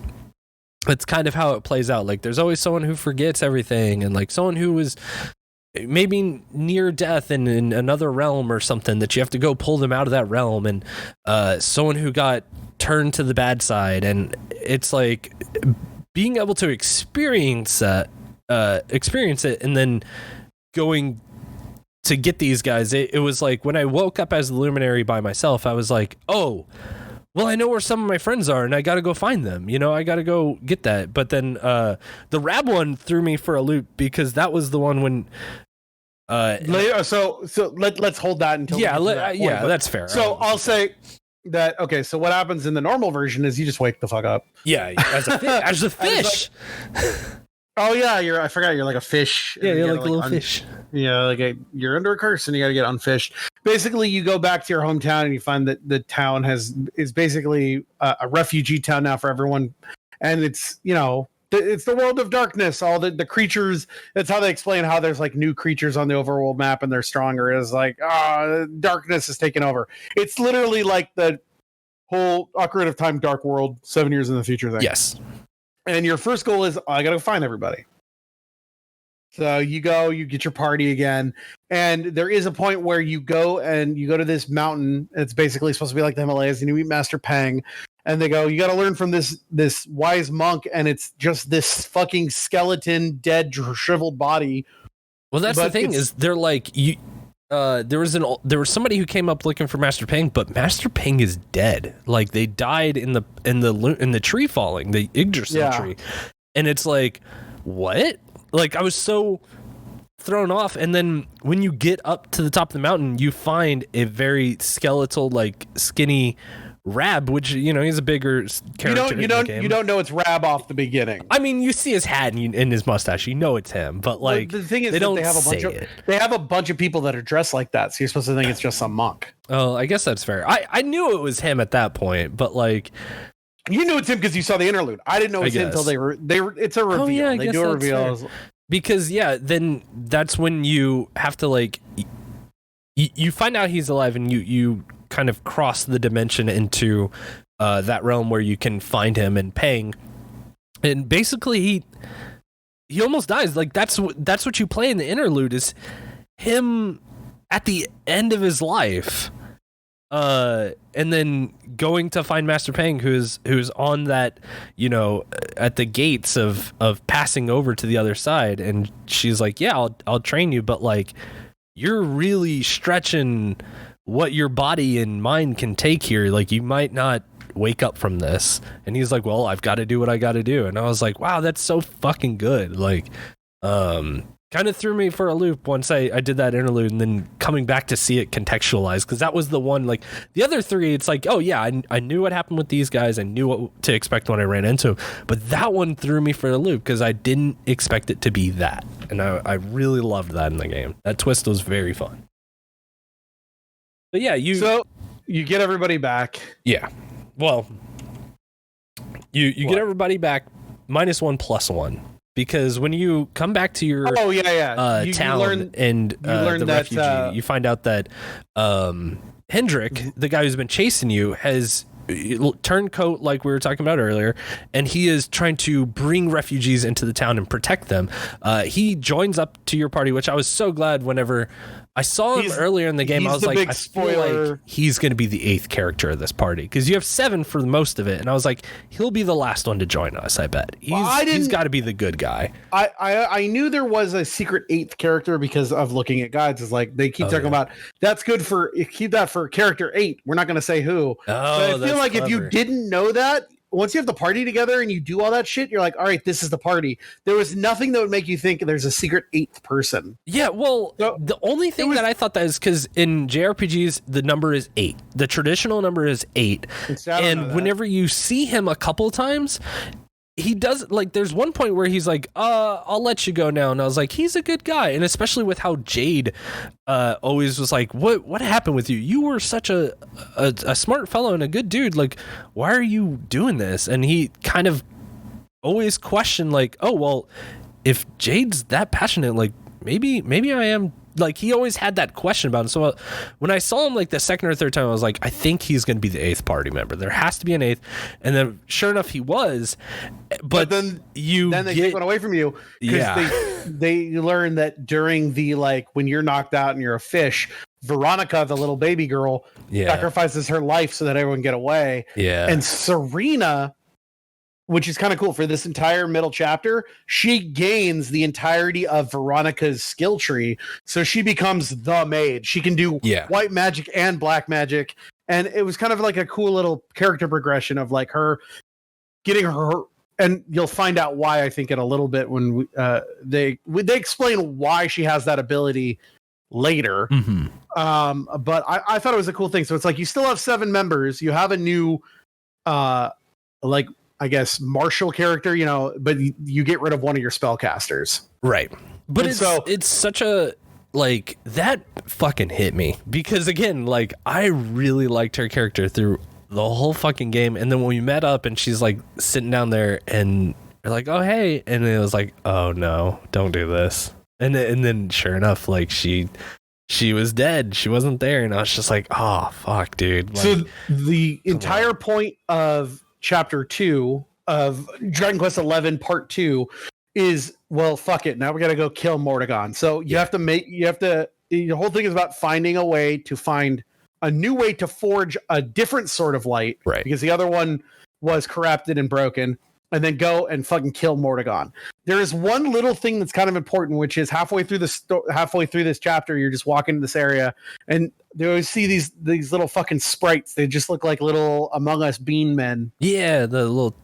it's kind of how it plays out. Like, there's always someone who forgets everything, and, like, someone who was maybe near death in another realm or something that you have to go pull them out of that realm, and someone who got turned to the bad side. And it's like being able to experience it and then going to get these guys. It was like when I woke up as the Luminary by myself, I was like, "Oh, well, I know where some of my friends are, and I got to go find them. I got to go get that." But then the Rab one threw me for a loop, because that was the one when later. So let's hold that until that's fair. So I'll say that, okay, so what happens in the normal version is you just wake the fuck up. Yeah, as a fish. Oh yeah, I forgot you're like a fish. Yeah, you're like a little fish. Yeah, you're under a curse and you got to get unfished. Basically, you go back to your hometown and you find that the town is basically a refugee town now for everyone, and it's it's the world of darkness. All the creatures. That's how they explain how there's, like, new creatures on the overworld map and they're stronger. Is like, darkness is taking over. It's literally like the whole Ocarina of Time Dark World 7 years in the future thing. Yes. And your first goal is, I got to find everybody. So you go, you get your party again, and there is a point where you go to this mountain. It's basically supposed to be like the Himalayas, and you meet Master Pang, and they go, you got to learn from this wise monk, and it's just this fucking skeleton, dead, shriveled body. Well, that's the thing is they're like you. There was somebody who came up looking for Master Pang, but Master Pang is dead. Like they died in the tree falling, the Yggdrasil tree, and it's like, what? Like I was so thrown off, and then when you get up to the top of the mountain, you find a very skeletal, like skinny Rab, which he's a bigger character. You don't know it's Rab off the beginning. I mean, you see his hat and his mustache, you know it's him. But like the thing is, they have a bunch of people that are dressed like that, so you're supposed to think it's just some monk. Oh, I guess that's fair. I knew it was him at that point, but like. You knew it's him because you saw the interlude. I didn't know it was him until they were. It's a reveal. Oh, yeah, they do a reveal because then that's when you have to like you find out he's alive, and you kind of cross the dimension into that realm where you can find him and Pang, and basically he almost dies. Like that's what you play in the interlude is him at the end of his life. And then going to find Master Pang, who's on that, at the gates of passing over to the other side, and she's like, yeah, I'll train you, but like you're really stretching what your body and mind can take here. Like you might not wake up from this. And he's like, well, I've got to do what I got to do. And I was like, wow, that's so fucking good. Like, kind of threw me for a loop once I did that interlude, and then coming back to see it contextualized, because that was the one. Like the other three, it's like, oh yeah, I knew what happened with these guys, I knew what to expect when I ran into them, but that one threw me for a loop because I didn't expect it to be that, and I really loved that in the game. That twist was very fun. But yeah, you get everybody back. Yeah, well, you get everybody back -1+1. Because when you come back to your town and the refugee, you find out that Hendrik, the guy who's been chasing you, has turncoat, like we were talking about earlier, and he is trying to bring refugees into the town and protect them. He joins up to your party, which I was so glad whenever I saw him earlier in the game. I was like, I feel like he's going to be the 8th character of this party, because you have 7 for most of it, and I was like, he'll be the last one to join us. I bet he's got to be the good guy. I knew there was a secret 8th character because of looking at guides. It's like they keep talking about that's good for keep that for character 8. We're not going to say who. But I feel like if you didn't know that, once you have the party together and you do all that shit, you're like, all right, this is the party. There was nothing that would make you think there's a secret 8th person. Yeah, well, the only thing that I thought that is because in JRPGs, the number is 8. The traditional number is 8. And whenever you see him a couple times, he does, like, there's one point where he's like, I'll let you go now. And I was like, he's a good guy. And especially with how Jade always was like, what happened with you? You were such a smart fellow and a good dude. Like, why are you doing this? And he kind of always questioned, like, oh, well, if Jade's that passionate, like, maybe I am. Like, he always had that question about him. So when I saw him like the second or third time, I was like, I think he's going to be the 8th party member. There has to be an 8th. And then sure enough, he was. But then they take one away from you. Because they learn that during the, like, when you're knocked out and you're a fish, Veronica, the little baby girl, sacrifices her life so that everyone get away. Yeah. And Serena, which is kind of cool, for this entire middle chapter, she gains the entirety of Veronica's skill tree. So she becomes the maid. She can do white magic and black magic. And it was kind of like a cool little character progression of like her getting her. And you'll find out why, I think, in a little bit when they explain why she has that ability later. Mm-hmm. But I thought it was a cool thing. So it's like you still have 7 members. You have a new I guess martial character, but you get rid of one of your spellcasters. Right. But it's such a, like, that fucking hit me because, again, like, I really liked her character through the whole fucking game. And then when we met up and she's like sitting down there and you're like, oh, hey. And it was like, oh no, don't do this. And then sure enough, like she was dead. She wasn't there. And I was just like, oh fuck, dude. Like, so the entire point of Chapter 2 of Dragon Quest XI Part 2 is, well, fuck it. Now we got to go kill Mordegon. So the whole thing is about finding a way to find a new way to forge a different sort of light. Right. Because the other one was corrupted and broken. And then go and fucking kill Mordegon. There is one little thing that's kind of important, which is halfway through this chapter, you're just walking in this area, and they always see these little fucking sprites. They just look like little Among Us bean men. Yeah, the little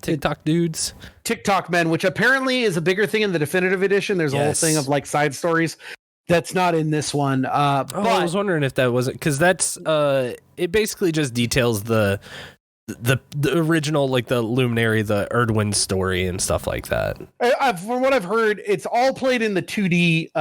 TikTok dudes. TikTok men, which apparently is a bigger thing in the definitive edition. There's a whole thing of like side stories that's not in this one. But I was wondering if that wasn't, because that's it basically just details the original, like the Luminary, the Erdwin story and stuff like that. From what I've heard, it's all played in the 2D.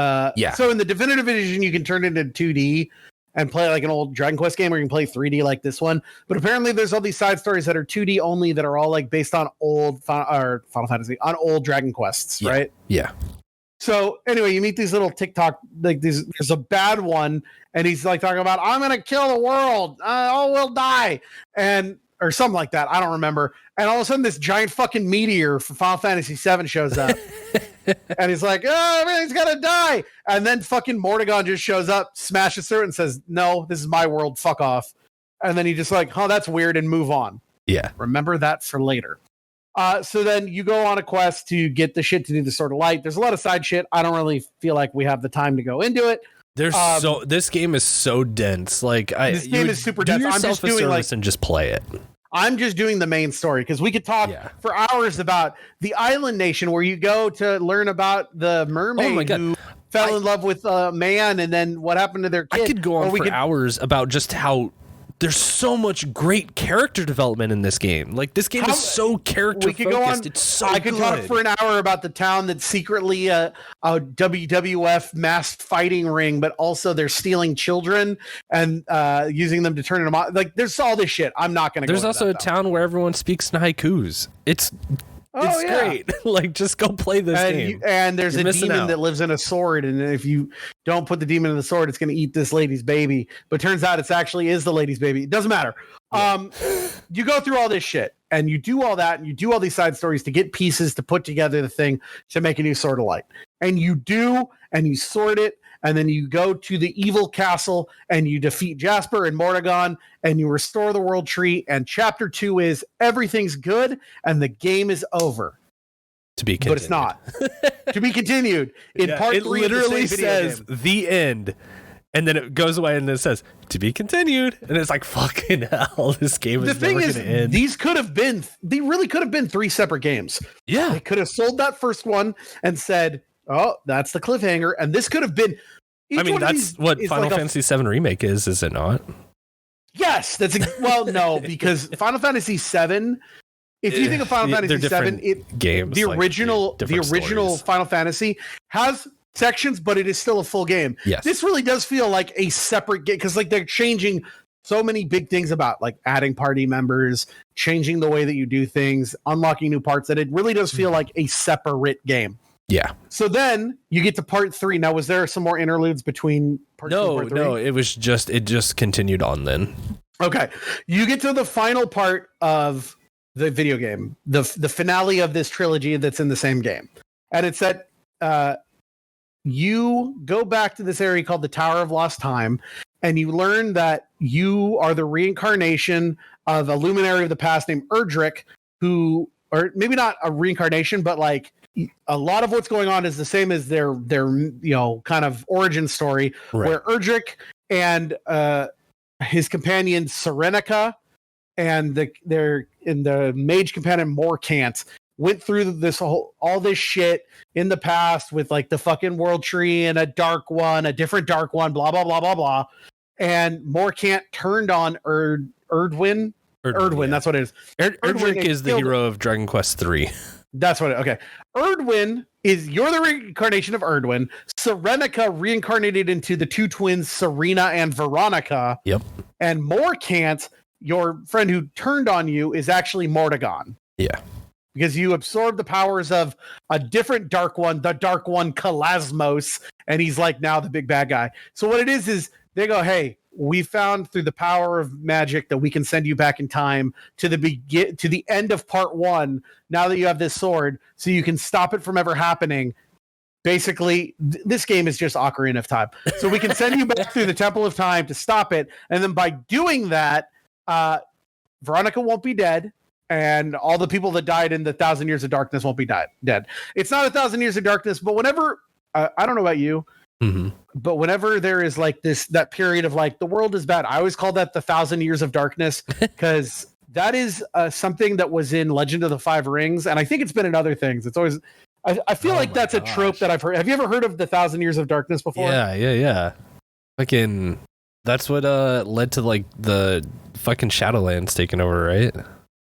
So in the definitive edition, you can turn it into 2D and play like an old Dragon Quest game, or you can play 3D like this one. But apparently there's all these side stories that are 2D only that are all like based on old Final Fantasy, on old Dragon Quests, right? Yeah. So anyway, you meet these little TikTok, like there's a bad one, and he's like talking about, I'm going to kill the world. All will die. Or something like that. I don't remember. And all of a sudden, this giant fucking meteor from Final Fantasy VII shows up. And he's like, oh, everything's going to die. And then fucking Mordegon just shows up, smashes through it, and says, no, this is my world. Fuck off. And then he just like, oh, that's weird, and move on. Yeah. Remember that for later. So then you go on a quest to get the shit to do the Sword of Light. There's a lot of side shit. I don't really feel like we have the time to go into it. This game is so dense. Like this game is super dense. I'm just doing and just play it. I'm just doing the main story because we could talk for hours about the island nation where you go to learn about the mermaid who fell in love with a man, and then what happened to their kid. I could go on for hours about just how there's so much great character development in this game. Like, this game is so character focused. It's so I could talk for an hour about the town that's secretly a WWF masked fighting ring, but also they're stealing children and using them to turn them on. Like, there's all this shit. I'm not going to go There's also a town where everyone speaks in haikus. It's great. Like, just go play this game. And there's a demon that lives in a sword, and if you don't put the demon in the sword, it's going to eat this lady's baby. But turns out it's actually is the lady's baby. It doesn't matter. Yeah. You go through all this shit, and you do all that, and you do all these side stories to get pieces to put together the thing to make a new Sword of Light. And you do, and you sort it, and then you go to the evil castle, and you defeat Jasper and Mordegon, and you restore the world tree. And chapter 2 is everything's good, and the game is over. To be continued. But it's not. To be continued. In part 3, it literally says the end, and then it goes away, and then it says to be continued, and it's like, fucking hell, this game is never going to end. They really could have been 3 separate games. Yeah, they could have sold that first one and said, oh, that's the cliffhanger, and this could have been. I mean, that's what Final Fantasy VII Remake is it not? Yes, no, because Final Fantasy VII. If you think of Final Fantasy VII, games, the original stories. Final Fantasy has sections, but it is still a full game. Yes. This really does feel like a separate game because, like, they're changing so many big things about, like, adding party members, changing the way that you do things, unlocking new parts. That it really does feel like a separate game. Yeah. So then you get to part 3. Now, was there some more interludes between part 2 and part 3? No, it just continued on then. Okay. You get to the final part of the video game, the finale of this trilogy that's in the same game. And it's that you go back to this area called the Tower of Lost Time, and you learn that you are the reincarnation of a luminary of the past named Erdrick, who, or maybe not a reincarnation, but like a lot of what's going on is the same as their kind of origin story, right, where Erdrick and his companion Serenica and the mage companion Morkant went through all this shit in the past with like the fucking world tree and a different dark one, blah blah blah blah blah. And Morkant turned on Erdwin. Yeah. That's what it is. Erdrick is the hero of Dragon Quest 3. That's what okay. Erdwin you're the reincarnation of Erdwin. Serenica reincarnated into the two twins, Serena and Veronica. Yep. And Morkant, your friend who turned on you, is actually Mordegon. Yeah. Because you absorb the powers of a different dark one, the dark one Kalasmos, and he's like now the big bad guy. So what it is they go, hey, we found through the power of magic that we can send you back in time to the end of part 1. Now that you have this sword, so you can stop it from ever happening. Basically, this game is just Ocarina of Time. So we can send you back through the Temple of Time to stop it, and then by doing that, Veronica won't be dead. And all the people that died in the 1,000 Years of Darkness won't be dead. It's not 1,000 Years of Darkness, but whenever I don't know about you, but whenever there is like that period of like the world is bad, I always call that the 1,000 Years of Darkness because that is something that was in Legend of the Five Rings, and I think it's been in other things. It's always I feel like that's a trope that I've heard. Have you ever heard of the 1,000 Years of Darkness before? Yeah. Fucking, that's what led to like the fucking Shadowlands taking over, right?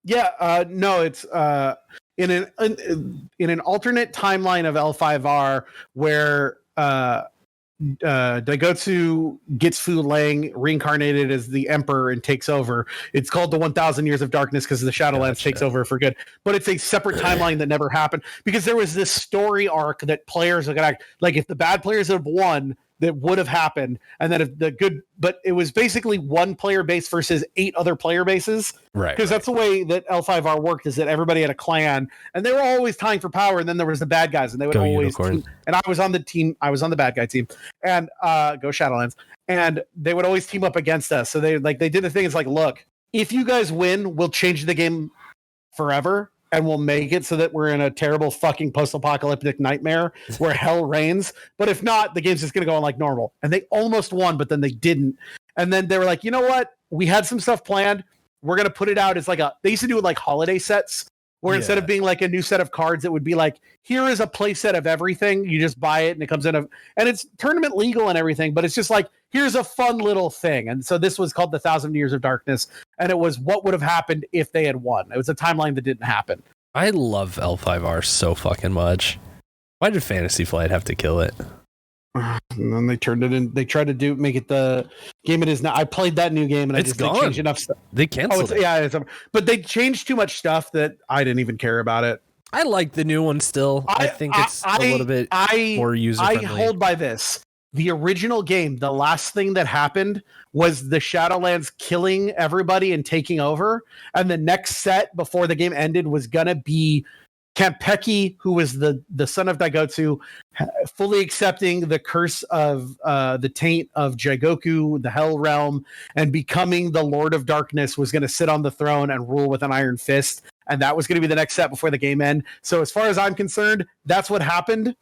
Yeah, no, it's in an alternate timeline of L5R where Daigotsu gets Fu Lang reincarnated as the Emperor and takes over. It's called the 1,000 Years of Darkness because the Shadowlands takes over for good. But it's a separate timeline that never happened because there was this story arc that players are gonna like. If the bad players have won, that would have happened, and then if the good, but it was basically one player base versus 8 other player bases, right? Because that's the way that L5R worked, is that everybody had a clan, and they were always tying for power, and then there was the bad guys, and they would always team, and I was on the bad guy team, and go Shadowlands, and they would always team up against us. So they did the thing. It's like, look, if you guys win, we'll change the game forever. And we'll make it so that we're in a terrible fucking post-apocalyptic nightmare where hell reigns. But if not, the game's just going to go on like normal. And they almost won, but then they didn't. And then they were like, you know what? We had some stuff planned. We're going to put it out as like they used to do it like holiday sets, where instead of being like a new set of cards, it would be like, here is a play set of everything. You just buy it and it comes in and it's tournament legal and everything, but it's just like, here's a fun little thing. And so this was called the 1,000 Years of Darkness. And it was what would have happened if they had won. It was a timeline that didn't happen. I love L5R so fucking much. Why did Fantasy Flight have to kill it? And then they turned it in. They tried to make it the game it is now. I played that new game and It's gone. They changed enough stuff. They canceled it. Yeah, but they changed too much stuff that I didn't even care about it. I like the new one still. I think it's a little bit more user-friendly. I hold by this. The original game, the last thing that happened was the Shadowlands killing everybody and taking over. And the next set before the game ended was going to be Kampeki, who was the son of Daigotsu, fully accepting the curse of the taint of Jigoku, the Hell Realm, and becoming the Lord of Darkness, was going to sit on the throne and rule with an iron fist. And that was going to be the next set before the game end. So as far as I'm concerned, that's what happened.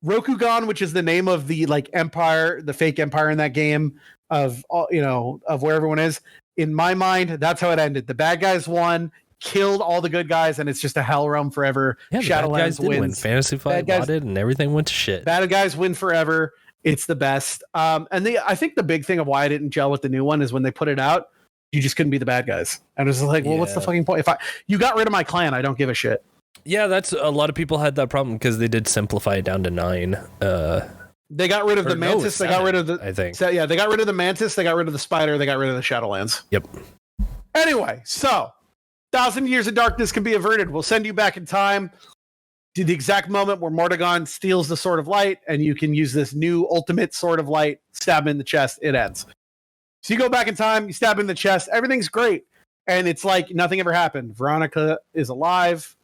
Rokugan, which is the name of the like empire, the fake empire in that game of where everyone is. In my mind, that's how it ended. The bad guys won, killed all the good guys, and it's just a hell realm forever. Yeah, Shadowlands wins. Fantasy Flight bought it, and everything went to shit. Bad guys win forever. It's the best. I think the big thing of why I didn't gel with the new one is when they put it out, you just couldn't be the bad guys. And it was like, well, what's the fucking point? You got rid of my clan, I don't give a shit. Yeah, that's a lot of people had that problem because they did simplify it down to 9. They got rid of the Mantis. 7, they got rid of the. I think. So, yeah, they got rid of the Mantis. They got rid of the Spider. They got rid of the Shadowlands. Yep. Anyway, so 1,000 Years of Darkness can be averted. We'll send you back in time to the exact moment where Mordegon steals the Sword of Light, and you can use this new ultimate Sword of Light. Stab him in the chest. It ends. So you go back in time. You stab him in the chest. Everything's great, and it's like nothing ever happened. Veronica is alive.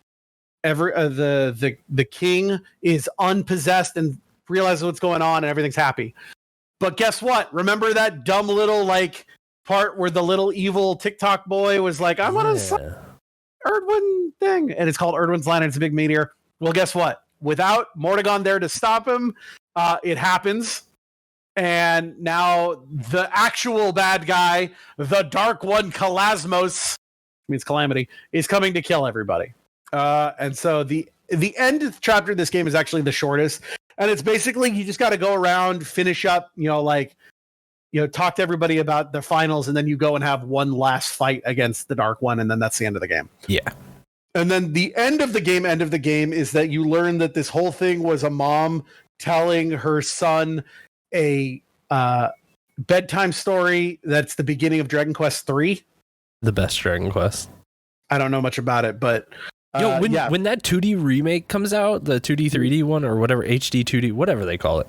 The king is unpossessed and realizes what's going on, and everything's happy. But guess what? Remember that dumb little like part where the little evil TikTok boy was like, "I'm gonna Erdwin thing," and it's called Erdwin's Land, and it's a big meteor. Well, guess what? Without Mordegon there to stop him, it happens. And now the actual bad guy, the Dark One, Kalasmos, means Calamity, is coming to kill everybody. And so the end chapter of this game is actually the shortest, and it's basically you just got to go around, finish up, talk to everybody about the finals, and then you go and have one last fight against the Dark One, and then that's the end of the game. Yeah. And then the end of the game is that you learn that this whole thing was a mom telling her son a bedtime story that's the beginning of Dragon Quest III. The best Dragon Quest. I don't know much about it, but when that 2D remake comes out, the 2D 3D one or whatever, HD 2D, whatever they call it,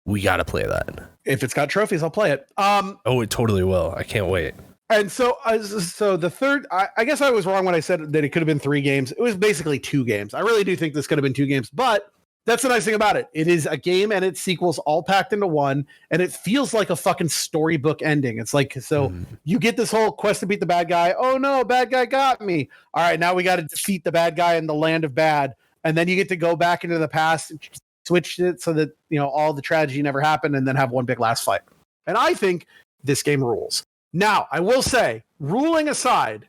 We got to play that. If it's got trophies, I'll play it. Oh, it totally will. I can't wait. And so the third, I guess I was wrong when I said that it could have been 3 games. It was basically 2 games. I really do think this could have been 2 games, but that's the nice thing about it. It is a game and its sequels all packed into one, and it feels like a fucking storybook ending. It's like, so you get this whole quest to beat the bad guy. Oh no, bad guy got me. All right, now we got to defeat the bad guy in the land of bad. And then you get to go back into the past and switch it so that, you know, all the tragedy never happened, and then have one big last fight. And I think this game rules. Now, I will say, ruling aside,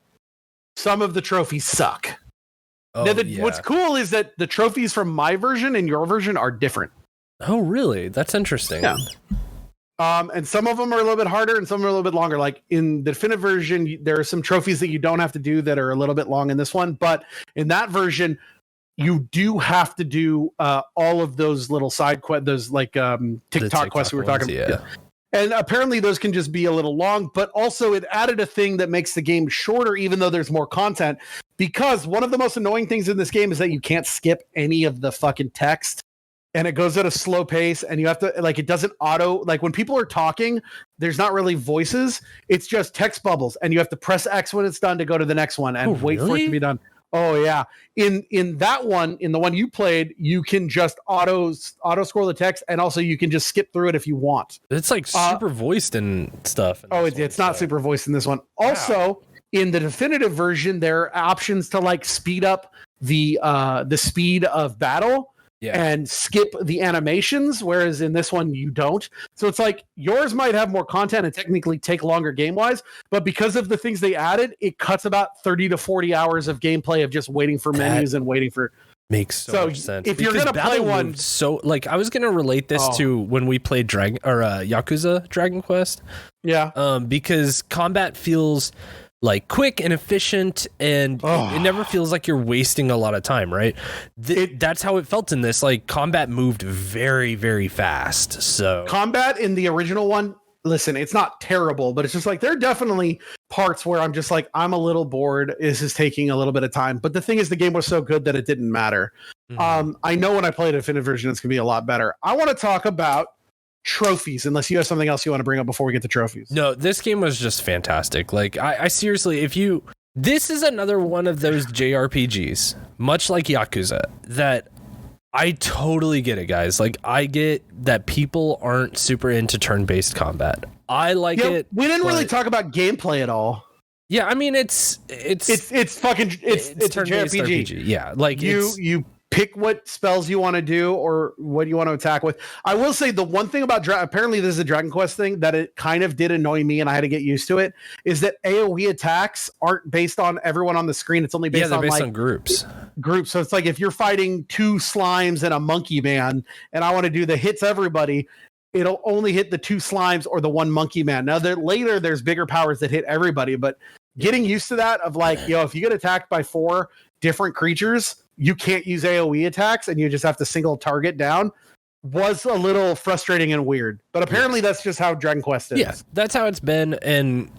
some of the trophies suck. Oh, Now, what's cool is that the trophies from my version and your version are different. Oh, really? That's interesting. Yeah. And some of them are a little bit harder and some are a little bit longer. Like in the definitive version, there are some trophies that you don't have to do that are a little bit long in this one. But in that version, you do have to do all of those little side quests, those like TikTok quests we were talking about. Yeah. And apparently those can just be a little long, but also it added a thing that makes the game shorter, even though there's more content. Because one of the most annoying things in this game is that you can't skip any of the fucking text, and it goes at a slow pace, and you have to, like, it doesn't auto, like when people are talking, there's not really voices. It's just text bubbles, and you have to press X when it's done to go to the next one and wait for it to be done. Oh yeah. In that one, in the one you played, you can just auto scroll the text, and also you can just skip through it if you want. It's like super voiced and stuff. It's not super voiced in this one. Also, in the definitive version, there are options to like speed up the speed of battle. Yeah. And skip the animations, whereas in this one you don't. So it's like yours might have more content and technically take longer game wise, but because of the things they added, it cuts about 30 to 40 hours of gameplay of just waiting for menus and waiting for. Makes so much sense. If you're gonna play one, so like I was gonna relate this to when we played Yakuza Dragon Quest. Yeah. Because combat feels like quick and efficient, and it never feels like you're wasting a lot of time, right? That's how it felt in this. Like combat moved very, very fast. So combat in the original one, listen, it's not terrible, but it's just like there are definitely parts where I'm just like, I'm a little bored. This is taking a little bit of time. But the thing is, the game was so good that it didn't matter. I know when I play the definitive version, it's gonna be a lot better. I want to talk about trophies, unless you have something else you want to bring up before we get to trophies. No, this game was just fantastic. Like I seriously, this is another one of those JRPGs, much like Yakuza, that I totally get it, guys. Like I get that people aren't super into turn-based combat. I like it. We didn't really talk about gameplay at all. Yeah, I mean it's fucking it's a JRPG. RPG. Yeah, like you pick what spells you want to do or what you want to attack with. I will say the one thing about apparently this is a Dragon Quest thing that it kind of did annoy me, and I had to get used to it, is that AoE attacks aren't based on everyone on the screen. It's only based on groups. So it's like if you're fighting 2 slimes and a monkey man, and I want to do the hits everybody, it'll only hit the 2 slimes or the 1 monkey man. Now later there's bigger powers that hit everybody, but getting used to that of like, if you get attacked by 4 different creatures, you can't use AoE attacks and you just have to single target down, was a little frustrating and weird. But apparently that's just how Dragon Quest is. Yeah, that's how it's been. And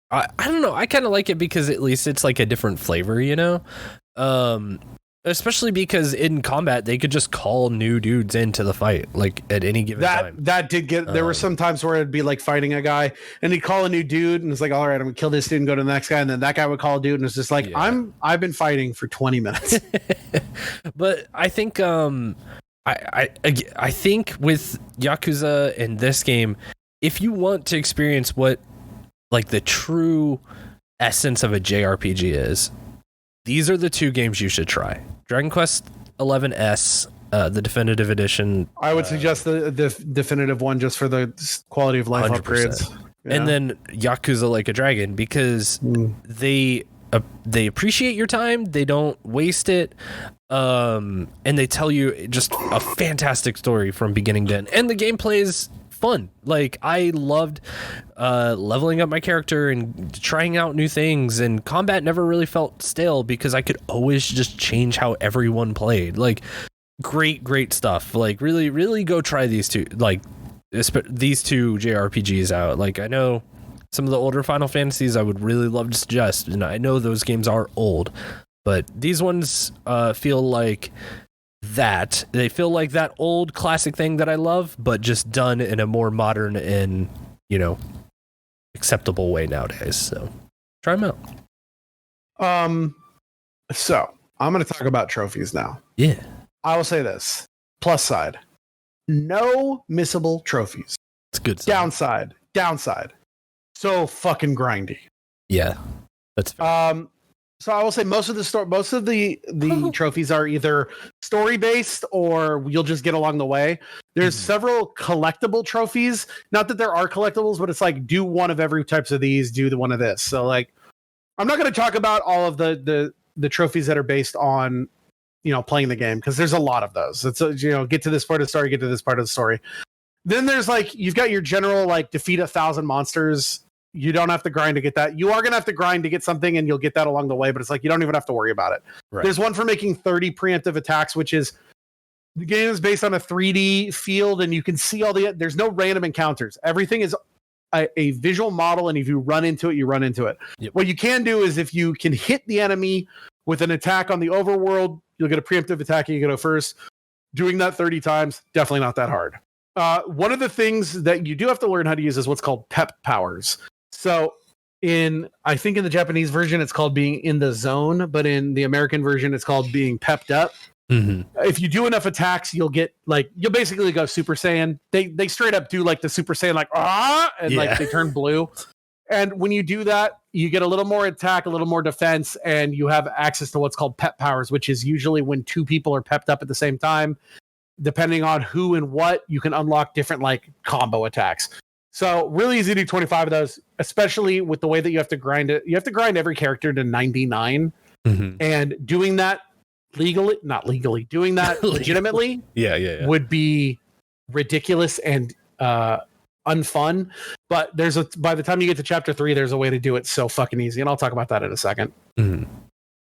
I don't know. I kind of like it because at least it's like a different flavor, you know? Especially because in combat, they could just call new dudes into the fight, like at any given time. That did get, there were some times where it'd be like fighting a guy and he'd call a new dude and it's like, all right, I'm gonna kill this dude and go to the next guy. And then that guy would call a dude and it's just like, I've been fighting for 20 minutes. But I think, I think with Yakuza in this game, if you want to experience what like the true essence of a JRPG is, these are the 2 games you should try. Dragon Quest XI-S, the definitive edition. I would suggest the definitive one just for the quality of life 100%. Upgrades. Yeah. And then Yakuza Like a Dragon, because they appreciate your time, they don't waste it, and they tell you just a fantastic story from beginning to end. And the gameplay is fun. Like I loved leveling up my character and trying out new things, and combat never really felt stale because I could always just change how everyone played. Like great stuff. Like really go try these 2 JRPGs out. Like I know some of the older Final Fantasies I would really love to suggest, and I know those games are old, but these ones feel like that. They feel like that old classic thing that I love, but just done in a more modern and, acceptable way nowadays. So try them out. So I'm going to talk about trophies now. Yeah. I will say this. Plus side. No missable trophies. It's good. Downside. So fucking grindy. Yeah. That's fair. So I will say most of the trophies are either story based or you'll just get along the way. There's several collectible trophies. Not that there are collectibles, but it's like do one of every types of these, do the one of this. So like I'm not going to talk about all of the trophies that are based on playing the game, because there's a lot of those. It's get to this part of the story, get to this part of the story. Then there's like you've got your general like defeat 1,000 monsters. You don't have to grind to get that. You are going to have to grind to get something, and you'll get that along the way, but it's like you don't even have to worry about it. Right. There's one for making 30 preemptive attacks, which is the game is based on a 3D field, and you can see there's no random encounters. Everything is a visual model, and if you run into it, you run into it. Yep. What you can do is if you can hit the enemy with an attack on the overworld, you'll get a preemptive attack and you go first. Doing that 30 times, definitely not that hard. One of the things that you do have to learn how to use is what's called pep powers. So I think in the Japanese version, it's called being in the zone, but in the American version, it's called being pepped up. Mm-hmm. If you do enough attacks, you'll basically go Super Saiyan. They straight up do like the Super Saiyan, like, like they turn blue. And when you do that, you get a little more attack, a little more defense, and you have access to what's called pep powers, which is usually when two people are pepped up at the same time. Depending on who and what, you can unlock different like combo attacks. So really easy to do 25 of those, especially with the way that you have to grind it. You have to grind every character to 99. Mm-hmm. And doing that doing that legitimately would be ridiculous and unfun. But by the time you get to chapter 3, there's a way to do it so fucking easy. And I'll talk about that in a second. Mm-hmm.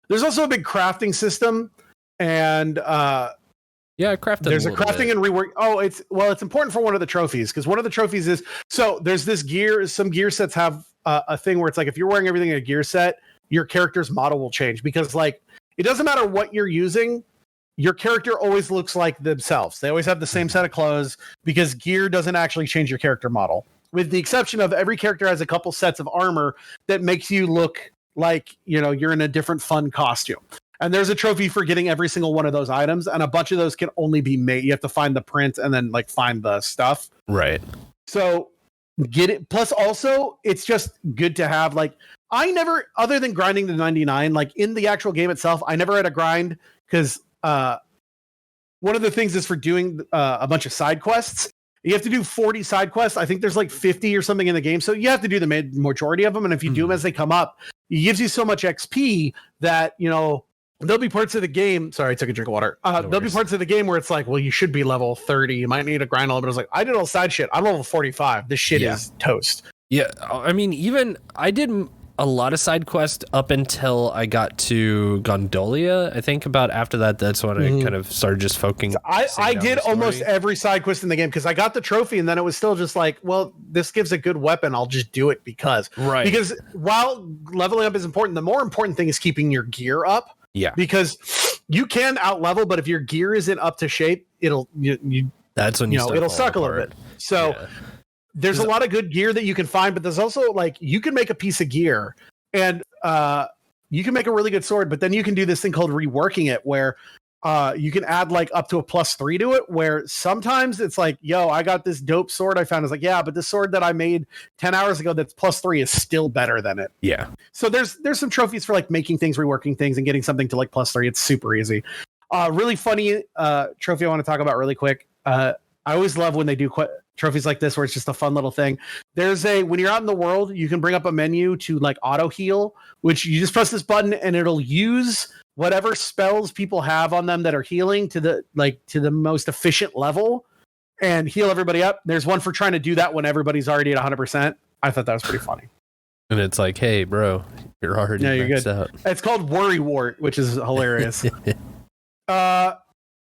There's also a big crafting system, and there's a crafting and rework. It's important for one of the trophies, because one of the trophies is, so there's this gear. Some gear sets have a thing where it's like if you're wearing everything in a gear set, your character's model will change, because like it doesn't matter what you're using, your character always looks like themselves. They always have the same set of clothes, because gear doesn't actually change your character model, with the exception of every character has a couple sets of armor that makes you look like you're in a different fun costume. And there's a trophy for getting every single one of those items, and a bunch of those can only be made. You have to find the print and then like find the stuff. Right. So get it. Plus also it's just good to have, like, I never, other than grinding to 99, like in the actual game itself, I never had a grind, because one of the things is for doing a bunch of side quests. You have to do 40 side quests. I think there's like 50 or something in the game. So you have to do the majority of them. And if you do them as they come up, it gives you so much XP that, there'll be parts of the game. Sorry, I took a drink of water. There'll be parts of the game where it's like, well, you should be level 30. You might need to grind a little bit. I was like, I did all side shit. I'm level 45. This shit is toast. Yeah. I mean, even I did a lot of side quests up until I got to Gondolia. I think about after that, that's when I kind of started just focusing. I did almost every side quest in the game, because I got the trophy, and then it was still just like, well, this gives a good weapon. I'll just do it because while leveling up is important, the more important thing is keeping your gear up. Yeah, because you can out level, but if your gear isn't up to shape, it'll it'll suck a little bit. So there's a lot of good gear that you can find, but there's also like you can make a piece of gear and you can make a really good sword, but then you can do this thing called reworking it, where you can add like up to a +3 to it, where sometimes it's like, yo, I got this dope sword I found. It's like, yeah, but this sword that I made 10 hours ago that's +3 is still better than it. Yeah. So there's some trophies for like making things, reworking things, and getting something to like +3. It's super easy. Really funny trophy I want to talk about really quick. I always love when they do trophies like this, where it's just a fun little thing. When you're out in the world, you can bring up a menu to like auto heal, which you just press this button and it'll use whatever spells people have on them that are healing to the most efficient level and heal everybody up. There's one for trying to do that when everybody's already at 100%. I thought that was pretty funny. And it's like, hey, bro, you're already maxed out. It's called Worry Wart, which is hilarious.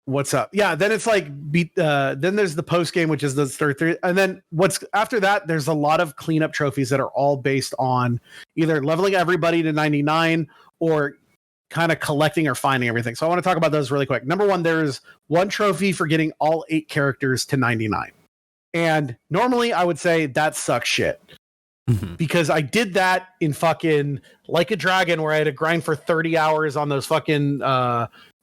What's up? Yeah, then it's like then there's the post game, which is the start 3, and then what's after that, there's a lot of cleanup trophies that are all based on either leveling everybody to 99 or kind of collecting or finding everything. So I want to talk about those really quick. Number one, there's one trophy for getting all 8 characters to 99. And normally I would say that sucks shit. Because I did that in fucking Like a Dragon, where I had to grind for 30 hours on those fucking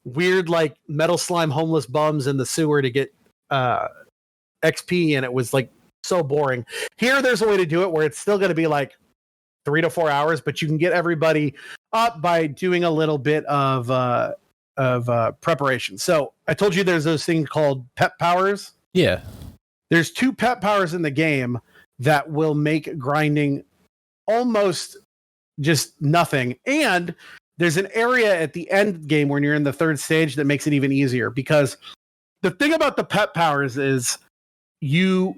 weird like metal slime homeless bums in the sewer to get XP, and it was like so boring. Here there's a way to do it where it's still going to be like 3 to 4 hours, but you can get everybody up by doing a little bit of preparation. So I told you there's those things called pet powers. Yeah. There's 2 pet powers in the game that will make grinding almost just nothing. And there's an area at the end game when you're in the 3rd stage that makes it even easier, because the thing about the pet powers is you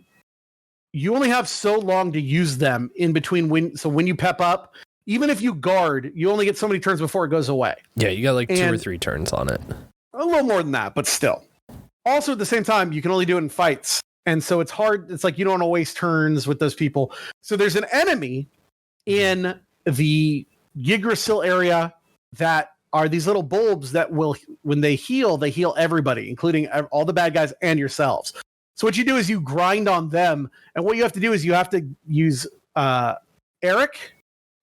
only have so long to use them in between when you pep up, even if you guard, you only get so many turns before it goes away. Yeah, you got like 2 or 3 turns on it. A little more than that, but still. Also, at the same time, you can only do it in fights. And so it's hard. It's like you don't want to waste turns with those people. So there's an enemy in the Yggdrasil area that are these little bulbs that will, when they heal everybody, including all the bad guys and yourselves. So what you do is you grind on them. And what you have to do is you have to use Eric.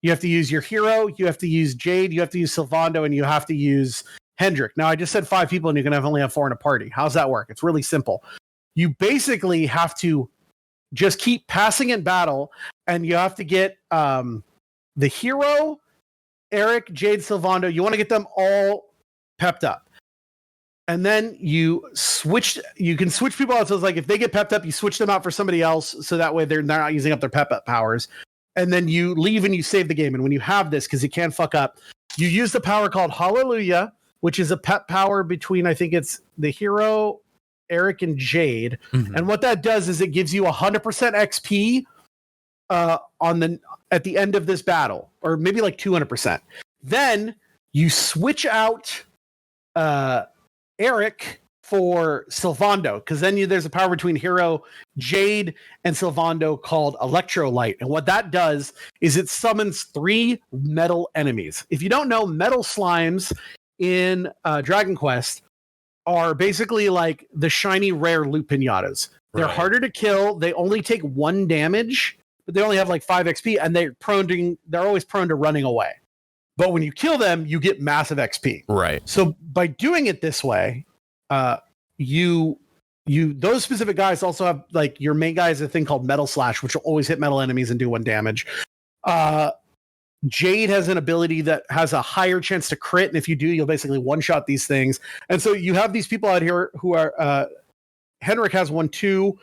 You have to use your hero. You have to use Jade. You have to use Sylvando. And you have to use Hendrik. Now, I just said 5 people and you can only have 4 in a party. How's that work? It's really simple. You basically have to just keep passing in battle, and you have to get the hero, Eric, Jade, Sylvando. You want to get them all pepped up. And then you can switch people out. So it's like if they get pepped up, you switch them out for somebody else. So that way they're not using up their pep up powers. And then you leave and you save the game. And when you have this, because you can't fuck up, you use the power called Hallelujah, which is a pep power between, I think it's the hero, Eric, and Jade. And what that does is it gives you 100% XP at the end of this battle, or maybe like 200%. Then you switch out Eric for Sylvando, because then there's a power between hero, Jade, and Sylvando called Electrolyte. And what that does is it summons 3 metal enemies. If you don't know, metal slimes in Dragon Quest are basically like the shiny rare loot pinatas. They're harder to kill. They only take 1 damage, but they only have like 5 XP, and they're always prone to running away. But when you kill them, you get massive XP. Right. So by doing it this way, those specific guys also have, like, your main guy is a thing called Metal Slash, which will always hit metal enemies and do 1 damage. Jade has an ability that has a higher chance to crit, and if you do, you'll basically one-shot these things. And so you have these people out here who are Henrik has one too.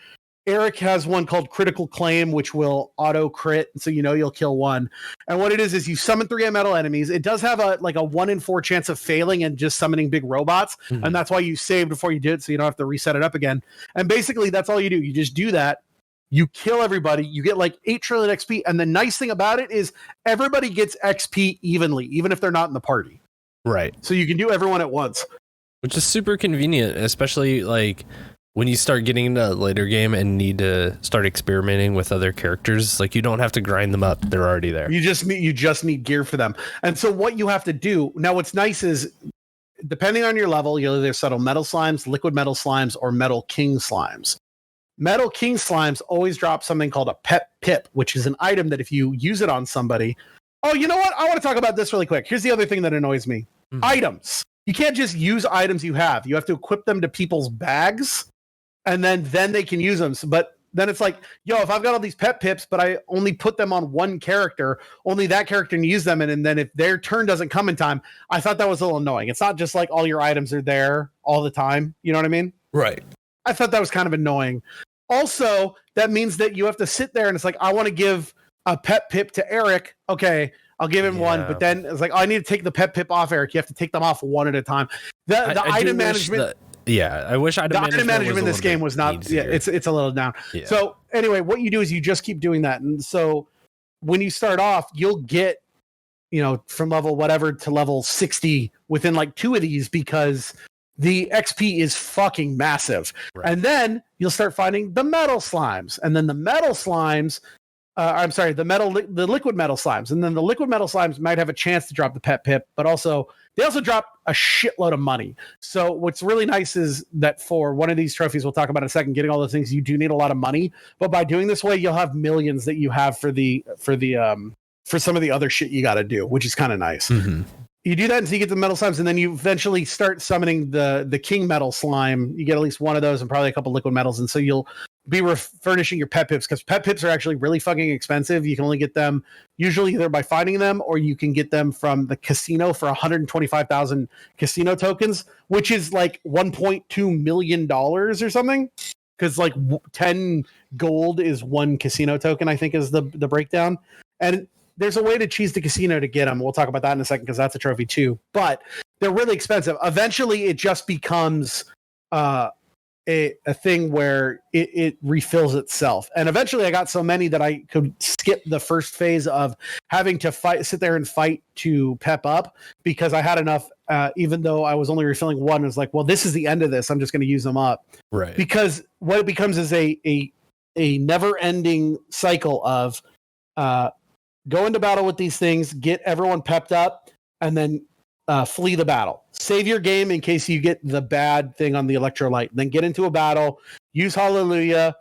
Eric has one called Critical Claim, which will auto crit, so you'll kill 1. And what it is you summon 3 metal enemies. It does have a 1 in 4 chance of failing and just summoning big robots, and that's why you save before you do it, so you don't have to reset it up again. And basically, that's all you do. You just do that. You kill everybody. You get like 8 trillion XP. And the nice thing about it is everybody gets XP evenly, even if they're not in the party. Right. So you can do everyone at once. Which is super convenient, especially like when you start getting into a later game and need to start experimenting with other characters. Like, you don't have to grind them up. They're already there. You just need gear for them. And so what you have to do, now what's nice is, depending on your level, you'll either settle metal slimes, liquid metal slimes, or metal king slimes. Metal king slimes always drop something called a pet pip, which is an item that if you use it on somebody. Oh, you know what? I want to talk about this really quick. Here's the other thing that annoys me. Items. You can't just use items you have. You have to equip them to people's bags, and then they can use them. But then it's like, if I've got all these pet pips, but I only put them on one character, only that character can use them. And then if their turn doesn't come in time, I thought that was a little annoying. It's not just like all your items are there all the time. You know what I mean? Right. I thought that was kind of annoying. Also, that means that you have to sit there and it's like, I want to give a pet pip to Eric. Okay, I'll give him 1. But then it's like, I need to take the pet pip off Eric. You have to take them off 1 at a time. The item management. I wish item management in this game was not. Easier. Yeah, it's a little down. Yeah. So anyway, what you do is you just keep doing that. And so when you start off, you'll get, from level whatever to level 60 within like 2 of these, because the XP is fucking massive. Right. And then you'll start finding the metal slimes. And then the metal slimes I'm sorry, the liquid metal slimes, and then the liquid metal slimes might have a chance to drop the pet pip, but they also drop a shitload of money. So what's really nice is that for one of these trophies, we'll talk about in a second, getting all those things, you do need a lot of money, but by doing this way, you'll have millions that you have for some of the other shit you got to do, which is kind of nice. Mm-hmm. You do that until you get the metal slimes, and then you eventually start summoning the king metal slime. You get at least one of those and probably a couple liquid metals, and so you'll be furnishing your pet pips, because pet pips are actually really fucking expensive. You can only get them usually either by finding them, or you can get them from the casino for 125,000 casino tokens, which is like $1.2 million or something, because like 10 gold is one casino token, I think is the breakdown. And there's a way to cheese the casino to get them. We'll talk about that in a second, because that's a trophy too, but they're really expensive. Eventually it just becomes a thing where it refills itself. And eventually I got so many that I could skip the first phase of having to sit there and fight to pep up, because I had enough, even though I was only refilling one. It was like, well, this is the end of this. I'm just going to use them up. Right. Because what it becomes is a never ending cycle of go into battle with these things, get everyone pepped up, and then flee the battle. Save your game in case you get the bad thing on the electrolyte. Then get into a battle, use Hallelujah,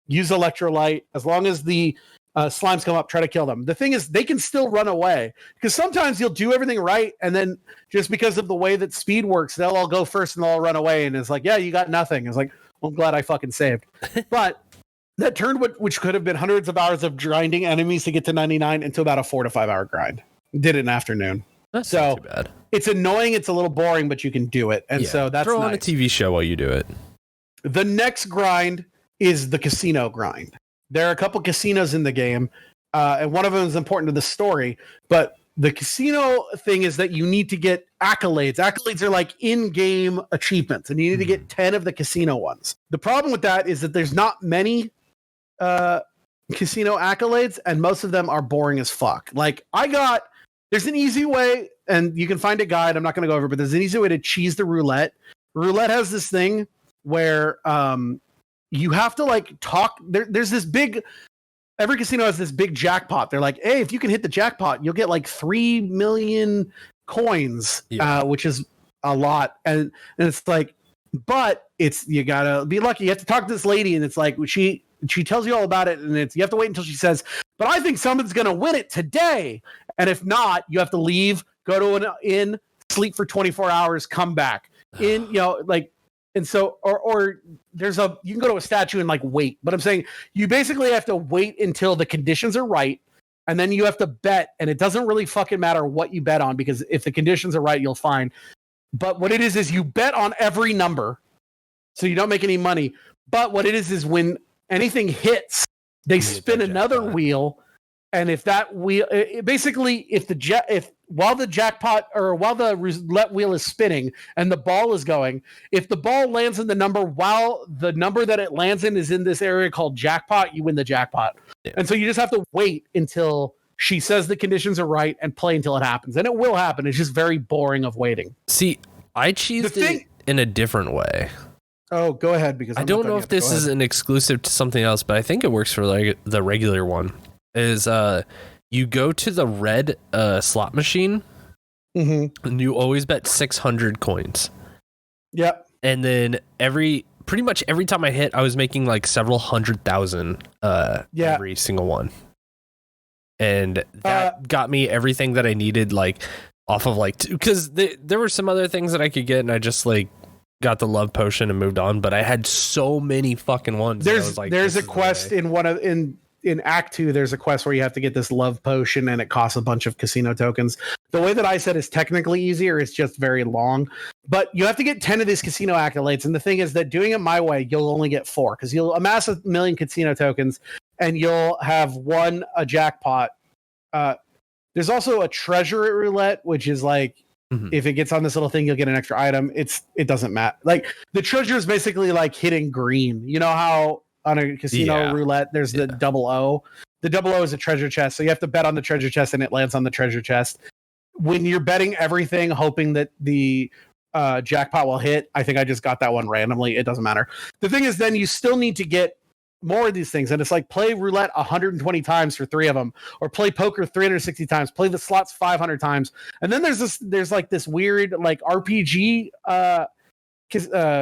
use electrolyte. As long as the slimes come up, try to kill them. The thing is, they can still run away, because sometimes you'll do everything right, and then just because of the way that speed works, they'll all go first and they'll all run away, and it's like, yeah, you got nothing. It's like, well, I'm glad I fucking saved. But that turned which could have been hundreds of hours of grinding enemies to get to 99 into about a 4 to 5 hour grind. Did it in an afternoon. That's so not too bad. It's annoying. It's a little boring, but you can do it. And so that's throw nice. on a TV show while you do it. The next grind is the casino grind. There are a couple casinos in the game, and one of them is important to the story. But the casino thing is that you need to get accolades. Accolades are like in-game achievements, and you need to get 10 of the casino ones. The problem with that is that there's not many casino accolades, and most of them are boring as fuck. Like there's an easy way, and you can find a guide. I'm not going to go over, but there's an easy way to cheese the roulette. Roulette has this thing where you have to like talk. There's this big. Every casino has this big jackpot. They're like, hey, if you can hit the jackpot, you'll get like 3 million coins, which is a lot. And it's like, but you gotta be lucky. You have to talk to this lady, and it's like she tells you all about it, and you have to wait until she says, but I think someone's gonna win it today. And if not, you have to leave, go to an inn, sleep for 24 hours, come back in, and so, or you can go to a statue and like wait, but I'm saying you basically have to wait until the conditions are right. And then you have to bet, and it doesn't really fucking matter what you bet on, because if the conditions are right, you'll find. But what it is you bet on every number, so you don't make any money. But what it is when anything hits, they spin another wheel. And if that wheel, basically, while the jackpot or while the roulette wheel is spinning and the ball is going, if the ball lands in the number while the number that it lands in is in this area called jackpot, you win the jackpot. Yeah. And so you just have to wait until she says the conditions are right and play until it happens. And it will happen. It's just very boring of waiting. See, I cheesed it in a different way. Oh, go ahead, because I don't know if this is an exclusive to something else, but I think it works for like the regular one. Is you go to the red slot machine, and you always bet 600 coins. Yep. And then pretty much every time I hit, I was making like several 100,000 every single one. And that got me everything that I needed, like off of like, because there were some other things that I could get, and I just like got the love potion and moved on. But I had so many fucking ones. There's a quest in Act 2, there's a quest where you have to get this love potion, and it costs a bunch of casino tokens. The way that I said is technically easier. It's just very long. But you have to get 10 of these casino accolades. And the thing is that doing it my way, you'll only get 4, because you'll amass 1 million casino tokens, and you'll have won a jackpot. There's also a treasure at roulette, which is like, if it gets on this little thing, you'll get an extra item. It doesn't matter. Like, the treasure is basically like hitting green. You know how on a casino roulette, there's the 00. The 00 is a treasure chest, so you have to bet on the treasure chest, and it lands on the treasure chest. When you're betting everything, hoping that the jackpot will hit, I think I just got that one randomly. It doesn't matter. The thing is, then you still need to get more of these things, and it's like play roulette 120 times for 3 of them, or play poker 360 times, play the slots 500 times. And then there's like this weird like RPG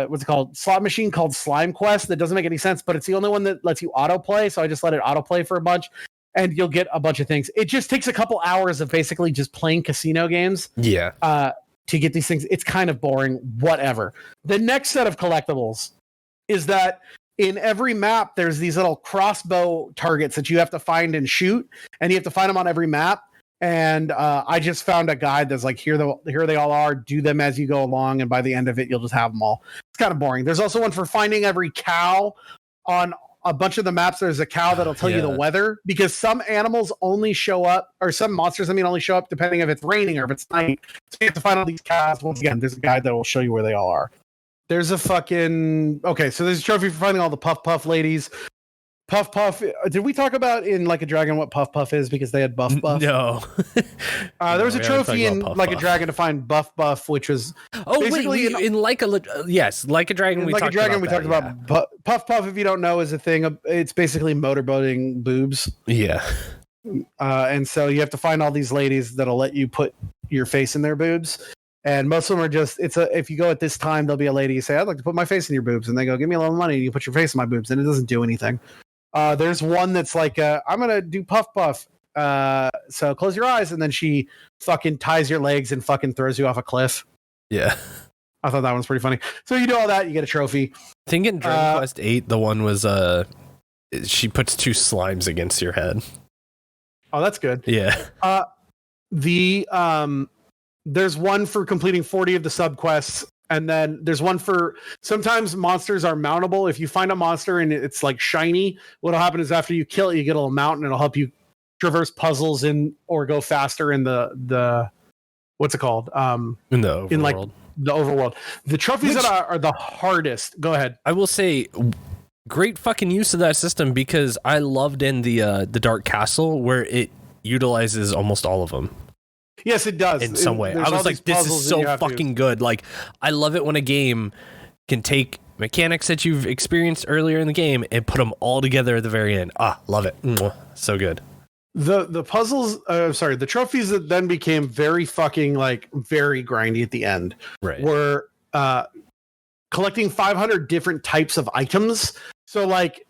what's it called, slot machine called Slime Quest that doesn't make any sense, but it's the only one that lets you autoplay, so I just let it autoplay for a bunch, and you'll get a bunch of things. It just takes a couple hours of basically just playing casino games to get these things. It's kind of boring, whatever. The next set of collectibles is that in every map, there's these little crossbow targets that you have to find and shoot, and you have to find them on every map. And I just found a guide that's like, here they all are. Do them as you go along, and by the end of it, you'll just have them all. It's kind of boring. There's also one for finding every cow on a bunch of the maps. There's a cow that'll tell you the weather, because some animals only show up, or some monsters, only show up depending if it's raining or if it's night. So you have to find all these cows. Once again, there's a guide that will show you where they all are. There's a so there's a trophy for finding all the Puff Puff ladies. Puff Puff. Did we talk about in Like a Dragon what Puff Puff is, because they had Buff Buff? No. There was a trophy in Like a Dragon to find Buff Buff, which was basically in Like a Dragon. We talked about Puff Puff. If you don't know, is a thing. It's basically motorboating boobs. Yeah. And so you have to find all these ladies that'll let you put your face in their boobs. And most of them are just, if you go at this time, there'll be a lady, you say, I'd like to put my face in your boobs. And they go, give me a little money. And you put your face in my boobs. And it doesn't do anything. There's one that's like, I'm going to do Puff Puff. So close your eyes. And then she fucking ties your legs and fucking throws you off a cliff. Yeah. I thought that one's pretty funny. So you do all that, you get a trophy. I think in Dragon Quest 8, the one was, she puts 2 slimes against your head. Oh, that's good. Yeah. There's one for completing 40 of the subquests, and then there's one for, sometimes monsters are mountable. If you find a monster and it's like shiny, what'll happen is after you kill it, you get a little mount, and it'll help you traverse puzzles or go faster in the what's it called? In the overworld. In like the overworld. The trophies that are the hardest. Go ahead. I will say, great fucking use of that system, because I loved in the Dark Castle where it utilizes almost all of them. Yes, it does. In some way. I was like, this is so fucking good. Like, I love it when a game can take mechanics that you've experienced earlier in the game and put them all together at the very end. Love it. So good. The puzzles, the trophies that then became very fucking, like, very grindy at the end were collecting 500 different types of items. So, like,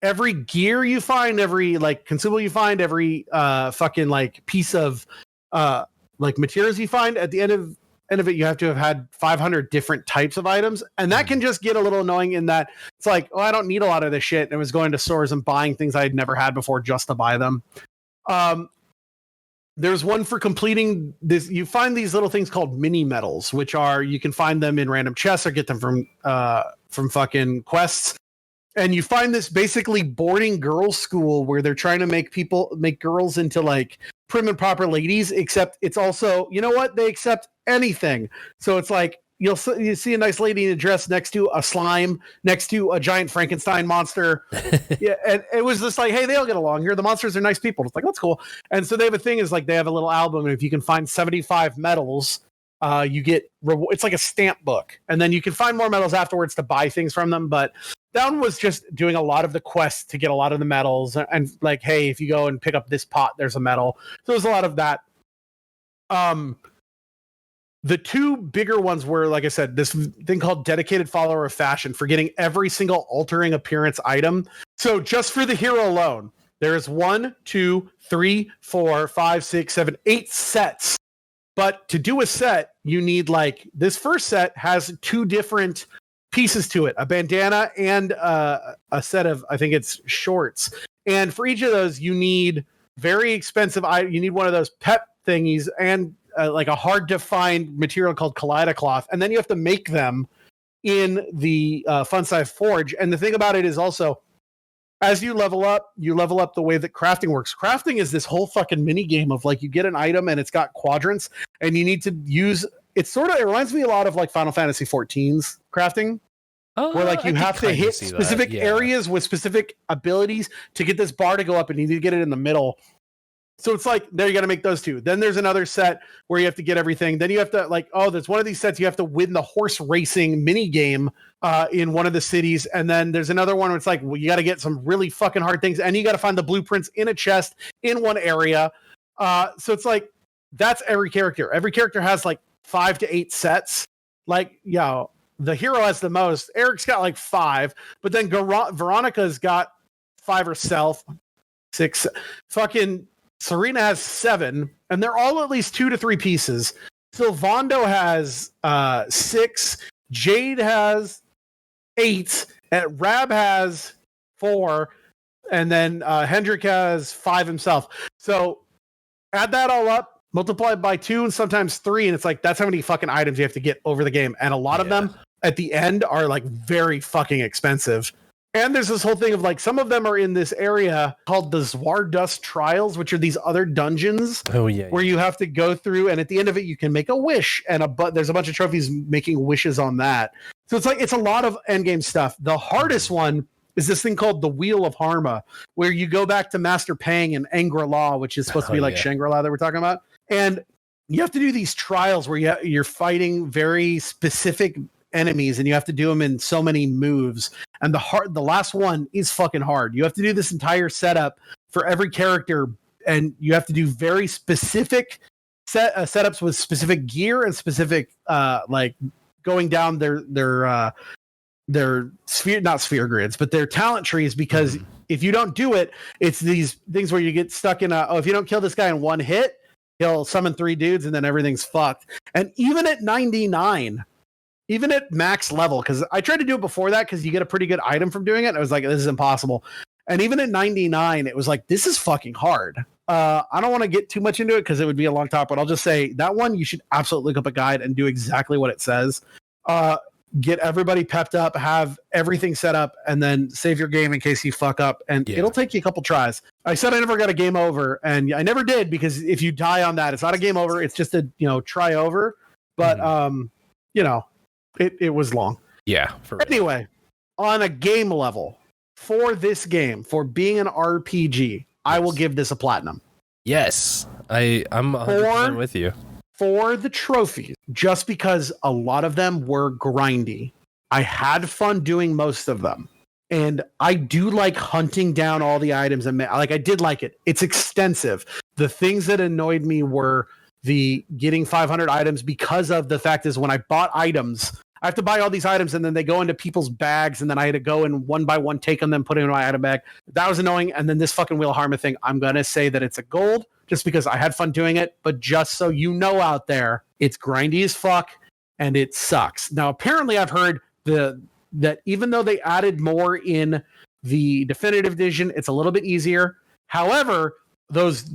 every gear you find, every, like, consumable you find, every fucking, like, piece of like materials you find, at the end of it, you have to have had 500 different types of items, and that can just get a little annoying in that it's like, I don't need a lot of this shit, and I was going to stores and buying things I had never had before just to buy them. There's one for completing this. You find these little things called mini medals, which are, you can find them in random chests or get them from fucking quests. And you find this basically boarding girls school where they're trying to make girls into like prim and proper ladies, except it's also, you know what? They accept anything. So it's like, you see a nice lady in a dress next to a slime, next to a giant Frankenstein monster. Yeah. And it was just like, hey, they all get along here. The monsters are nice people. It's like, that's cool. And so they have a thing is like, they have a little album. And if you can find 75 medals, you get it's like a stamp book, and then you can find more medals afterwards to buy things from them. But that one was just doing a lot of the quests to get a lot of the medals, and like, hey, if you go and pick up this pot, there's a medal. So there's a lot of that. The 2 bigger ones were, like I said, this thing called Dedicated Follower of Fashion, for getting every single altering appearance item. So just for the hero alone, there's 1, 2, 3, 4, 5, 6, 7, 8 sets. But to do a set, you need, like, this first set has 2 different pieces to it, a bandana and a set of, I think it's shorts. And for each of those, you need very expensive, you need one of those pep thingies and like a hard to find material called Kaleidocloth. And then you have to make them in the Fun Size Forge. And the thing about it is also, as you level up the way that crafting works. Crafting is this whole fucking mini game of like, you get an item and it's got quadrants, and you need to use it reminds me a lot of like Final Fantasy XIV's crafting, where like you have to hit specific areas with specific abilities to get this bar to go up, and you need to get it in the middle. So it's like, there you got to make those two. Then there's another set where you have to get everything. Then you have to there's one of these sets you have to win the horse racing mini game in one of the cities. And then there's another one where it's like, well, you got to get some really fucking hard things. And you got to find the blueprints in a chest in one area. So it's like, that's every character. Every character has like 5 to 8 sets. Like, the hero has the most. Eric's got like 5, but then Veronica's got 5 herself. 6. Fucking Serena has 7, and they're all at least 2 to 3 pieces. Sylvando has 6. Jade has 8. And Rab has 4, and then Hendrik has 5 himself. So add that all up, multiply it by 2, and sometimes 3, and it's like that's how many fucking items you have to get over the game. And a lot of them at the end are like very fucking expensive. And there's this whole thing of like, some of them are in this area called the Zwardust Trials, which are these other dungeons where you have to go through. And at the end of it, you can make a wish, and there's a bunch of trophies making wishes on that. So it's like, it's a lot of endgame stuff. The hardest one is this thing called the Wheel of Harma, where you go back to Master Pang and Angri-La, which is supposed to be like Shangri-La that we're talking about. And you have to do these trials where you're fighting very specific enemies, and you have to do them in so many moves. And the last one is fucking hard. You have to do this entire setup for every character, and you have to do very specific setups with specific gear and specific like going down their sphere, not sphere grids, but their talent trees, because if you don't do it, it's these things where you get stuck in if you don't kill this guy in one hit, he'll summon 3 dudes and then everything's fucked. And even at 99, even at max level, because I tried to do it before that because you get a pretty good item from doing it, and I was like, this is impossible. And even at 99, it was like, this is fucking hard. I don't want to get too much into it because it would be a long talk, but I'll just say that one, you should absolutely look up a guide and do exactly what it says. Get everybody pepped up, have everything set up, and then save your game in case you fuck up. And it'll take you a couple tries. I said I never got a game over, and I never did, because if you die on that, it's not a game over. It's just a try over. But it was long. Yeah. Anyway, on a game level, for this game, for being an RPG, I will give this a platinum. Yes, I'm 100% with you. For the trophies, just because a lot of them were grindy. I had fun doing most of them. And I do like hunting down all the items. And I did like it. It's extensive. The things that annoyed me were the getting 500 items, because of the fact is when I bought items, I have to buy all these items, and then they go into people's bags, and then I had to go and one by one take them, then put it in my item bag. That was annoying. And then this fucking Wheel of Harma thing, I'm going to say that it's a gold just because I had fun doing it. But just so you know out there, it's grindy as fuck and it sucks. Now, apparently I've heard that even though they added more in the definitive edition, it's a little bit easier. However, those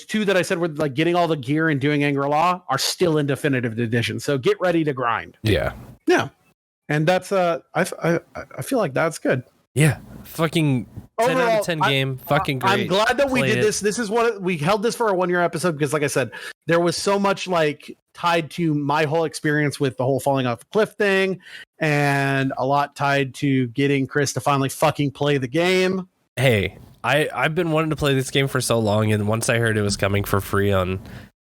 2 that I said were like getting all the gear and doing Angri-La are still in definitive edition. So get ready to grind. Yeah. And that's I feel like that's good. Yeah. Fucking 10 Overall, out of 10 game. Fucking great. I'm glad that we Play did it. this. This is what we held this for a 1-year episode, because like I said, there was so much like tied to my whole experience with the whole falling off a cliff thing, and a lot tied to getting Chris to finally fucking play the game. Hey, I've been wanting to play this game for so long, and once I heard it was coming for free on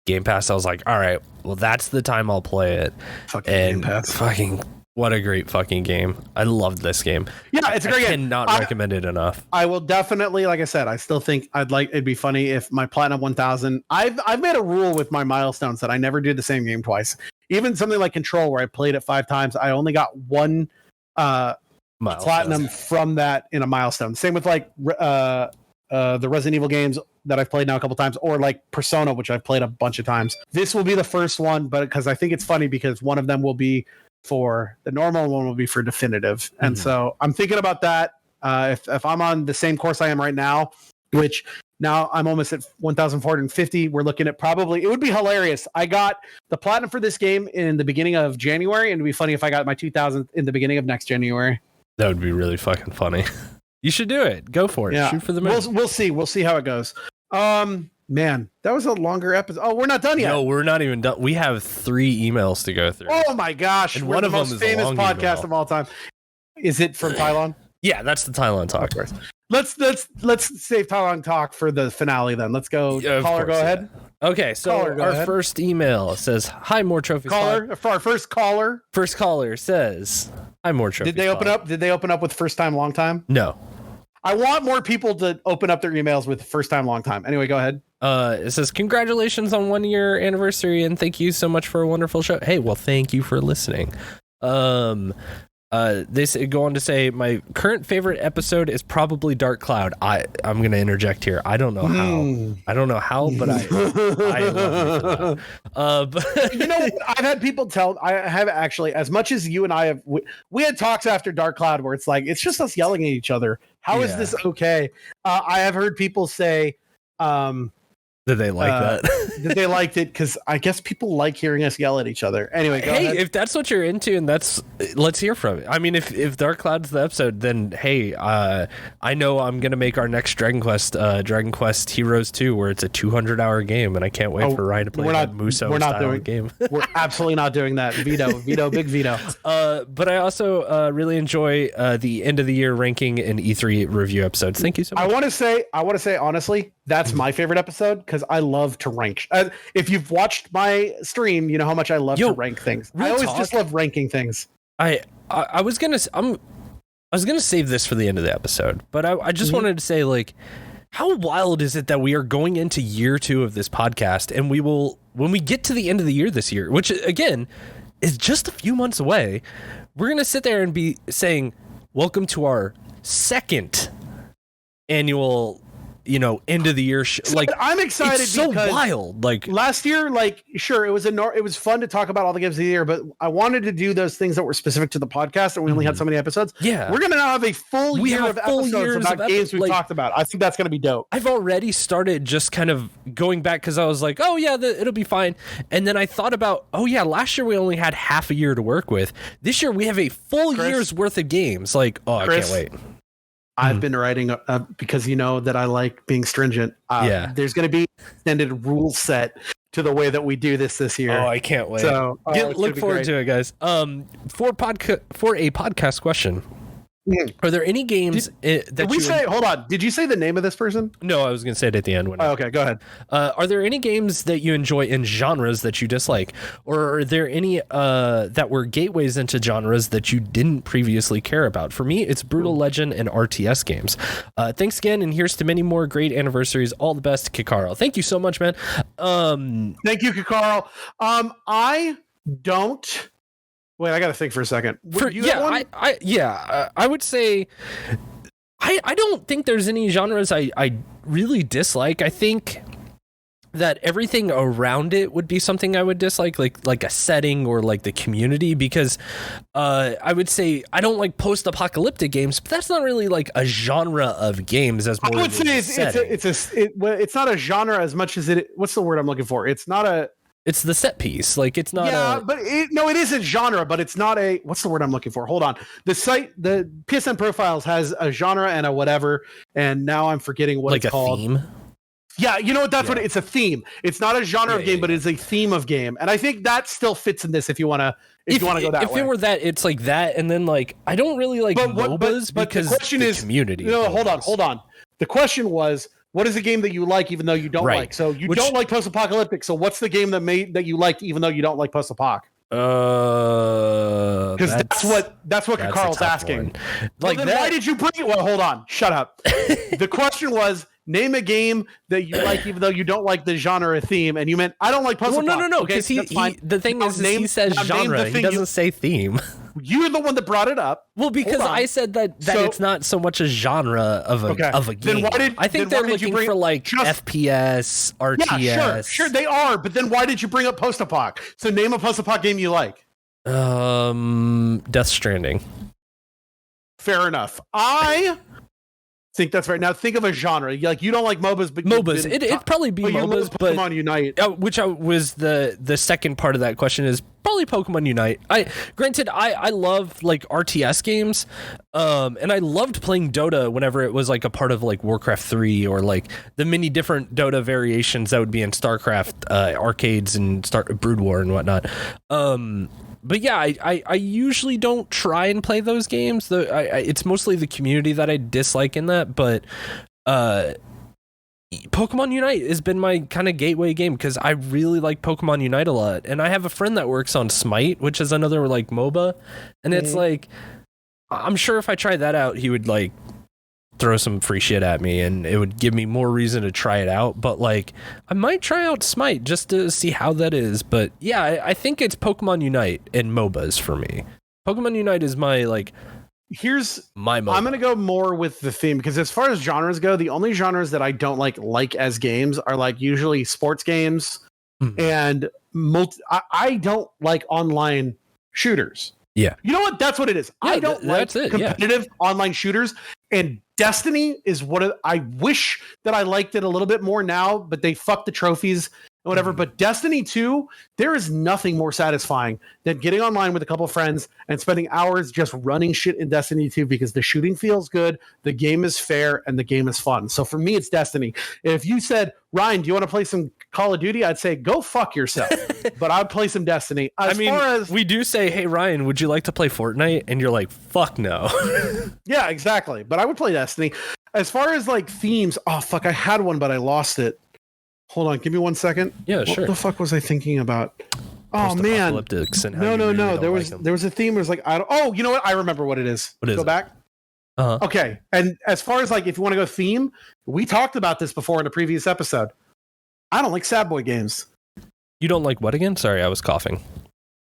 Game Pass, I was like, all right, well, that's the time I'll play it. Fucking and Game Pass. Fucking what a great fucking game. I loved this game. Yeah, it's a great game. I cannot recommend it enough. I will definitely, like I said, I still think it'd be funny if my Platinum 1000, I've made a rule with my milestones that I never do the same game twice. Even something like Control, where I played it 5 times, I only got 1 platinum from that in a milestone. Same with like the Resident Evil games that I've played now a couple times, or like Persona, which I've played a bunch of times. This will be the first one, but because I think it's funny, because one of them will be for the normal, one will be for definitive. And so I'm thinking about that. If I'm on the same course I am right now, which now I'm almost at 1,450, we're looking at probably, it would be hilarious. I got the platinum for this game in the beginning of January, and it'd be funny if I got my 2,000 in the beginning of next January. That would be really fucking funny. You should do it. Go for it. Yeah. Shoot for the moon. We'll see. We'll see how it goes. Man, that was a longer episode. Oh, we're not done yet. No, we're not even done. We have 3 emails to go through. Oh my gosh. And we're one the of them most is a famous long podcast email. of all time. Is it from Thailand? Yeah, that's the Thailand talk. let's save Talon talk for the finale. Then let's go. Yeah, Caller, go ahead. Okay, so our first email says, "Hi, more trophies." Caller, for our first caller. First caller says, "Hi, more trophies." Did they open up? Did they open up with first time, long time? No. I want more people to open up their emails with first time, long time. Anyway, go ahead. It says, "Congratulations on 1 year anniversary, and thank you so much for a wonderful show." Hey, well, thank you for listening. They go on to say, "My current favorite episode is probably Dark Cloud." I'm going to interject here. I don't know how, but I love it for that. But you know, I've had people tell, I have actually, as much as you and I have, we had talks after Dark Cloud where it's like, it's just us yelling at each other. How is this okay? I have heard people say, did they like that? That they liked it because I guess people like hearing us yell at each other. Anyway, go ahead. If that's what you're into, and let's hear from it. I mean, if Dark Cloud's the episode, then hey, I know I'm gonna make our next Dragon Quest Heroes 2, where it's a 200-hour game, and I can't wait for Ryan to play that Muso style game. We're absolutely not doing that. Veto, big veto. But I also really enjoy the end of the year ranking and E3 review episodes. Thank you so much. I want to say honestly, that's my favorite episode because I love to rank. If you've watched my stream, you know how much I love to rank things. I always just love ranking things. I was gonna save this for the end of the episode, but I just wanted to say, like, how wild is it that we are going into year 2 of this podcast, and when we get to the end of the year this year, which again is just a few months away, we're gonna sit there and be saying, "Welcome to our second annual." End of the year. Like, I'm excited. It's so wild. Like last year, like, sure, it was fun to talk about all the games of the year, but I wanted to do those things that were specific to the podcast, and we only had so many episodes. Yeah, we're gonna now have a full year of episodes about games we've talked about. I think that's gonna be dope. I've already started just kind of going back because I was like, oh yeah, it'll be fine, and then I thought about, oh yeah, last year we only had half a year to work with. This year we have a full year's worth of games. Like, I can't wait. I've been writing because you know that I like being stringent. There's going to be an extended rule set to the way that we do this year. Oh, I can't wait. So look forward to it, guys. For a podcast question. Are there any games did we say? Hold on. Did you say the name of this person? No, I was going to say it at the end. Okay, go ahead. Are there any games that you enjoy in genres that you dislike, or are there any that were gateways into genres that you didn't previously care about? For me, it's Brutal Legend and RTS games. Thanks again, and here's to many more great anniversaries. All the best, Kikaro. Thank you so much, man. Thank you, Kikaro. I don't. Wait, I got to think for a second. I would say I don't think there's any genres I really dislike. I think that everything around it would be something I would dislike, like a setting or like the community, because I would say I don't like post-apocalyptic games, but that's not really like a genre of games. As more I would say it's not a genre as much as it. What's the word I'm looking for? It's the set piece. Like, it's not it is a genre, but it's not a, what's the word I'm looking for? Hold on. The PSN Profiles has a genre and a whatever, and now I'm forgetting what it's called. Theme? Yeah, you know what? That's what it's a theme. It's not a genre of game, but it's a theme of game. And I think that still fits in this if you want to go that way. If it were that, it's like that, and then like I don't really like MOBAs because the question is community. No, hold on. The question was, what is a game that you like even though you don't like? So you don't like post-apocalyptic. So what's the game that you like even though you don't like post-apoc? Because that's what Carl's asking. Like, why did you bring it? Well, hold on. Shut up. The question was, name a game that you like even though you don't like the genre or theme, and you meant I don't like post-apoc. Well, no, because the thing is he says genre. He doesn't say theme. You're the one that brought it up. Well, because I said that it's not so much a genre of a game. I think they're looking for like FPS, RTS. Yeah, sure they are. But then why did you bring up post-apoc? So name a post-apoc game you like. Death Stranding. Fair enough. I think that's right. Now think of a genre. Like, you don't like MOBAs, but it'd probably be MOBAs, but Pokemon Unite, which was the second part of that question is probably Pokemon Unite. I love like RTS games, and I loved playing Dota whenever it was like a part of like Warcraft 3 or like the many different Dota variations that would be in StarCraft arcades and Brood War and whatnot. But yeah, I usually don't try and play those games. It's mostly the community that I dislike in that. But Pokemon Unite has been my kind of gateway game because I really like Pokemon Unite a lot. And I have a friend that works on Smite, which is another like MOBA. And it's like, I'm sure if I tried that out, he would like throw some free shit at me and it would give me more reason to try it out. But like, I might try out Smite just to see how that is. But yeah, I think it's Pokemon Unite and MOBAs for me. Pokemon Unite is my like, here's my MOBA. I'm gonna go more with the theme because as far as genres go, the only genres that I don't like as games are like usually sports games and I don't like online shooters. Yeah. You know what? That's what it is. Yeah, I don't like competitive online shooters. And Destiny is what I wish that I liked it a little bit more now, but they fucked the trophies and whatever. But Destiny 2, there is nothing more satisfying than getting online with a couple of friends and spending hours just running shit in Destiny 2 because the shooting feels good, the game is fair, and the game is fun. So for me, it's Destiny. If you said, Ryan, do you want to play some Call of Duty? I'd say, go fuck yourself. But I'd play some Destiny. We do say, hey, Ryan, would you like to play Fortnite? And you're like, fuck no. Yeah, exactly. But I would play Destiny. As far as like themes, oh, fuck, I had one, but I lost it. Hold on, give me 1 second. Yeah, sure. What the fuck was I thinking about? Oh man, no. There was a theme. It was like you know what? I remember what it is. What is Go it? back. Okay, and as far as like if you want to go theme, we talked about this before in a previous episode. I don't like sad boy games. You don't like what again? Sorry, I was coughing.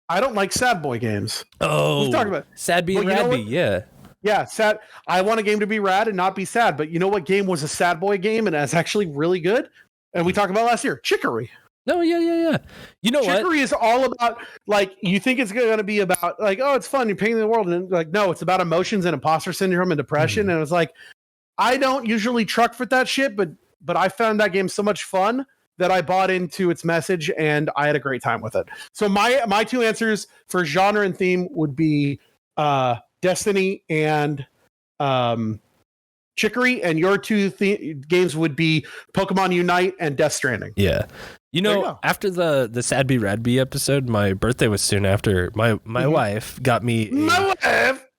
I don't like sad boy games. Oh, we've talked about sad B and rad B. Yeah. Yeah, sad. I want a game to be rad and not be sad. But you know what game was a sad boy game and that's actually really good? And we talked about last year, Chicory. No, yeah. You know what? Chicory is all about, like, you think it's going to be about, like, oh, it's fun, you're painting the world. And, like, no, it's about emotions and imposter syndrome and depression. And it's like, I don't usually truck for that shit, but I found that game so much fun that I bought into its message and I had a great time with it. So my two answers for genre and theme would be Destiny and Chicory, and your two games would be Pokemon Unite and Death Stranding. Yeah. You know, after the Sad B Rad B episode, my birthday was soon after. My wife got me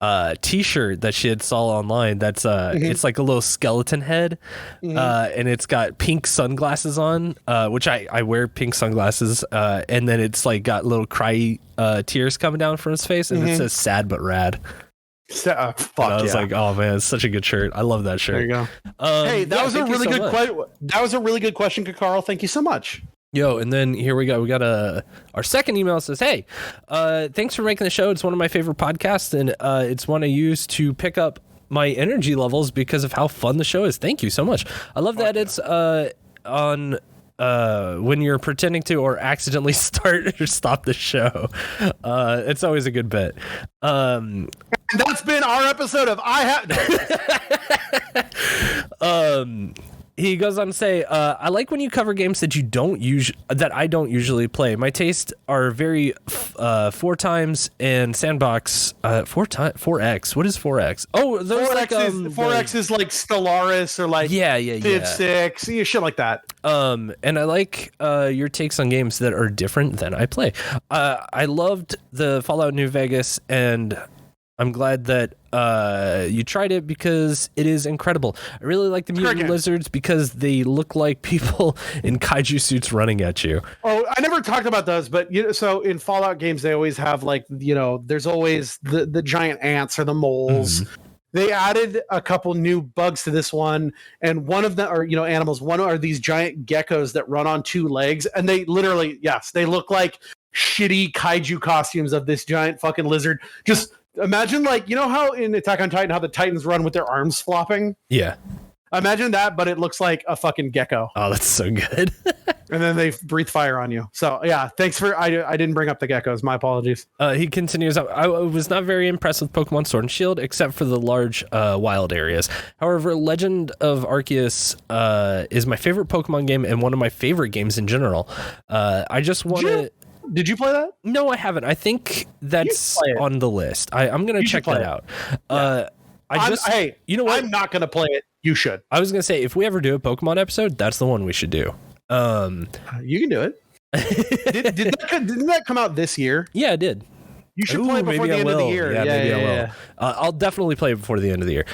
a t-shirt that she had saw online that's it's like a little skeleton head and it's got pink sunglasses on, which I wear pink sunglasses, and then it's like got little cry tears coming down from his face, and it says sad but rad. Fuck, I was like, oh man, it's such a good shirt. I love that shirt. There you go. Hey, that was a really good question. That was a really good question, Carl. Thank you so much. Yo, and then here we go. We got our second email says, hey, thanks for making the show. It's one of my favorite podcasts, and it's one I use to pick up my energy levels because of how fun the show is. Thank you so much. I love that it's on when you're pretending to or accidentally start or stop the show. It's always a good bit. And that's been our episode of He goes on to say, I like when you cover games that I don't usually play. My tastes are very 4x and sandbox 4x. What is 4x? Oh, those 4x is like Stellaris or like Civ 6, shit like that. And I like your takes on games that are different than I play. I loved the Fallout New Vegas, and I'm glad that you tried it because it is incredible. I really like the mutant lizards because they look like people in kaiju suits running at you. Oh, I never talked about those, but so in Fallout games, they always have like, there's always the giant ants or the moles. They added a couple new bugs to this one, and one of them are, animals. One are these giant geckos that run on two legs, and they literally, they look like shitty kaiju costumes of this giant fucking lizard. Just imagine, like, how in Attack on Titan, how the Titans run with their arms flopping? Yeah. Imagine that, but it looks like a fucking gecko. Oh, that's so good. And then they breathe fire on you. So, yeah, thanks for... I didn't bring up the geckos. My apologies. He continues, I was not very impressed with Pokemon Sword and Shield, except for the large wild areas. However, Legend of Arceus is my favorite Pokemon game and one of my favorite games in general. I just want to... Did you play that? No, I haven't. I think that's on the list. I'm going to check that out. Hey, you know what? I'm not going to play it. You should. I was going to say, if we ever do a Pokemon episode, that's the one we should do. You can do it. Didn't that come out this year? Yeah, it did. You should play it before the end of the year. Yeah, maybe I will. Yeah. I'll definitely play it before the end of the year.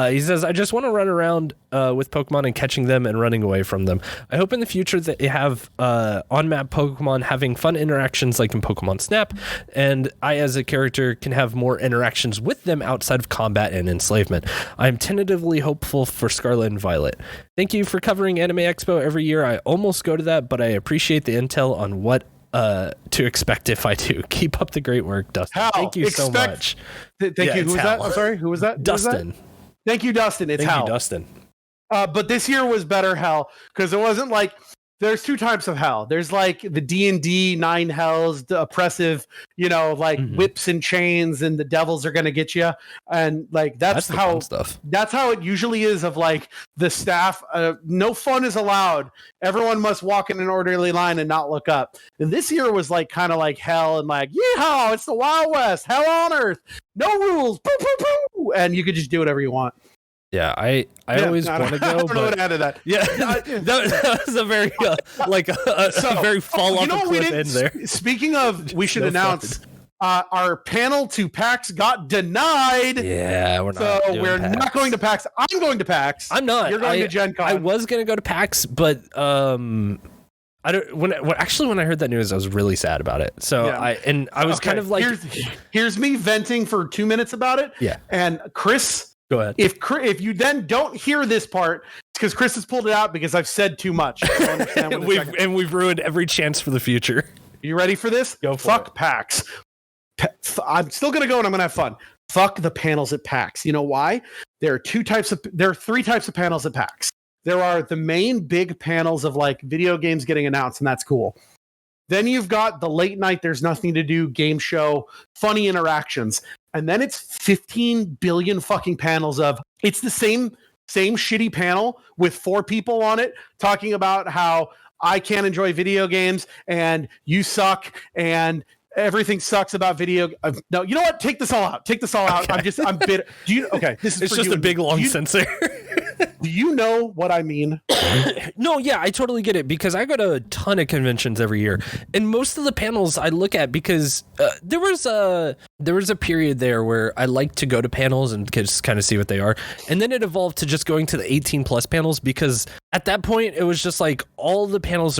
He says, I just want to run around with Pokemon and catching them and running away from them. I hope in the future that they have on-map Pokemon having fun interactions like in Pokemon Snap, and I as a character can have more interactions with them outside of combat and enslavement. I'm tentatively hopeful for Scarlet and Violet. Thank you for covering Anime Expo every year. I almost go to that, but I appreciate the intel on what to expect if I do. Keep up the great work, Dustin. Hal, thank you so much. Thank you. Who was that? I'm sorry. Who was that? Dustin. Thank you, Dustin. It's Thank Hal. you, Dustin. But this year was better, Hal, because it wasn't like there's two types of hell. There's like the D&D 9 hells, the oppressive, like whips and chains, and the devils are gonna get you, and like that's how stuff. That's how it usually is. Of like the staff, no fun is allowed. Everyone must walk in an orderly line and not look up. And this year was like kind of like hell, and like yeehaw, it's the Wild West, hell on earth, no rules, poo poo poo, and you could just do whatever you want. Yeah, I always want to go, but added that. Yeah, that was a very a very fall off the cliff end there. Speaking of, we should announce our panel to PAX got denied. Yeah, we're not. So we're PAX. Not going to PAX. I'm going to PAX. I'm not. You're going to Gen Con. I was going to go to PAX, but I don't. When I heard that news, I was really sad about it. So yeah. I was kind of like, here's me venting for 2 minutes about it. Yeah, and Chris. Go ahead. If you then don't hear this part, it's because Chris has pulled it out because I've said too much. We've ruined every chance for the future. You ready for this? Go for Fuck it. PAX. I'm still gonna go and I'm gonna have fun. Fuck the panels at PAX. You know why? There are three types of panels at PAX. There are the main big panels of like video games getting announced, and that's cool. Then you've got the late night, there's nothing to do, game show, funny interactions. And then it's 15 billion fucking panels of, it's the same shitty panel with 4 people on it talking about how I can't enjoy video games and you suck and everything sucks about video. No, you know what? Take this all out. Okay. I'm bitter. This is it's just a big long censor. Do you know what I mean? No, yeah, I totally get it because I go to a ton of conventions every year, and most of the panels I look at because there was a period there where I like to go to panels and just kind of see what they are, and then it evolved to just going to the 18+ panels because at that point it was just like all the panels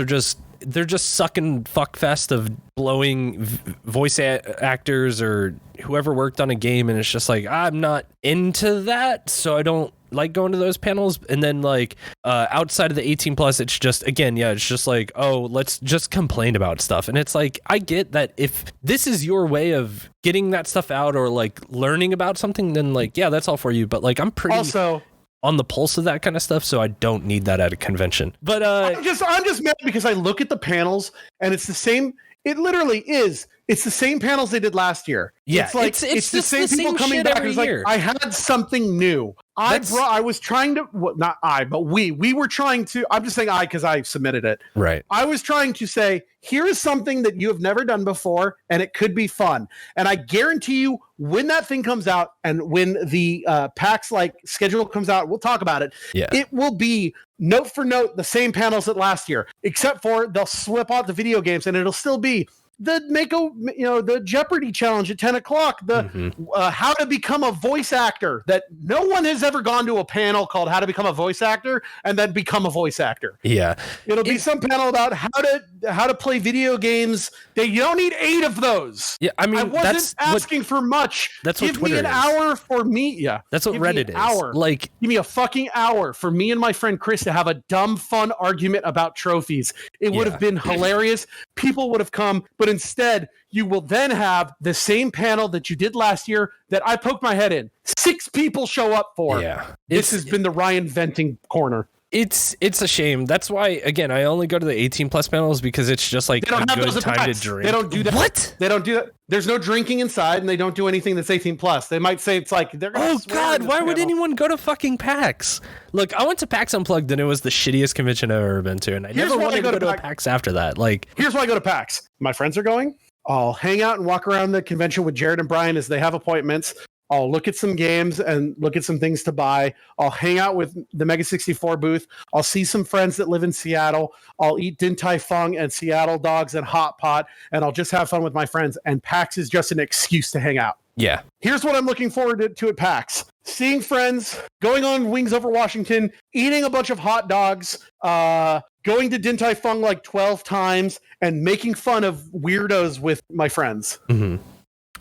they're just sucking fuckfest of blowing voice actors or whoever worked on a game, and it's just like I'm not into that, so I don't like going to those panels. And then like outside of the 18+, it's just it's just like, oh, let's just complain about stuff. And it's like, I get that if this is your way of getting that stuff out or like learning about something, then like, yeah, that's all for you. But like, I'm pretty also on the pulse of that kind of stuff, so I don't need that at a convention. But I'm just mad because I look at the panels and it's the same. It literally is. It's the same panels they did last year. Yeah, it's like it's the same people coming back. It's like I had something new. I was trying to. Well, not I, but we were trying to. I'm just saying I because I submitted it. Right. I was trying to say here is something that you have never done before, and it could be fun. And I guarantee you, when that thing comes out, and when the PAX like schedule comes out, we'll talk about it. Yeah. It will be note for note the same panels that last year, except for they'll slip out the video games, and it'll still be the Jeopardy challenge at 10 o'clock, how to become a voice actor, that no one has ever gone to a panel called how to become a voice actor and then become a voice actor. Yeah. It'll be some panel about how to play video games. You don't need 8 of those. Yeah. I mean, I wasn't asking for much. That's what Twitter is. Give me an hour for me. Yeah. That's what Reddit is. Hour. Like, give me a fucking hour for me and my friend Chris to have a dumb, fun argument about trophies. It would have been hilarious. People would have come, but instead, you will then have the same panel that you did last year that I poked my head in. 6 people show up for. Yeah. This has been the Ryan venting corner. It's a shame. That's why, again, I only go to the 18+ panels because it's just like a good time to drink. They don't do that. What? They don't do that. There's no drinking inside, and they don't do anything that's 18+. They might say it's like they're gonna God, why would anyone go to fucking PAX? Look, I went to PAX Unplugged and it was the shittiest convention I've ever been to, and I never wanted to go to a PAX after that. Like, here's why I go to PAX. My friends are going. I'll hang out and walk around the convention with Jared and Brian as they have appointments. I'll look at some games and look at some things to buy. I'll hang out with the Mega 64 booth. I'll see some friends that live in Seattle. I'll eat Din Tai Fung and Seattle dogs and hot pot, and I'll just have fun with my friends. And PAX is just an excuse to hang out. Yeah. Here's what I'm looking forward to at PAX. Seeing friends, going on Wings Over Washington, eating a bunch of hot dogs, going to Din Tai Fung like 12 times, and making fun of weirdos with my friends. Mm-hmm.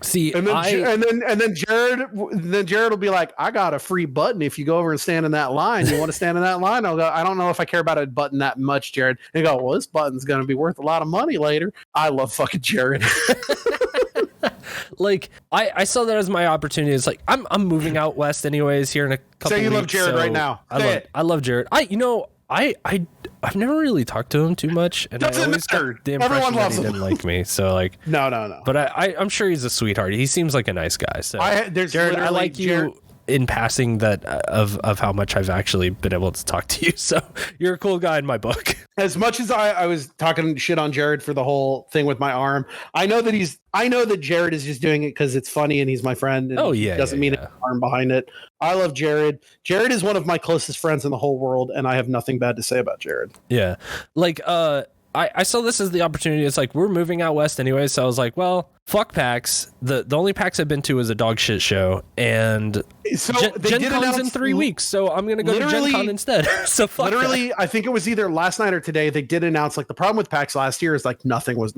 See, and then Jared will be like, I got a free button if you go over and stand in that line. You want to stand in that line? I'll go, I don't know if I care about a button that much, Jared. And you go, well, this button's going to be worth a lot of money later. I love fucking Jared. Like, I saw that as my opportunity. It's like, I'm moving out west anyways here in a couple Say you weeks, love Jared right now. I love Jared. I've never really talked to him too much, and Doesn't I always matter. got the impression Everyone that loves he him. didn't like me. So like, no. But I'm sure he's a sweetheart. He seems like a nice guy. So There's Jared, I literally like you Jared- in passing that of how much I've actually been able to talk to you. So you're a cool guy in my book. As much as I was talking shit on Jared for the whole thing with my arm, I know that Jared is just doing it because it's funny and he's my friend. And doesn't mean an arm behind it. I love Jared. Jared is one of my closest friends in the whole world, and I have nothing bad to say about Jared. Yeah, like I saw this as the opportunity. It's like, we're moving out west anyway, so I was like, well, fuck PAX. The only PAX I've been to is a dog shit show, and so Gen Con's in 3 weeks, so I'm gonna go to Gen Con instead. So fuck literally, that. I think it was either last night or today. They did announce, like, the problem with PAX last year is like nothing was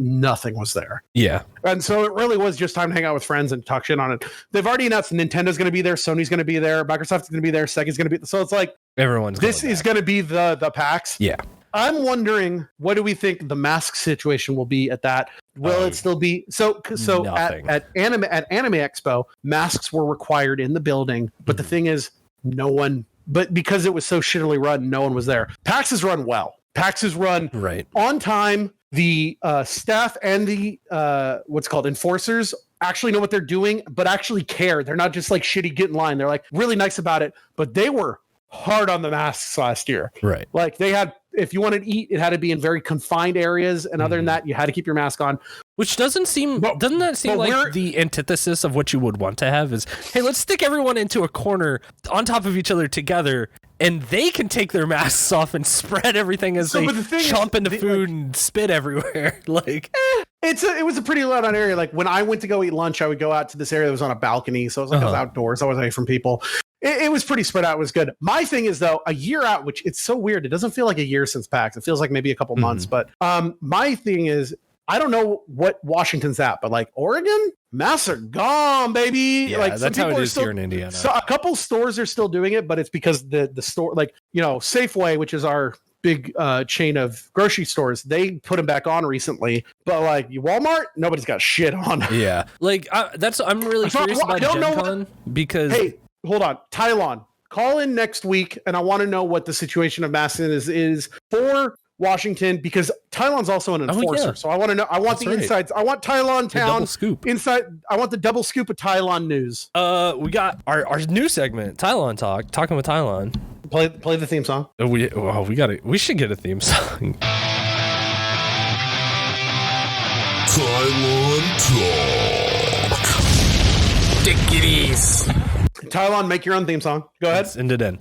there. Yeah, and so it really was just time to hang out with friends and talk shit on it. They've already announced Nintendo's going to be there, Sony's going to be there, Microsoft's going to be there, Sega's going to be. So it's like this is going to be the PAX. Yeah. I'm wondering, what do we think the mask situation will be at that? Will it still be so at Anime Expo, masks were required in the building, but the thing is, but because it was so shittily run, no one was there. PAX is run well. PAX is run right on time. The staff and the enforcers actually know what they're doing, but actually care. They're not just like shitty, get in line. They're like really nice about it, but they were hard on the masks last year. Right. Like they had, if you wanted to eat, it had to be in very confined areas. And other than that, you had to keep your mask on. Which doesn't that seem like the antithesis of what you would want to have is, hey, let's stick everyone into a corner on top of each other together, and they can take their masks off and spread everything as they chomp into food and spit everywhere. Like, it was a pretty loud on area. Like when I went to go eat lunch, I would go out to this area that was on a balcony. So it was like I was outdoors. I wasn't away from people. It was pretty spread out. It was good. My thing is, though, a year out, which it's so weird. It doesn't feel like a year since PAX. It feels like maybe a couple months. But my thing is, I don't know what Washington's at, but like Oregon, masks are gone, baby. Yeah, like that's how it is here in Indiana. So a couple stores are still doing it, but it's because the store, like, Safeway, which is our big chain of grocery stores, they put them back on recently. But like Walmart, nobody's got shit on. Yeah, like I'm really curious about Gen Con because hold on, Tylon, call in next week, and I want to know what the situation of masks is for Washington, because Tylon's also an enforcer. So I want to know. I want the insights. I want Tylon Town scoop inside. I want the double scoop of Tylon news. We got our new segment, Tylon talking with Tylon. Play the theme song. We should get a theme song. Tylon Talk. Take it easy. Tylon, make your own theme song. Go ahead. End it in.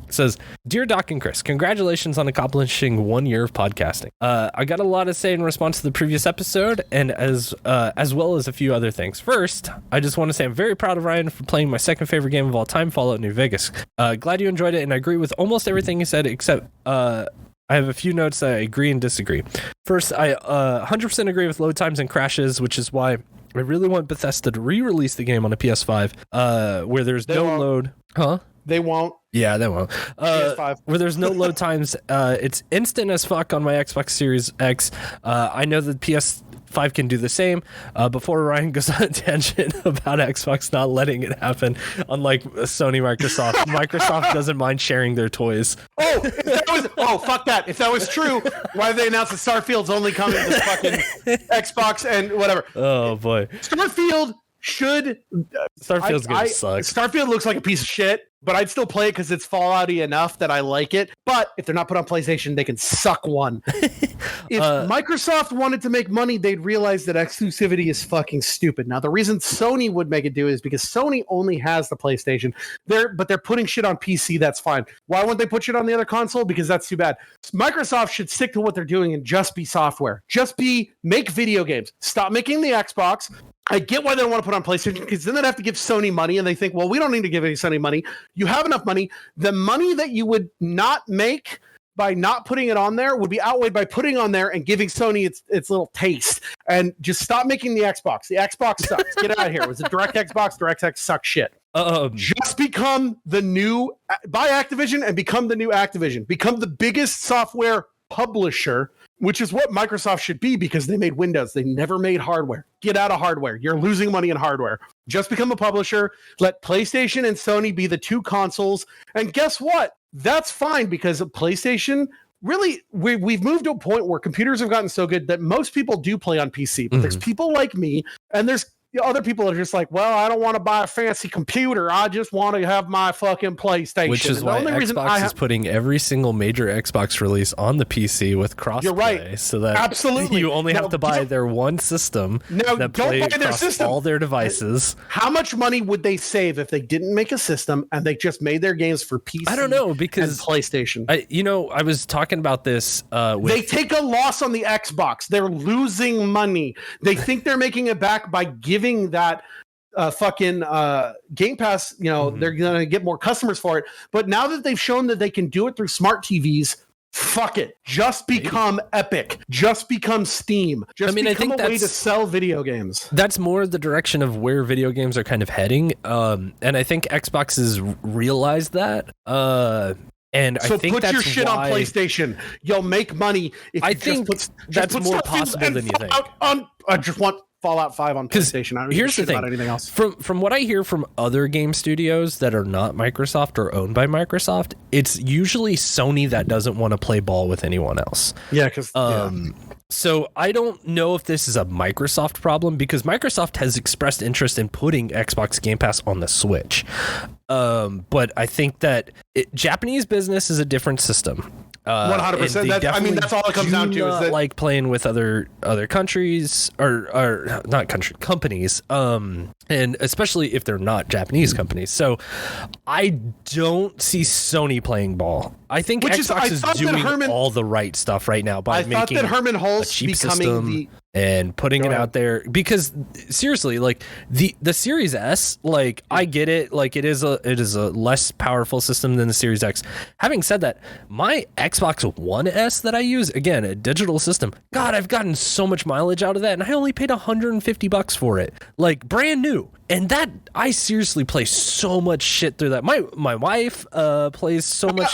Says, Dear Doc and Chris, congratulations on accomplishing 1 year of podcasting. I got a lot to say in response to the previous episode, and as well as a few other things. First, I just want to say I'm very proud of Ryan for playing my second favorite game of all time, Fallout New Vegas. Glad you enjoyed it, and I agree with almost everything you said, except I have a few notes that I agree and disagree. First, I 100% agree with load times and crashes, which is why I really want Bethesda to re-release the game on a PS5 where there's load. Huh? They won't. Yeah, they won't. PS5. Where there's no load times. It's instant as fuck on my Xbox Series X. I know that PS5 can do the same. Before Ryan goes on a tangent about Xbox not letting it happen, unlike Sony, Microsoft doesn't mind sharing their toys. Fuck that. If that was true, why did they announce that Starfield's only coming to this fucking Xbox and whatever? Oh boy. Starfield's gonna suck. Starfield looks like a piece of shit. but I'd still play it because it's Fallout-y enough that I like it. But if they're not put on PlayStation, they can suck one. If Microsoft wanted to make money, they'd realize that exclusivity is fucking stupid. Now, the reason Sony would make it do is because Sony only has the PlayStation. But they're putting shit on PC. That's fine. Why wouldn't they put shit on the other console? Because that's too bad. Microsoft should stick to what they're doing and just be software. Make video games. Stop making the Xbox. I get why they don't want to put on PlayStation, because then they'd have to give Sony money, and they think, well, we don't need to give any Sony money. You have enough money. The money that you would not make by not putting it on there would be outweighed by putting on there and giving Sony its little taste. And just stop making the Xbox. The Xbox sucks. Get out of here. It was a direct Xbox. DirectX sucks shit. Just become the new, buy Activision and become the new Activision. Become the biggest software publisher, which is what Microsoft should be, because they made Windows. They never made hardware. Get out of hardware. You're losing money in hardware. Just become a publisher. Let PlayStation and Sony be the two consoles. And guess what? That's fine, because PlayStation, really, we've moved to a point where computers have gotten so good that most people do play on PC. But there's people like me, and there's other people that are just like, well, I don't want to buy a fancy computer. I just want to have my fucking PlayStation. Which is why Xbox is putting every single major Xbox release on the PC with crossplay. You're right. So that absolutely you only have to buy their one system that plays across all their devices. How much money would they save if they didn't make a system and they just made their games for PC? I don't know, because PlayStation. I was talking about this. They take a loss on the Xbox. They're losing money. They think they're making it back by giving that fucking Game Pass, they're gonna get more customers for it. But now that they've shown that they can do it through smart TVs, fuck it. Just become Epic. Just become Steam. Become a way to sell video games. That's more the direction of where video games are kind of heading. And I think Xbox has realized that. And so I think put that's your shit on PlayStation. You'll make money. If I think that's more possible than you think. I just want Fallout 5 on PlayStation. I don't here's the thing about anything else. From what I hear from other game studios that are not Microsoft or owned by Microsoft, it's usually Sony that doesn't want to play ball with anyone else. Yeah, because so I don't know if this is a Microsoft problem, because Microsoft has expressed interest in putting Xbox Game Pass on the Switch. But I think that Japanese business is a different system. 100%. That's all it comes down to. Is that like playing with other countries or not companies, and especially if they're not Japanese companies. So I don't see Sony playing ball. I think Xbox is doing all the right stuff right now by making that Herman Hulst a cheap becoming system and putting it out there. Because seriously, like the Series S, like I get it, like it is a less powerful system than the Series X. Having said that, my Xbox One S that I use, again, a digital system, God, I've gotten so much mileage out of that, and I only paid $150 for it, like brand new. And that, I seriously play so much shit through that. My wife plays so much.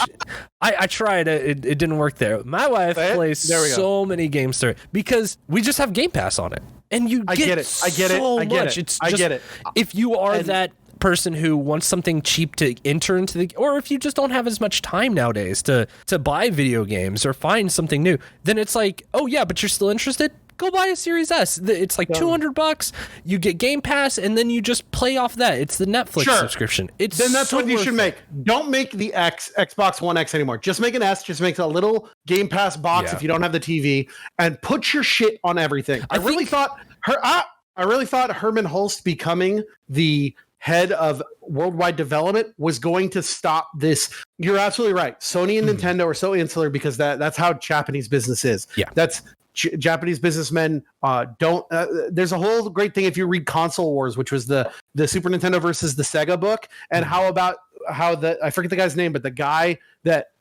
I tried it didn't work there. My wife plays so many games through it because we just have Game Pass on it, and you get so much. It's just, if you are that person who wants something cheap to enter into the, or if you just don't have as much time nowadays to buy video games or find something new, then it's like, oh yeah, but you're still interested? Go buy a Series S. It's like $200. You get Game Pass, and then you just play off that. It's the Netflix subscription. Then that's what you should make. Don't make the Xbox One X anymore. Just make an S. Just make a little Game Pass box if you don't have the TV, and put your shit on everything. I really thought Herman Hulst becoming the head of worldwide development was going to stop this. You're absolutely right. Sony and Nintendo are so insular because that's how Japanese business is. Yeah, that's. Japanese businessmen don't. There's a whole great thing if you read Console Wars, which was the Super Nintendo versus the Sega book, and how I forget the guy's name, but the guy that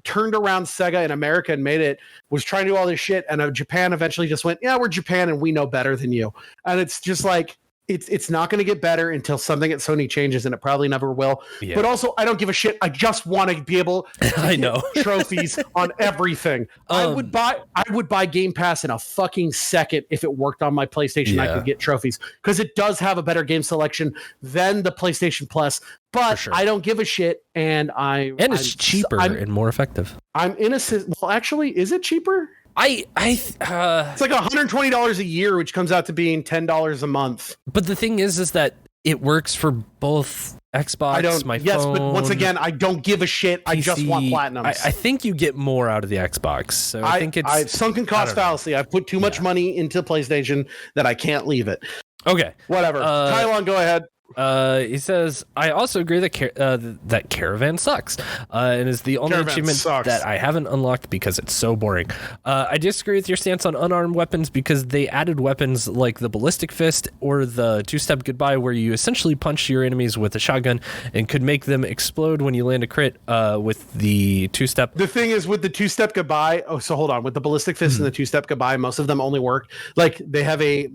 turned around Sega in America and made it was trying to do all this shit, and Japan eventually just went, yeah, we're Japan and we know better than you, and it's just like. It's not going to get better until something at Sony changes, and it probably never will. Yeah. But also, I don't give a shit. I just want to be able to get trophies on everything. I would buy Game Pass in a fucking second if it worked on my PlayStation. I could get trophies because it does have a better game selection than the PlayStation Plus. But I don't give a shit, and it's cheaper and more effective. I'm innocent. Well, actually, is it cheaper? It's like $120 a year, which comes out to being $10 a month. But the thing is that it works for both Xbox, my yes, phone. but once again, I don't give a shit. I just want platinums. I think you get more out of the Xbox. So I think it's sunken cost fallacy. I've put too much money into PlayStation that I can't leave it. Okay. Whatever. Tylon, go ahead. He says, I also agree that that Caravan sucks, and is the only Caravan achievement sucks. that I haven't unlocked because it's so boring. I disagree with your stance on unarmed weapons because they added weapons like the ballistic fist or the two-step goodbye, where you essentially punch your enemies with a shotgun and could make them explode when you land a crit with the two-step. The thing is with the two-step goodbye. Oh, so hold on. With the ballistic fist and the two-step goodbye, most of them only work. Like they have a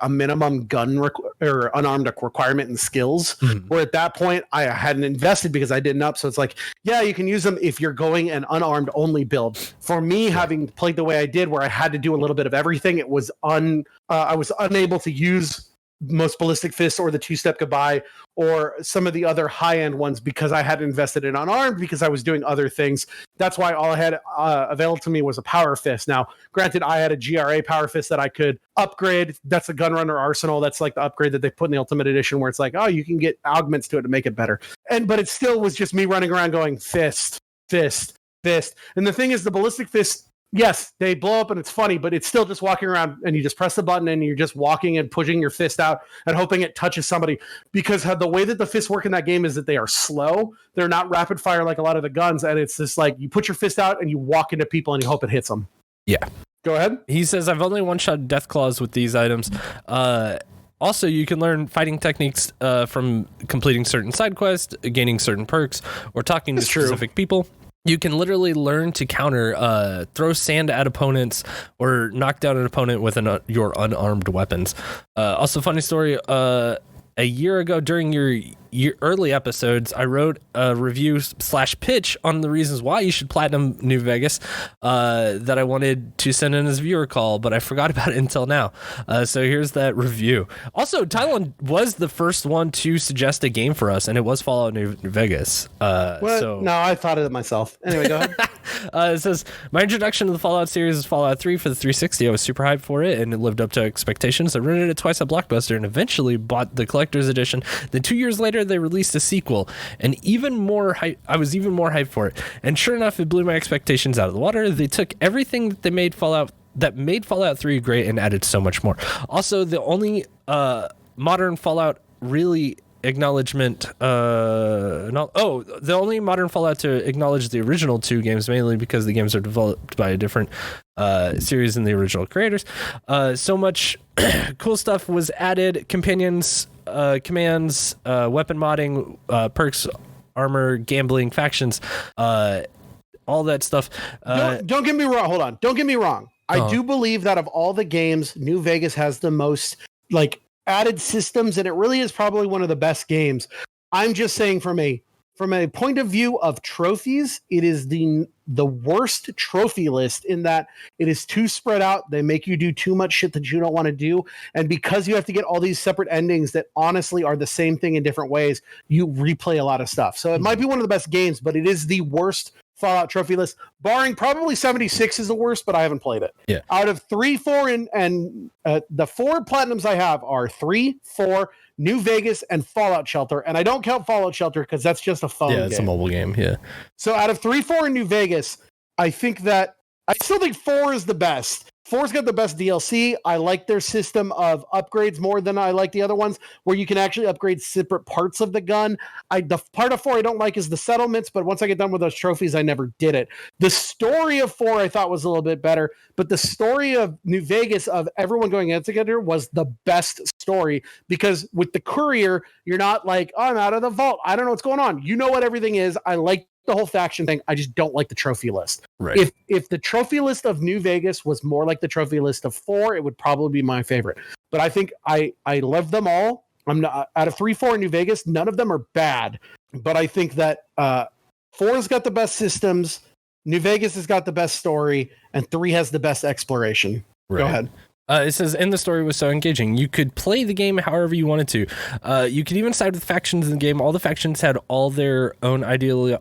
minimum gun or unarmed requirement and skills, where at that point I hadn't invested because I didn't up. So it's like, yeah, you can use them if you're going an unarmed only build. For me, having played the way I did, where I had to do a little bit of everything, it was I was unable to use most ballistic fists or the two-step goodbye or some of the other high-end ones because I had invested in unarmed because I was doing other things. That's why all I had available to me was a power fist. Now, granted, I had a GRA power fist that I could upgrade. That's a Gunrunner Arsenal. That's like the upgrade that they put in the Ultimate Edition, where it's like, oh, you can get augments to it to make it better. But it still was just me running around going fist, fist, fist. And the thing is, the ballistic fist, yes, they blow up and it's funny, but it's still just walking around and you just press the button and you're just walking and pushing your fist out and hoping it touches somebody. Because the way that the fists work in that game is that they are slow. They're not rapid fire like a lot of the guns. And it's just like you put your fist out and you walk into people and you hope it hits them. Yeah. Go ahead. He says, I've only one-shot death claws with these items. Also, you can learn fighting techniques from completing certain side quests, gaining certain perks, or talking to specific people. You can literally learn to counter, throw sand at opponents, or knock down an opponent with your unarmed weapons. Also, funny story, a year ago during your early episodes, I wrote a review / pitch on the reasons why you should platinum New Vegas that I wanted to send in as a viewer call, but I forgot about it until now. So here's that review. Also, Tylon was the first one to suggest a game for us, and it was Fallout New Vegas. No, I thought of it myself. Anyway, go ahead. It says, my introduction to the Fallout series is Fallout 3 for the 360. I was super hyped for it, and it lived up to expectations. I rented it twice at Blockbuster and eventually bought the collector's edition. Then 2 years later, they released a sequel, and I was even more hyped for it. And sure enough, it blew my expectations out of the water. They took everything that made Fallout 3 great and added so much more. Also, the only modern Fallout really the only modern Fallout to acknowledge the original two games, mainly because the games are developed by a different series than the original creators. So much cool stuff was added: companions, commands, weapon modding, perks, armor, gambling, factions, all that stuff. Don't get me wrong. Hold on. Don't get me wrong. I do believe that of all the games, New Vegas has the most added systems, and it really is probably one of the best games. I'm just saying from a point of view of trophies, it is the worst trophy list in that it is too spread out. They make you do too much shit that you don't want to do, and because you have to get all these separate endings that honestly are the same thing in different ways, you replay a lot of stuff. So it might be one of the best games, but it is the worst Fallout trophy list, barring probably 76 is the worst, but I haven't played it. Yeah. Out of 3, 4, and the 4 platinums I have are 3, 4, New Vegas, and Fallout Shelter. And I don't count Fallout Shelter because that's just a phone game. Yeah, it's a mobile game. Yeah. So out of 3, 4, and New Vegas, I still think 4 is the best. 4's got the best DLC. I like their system of upgrades more than I like the other ones, where you can actually upgrade separate parts of the gun. The part of 4 I don't like is the settlements, but once I get done with those trophies, I never did it. The story of 4 I thought was a little bit better, but the story of New Vegas of everyone going in together was the best story, because with the courier, you're not like, oh, I'm out of the vault, I don't know what's going on. You know what everything is. I like the whole faction thing. I just don't like the trophy list. Right. If the trophy list of New Vegas was more like the trophy list of 4, it would probably be my favorite. But I think I love them all. I'm not out of 3, 4 in New Vegas, none of them are bad. But I think that 4's got the best systems, New Vegas has got the best story, and 3 has the best exploration. Right. Go ahead. It says, and the story was so engaging. You could play the game however you wanted to. You could even side with factions in the game. All the factions had all their own ideologies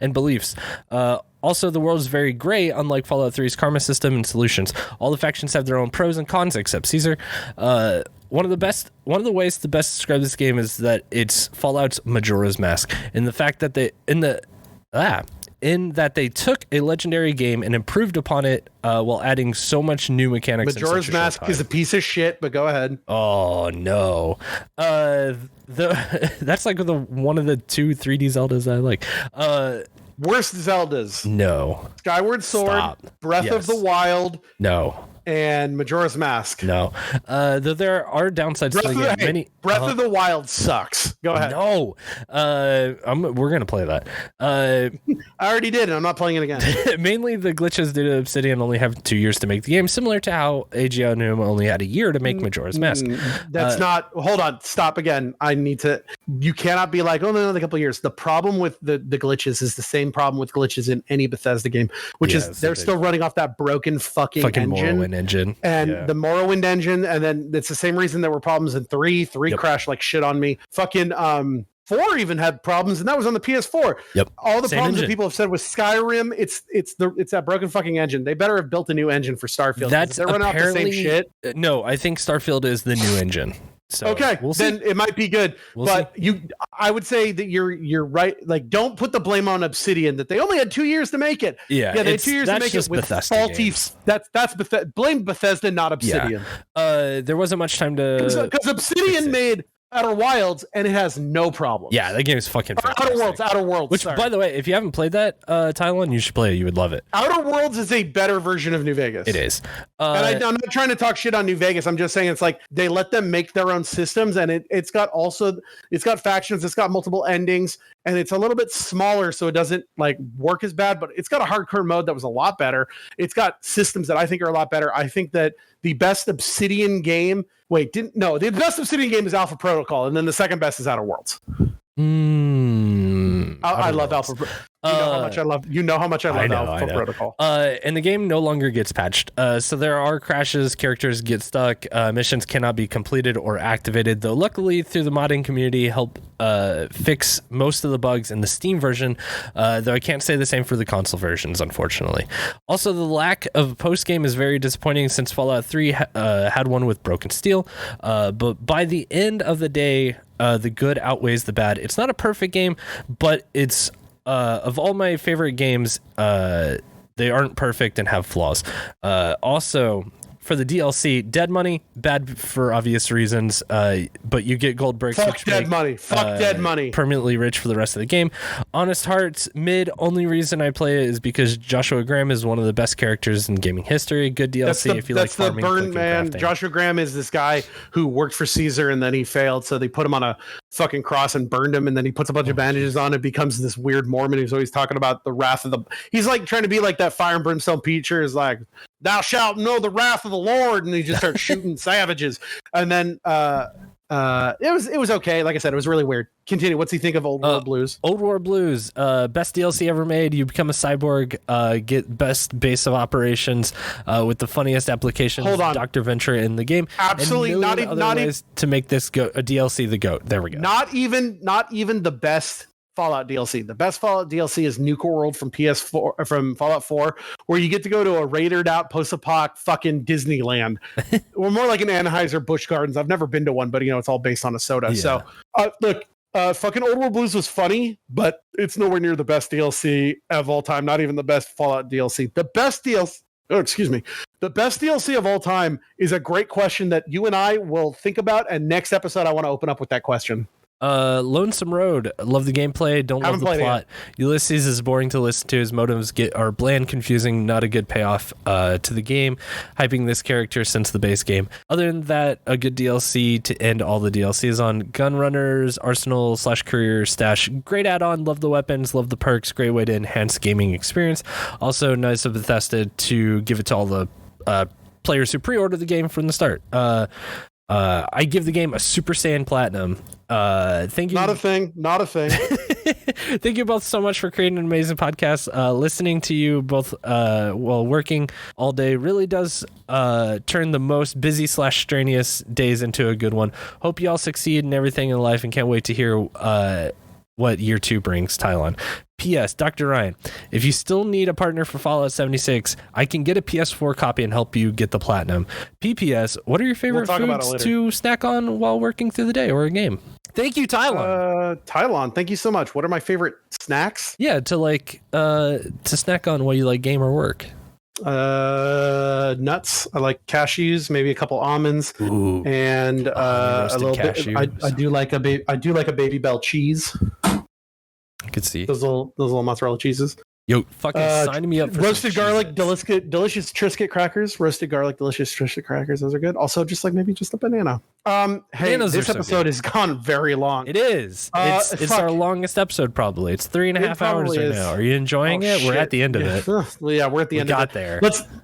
and beliefs. Also, the world is very gray, unlike Fallout 3's karma system and solutions. All the factions have their own pros and cons, except Caesar. one of the ways to best describe this game is that it's Fallout's Majora's Mask, and the fact that they took a legendary game and improved upon it while adding so much new mechanics. Majora's Mask is a piece of shit, but go ahead. Oh no, that's like one of the 2 3D Zeldas I like. Worst Zeldas. No. Skyward Sword, Stop. Breath of the Wild, No. and Majora's Mask. No. Though there are downsides to the game. Breath of the Wild sucks. Go ahead. No. We're going to play that. I already did, and I'm not playing it again. Mainly the glitches due to Obsidian only have 2 years to make the game, similar to how IHMTTY only had a year to make Majora's Mask. That's not. Hold on. Stop again. I need to. You cannot be like, oh, no, another couple of years. The problem with the glitches is the same problem with glitches in any Bethesda game, which is they're still running off that broken fucking engine. Morrowind engine. And the Morrowind engine, and then it's the same reason there were problems in 3. 3 crashed like shit on me. Fucking 4 even had problems, and that was on the PS4. Yep. All the Same problems engine. that people have said with Skyrim, it's that broken fucking engine. They better have built a new engine for Starfield. That's they're running off the same shit. No, I think Starfield is the new engine. So okay, we'll see. then it might be good. I would say that you're right. Like, don't put the blame on Obsidian that they only had 2 years to make it. Yeah, they had 2 years to make it with Bethesda faulty. games. That's blame Bethesda, not Obsidian. Yeah. There wasn't much time to because Obsidian made Outer Wilds and it has no problem. Yeah, that game is fucking fantastic. Outer Worlds. Which, by the way, if you haven't played that, Tylon, you should play it. You would love it. Outer Worlds is a better version of New Vegas. It is. And I'm not trying to talk shit on New Vegas. I'm just saying it's like they let them make their own systems, and it's got factions, it's got multiple endings, and it's a little bit smaller, so it doesn't like work as bad. But it's got a hardcore mode that was a lot better. It's got systems that I think are a lot better. I think that the best Obsidian game. The best Obsidian game is Alpha Protocol, and then the second best is Outer Worlds. I love Alpha. You know how much I love Alpha Protocol. And the game no longer gets patched. So there are crashes, characters get stuck, missions cannot be completed or activated, though luckily through the modding community help fix most of the bugs in the Steam version, though I can't say the same for the console versions, unfortunately. Also, the lack of post-game is very disappointing since Fallout 3 had one with broken steel, but by the end of the day, the good outweighs the bad. It's not a perfect game, but it's of all my favorite games, they aren't perfect and have flaws. Also, for the DLC, Dead Money, bad for obvious reasons, but you get gold bricks. Fuck Dead Money. Fuck Dead Money. Permanently rich for the rest of the game. Honest Hearts, mid. Only reason I play it is because Joshua Graham is one of the best characters in gaming history. Good DLC if you like farming. That's the burn man. Joshua Graham is this guy who worked for Caesar and then he failed, so they put him on a fucking cross and burned him, and then he puts a bunch of bandages on and becomes this weird Mormon who's always talking about the wrath of the. He's like trying to be like that fire and brimstone preacher. Is like, thou shalt know the wrath of the Lord, and he just starts shooting savages. And then it was okay. Like I said, it was really weird. Continue. What's he think of Old World Blues? Old World Blues, best DLC ever made. You become a cyborg, get best base of operations with the funniest applications. Hold on, Dr. Ventura in the game. Absolutely, not even to make this a DLC the GOAT. There we go. Not even the best Fallout DLC. The best Fallout DLC is Nuka World from PS4, from Fallout 4, where you get to go to a raided out post-apoc fucking Disneyland. Or more like an Anheuser-Busch Gardens. I've never been to one, but it's all based on a soda. Yeah. So look, fucking Old World Blues was funny, but it's nowhere near the best DLC of all time. Not even the best Fallout DLC. The best DLC. Oh, excuse me. The best DLC of all time is a great question that you and I will think about. And next episode, I want to open up with that question. Lonesome Road. Love the gameplay. Don't love the plot. Ulysses is boring to listen to. His motives are bland, confusing, not a good payoff to the game. Hyping this character since the base game. Other than that, a good DLC to end all the DLCs on. Gunrunners, Arsenal / Career Stash. Great add-on. Love the weapons. Love the perks. Great way to enhance gaming experience. Also nice of Bethesda to give it to all the players who pre-order the game from the start. I give the game a Super Saiyan Platinum. Thank you. Not a thing. Thank you both so much for creating an amazing podcast. Listening to you both while working all day really does turn the most busy / strenuous days into a good one. Hope you all succeed in everything in life and can't wait to hear what year 2 brings, Tylon. P.S. Dr. Ryan, if you still need a partner for Fallout 76, I can get a PS4 copy and help you get the platinum. P.P.S. What are your favorite foods to snack on while working through the day or a game? Thank you, Tylon. Tylon, thank you so much. What are my favorite snacks? Yeah, to snack on while you like game or work. Nuts. I like cashews, maybe a couple almonds. Ooh. And a little cashews. bit. I do like a Baby Bell cheese. I could see those little mozzarella cheeses. Yo, fucking sign me up for roasted garlic, delicious Triscuit crackers. Roasted garlic, delicious Triscuit crackers. Those are good. Also, just a banana. Hey, Bananas this episode has gone very long. It is. It's our longest episode probably. It's 3.5 hours right now. Are you enjoying it? Shit. We're at the end of it. Yeah, we're at the end. Got there.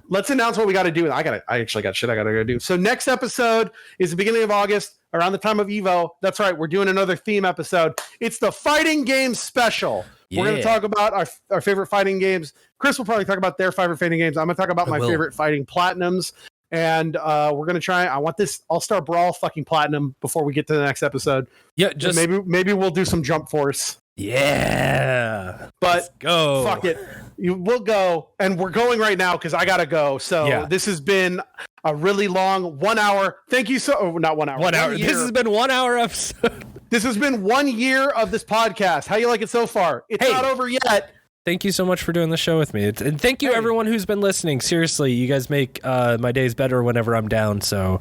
Let's announce what we got to do. I actually got shit I got to go do. So next episode is the beginning of August, around the time of Evo. That's right. We're doing another theme episode. It's the fighting games special. We're going to talk about our favorite fighting games. Chris will probably talk about their favorite fighting games. I'm going to talk about my favorite fighting platinums. And we're going to try. I want this All-Star Brawl fucking platinum before we get to the next episode. Yeah, just maybe we'll do some Jump Force. Yeah. But let's go. Fuck it. We'll go. And we're going right now because I got to go. So This has been a really long 1 hour. Thank you not 1 hour. 1 hour. This has been 1 hour episode. This has been 1 year of this podcast. How you like it so far? It's not over yet. Thank you so much for doing the show with me. And thank you everyone who's been listening. Seriously, you guys make my days better whenever I'm down. So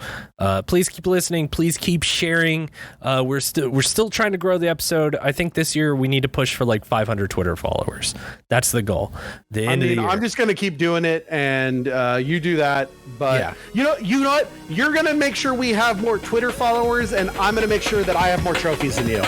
please keep listening. Please keep sharing. We're still trying to grow the episode. I think this year we need to push for like 500 Twitter followers. That's the goal. End of the year. I'm just going to keep doing it, and you do that. But you know what? You're going to make sure we have more Twitter followers, and I'm going to make sure that I have more trophies than you.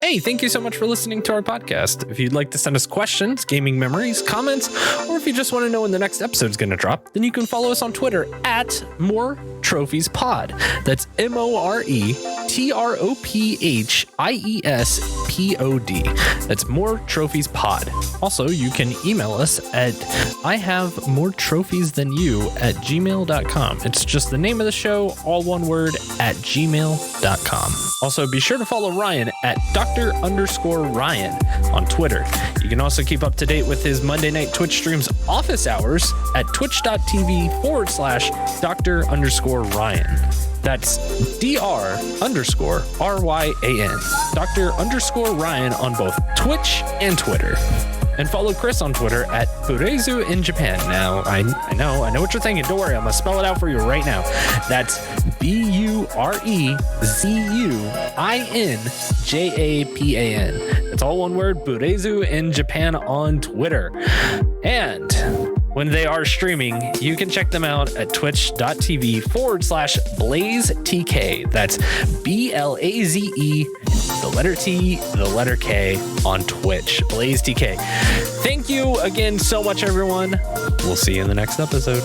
Hey, thank you so much for listening to our podcast. If you'd like to send us questions, gaming memories, comments, or if you just want to know when the next episode is going to drop, then you can follow us on Twitter at MoreTrophiesPod. That's MoreTrophiesPod. That's More Trophies Pod. Also, you can email us at ihavemoretrophiesthanyou@gmail.com. It's just the name of the show, all one word, at gmail.com. Also, be sure to follow Ryan at Dr._Ryan on Twitter. You can also keep up to date with his Monday night Twitch streams office hours at twitch.tv/Dr._Ryan. That's Dr._RYAN. Dr._Ryan on both Twitch and Twitter. And follow Chris on Twitter at Burezu in Japan. Now, I know what you're thinking. Don't worry, I'm going to spell it out for you right now. That's BUREZUINJAPAN. It's all one word, Burezu in Japan on Twitter. And when they are streaming, you can check them out at twitch.tv/BlazeTK. That's BLAZE, the letter T, the letter K on Twitch. BlazeTK. Thank you again so much, everyone. We'll see you in the next episode.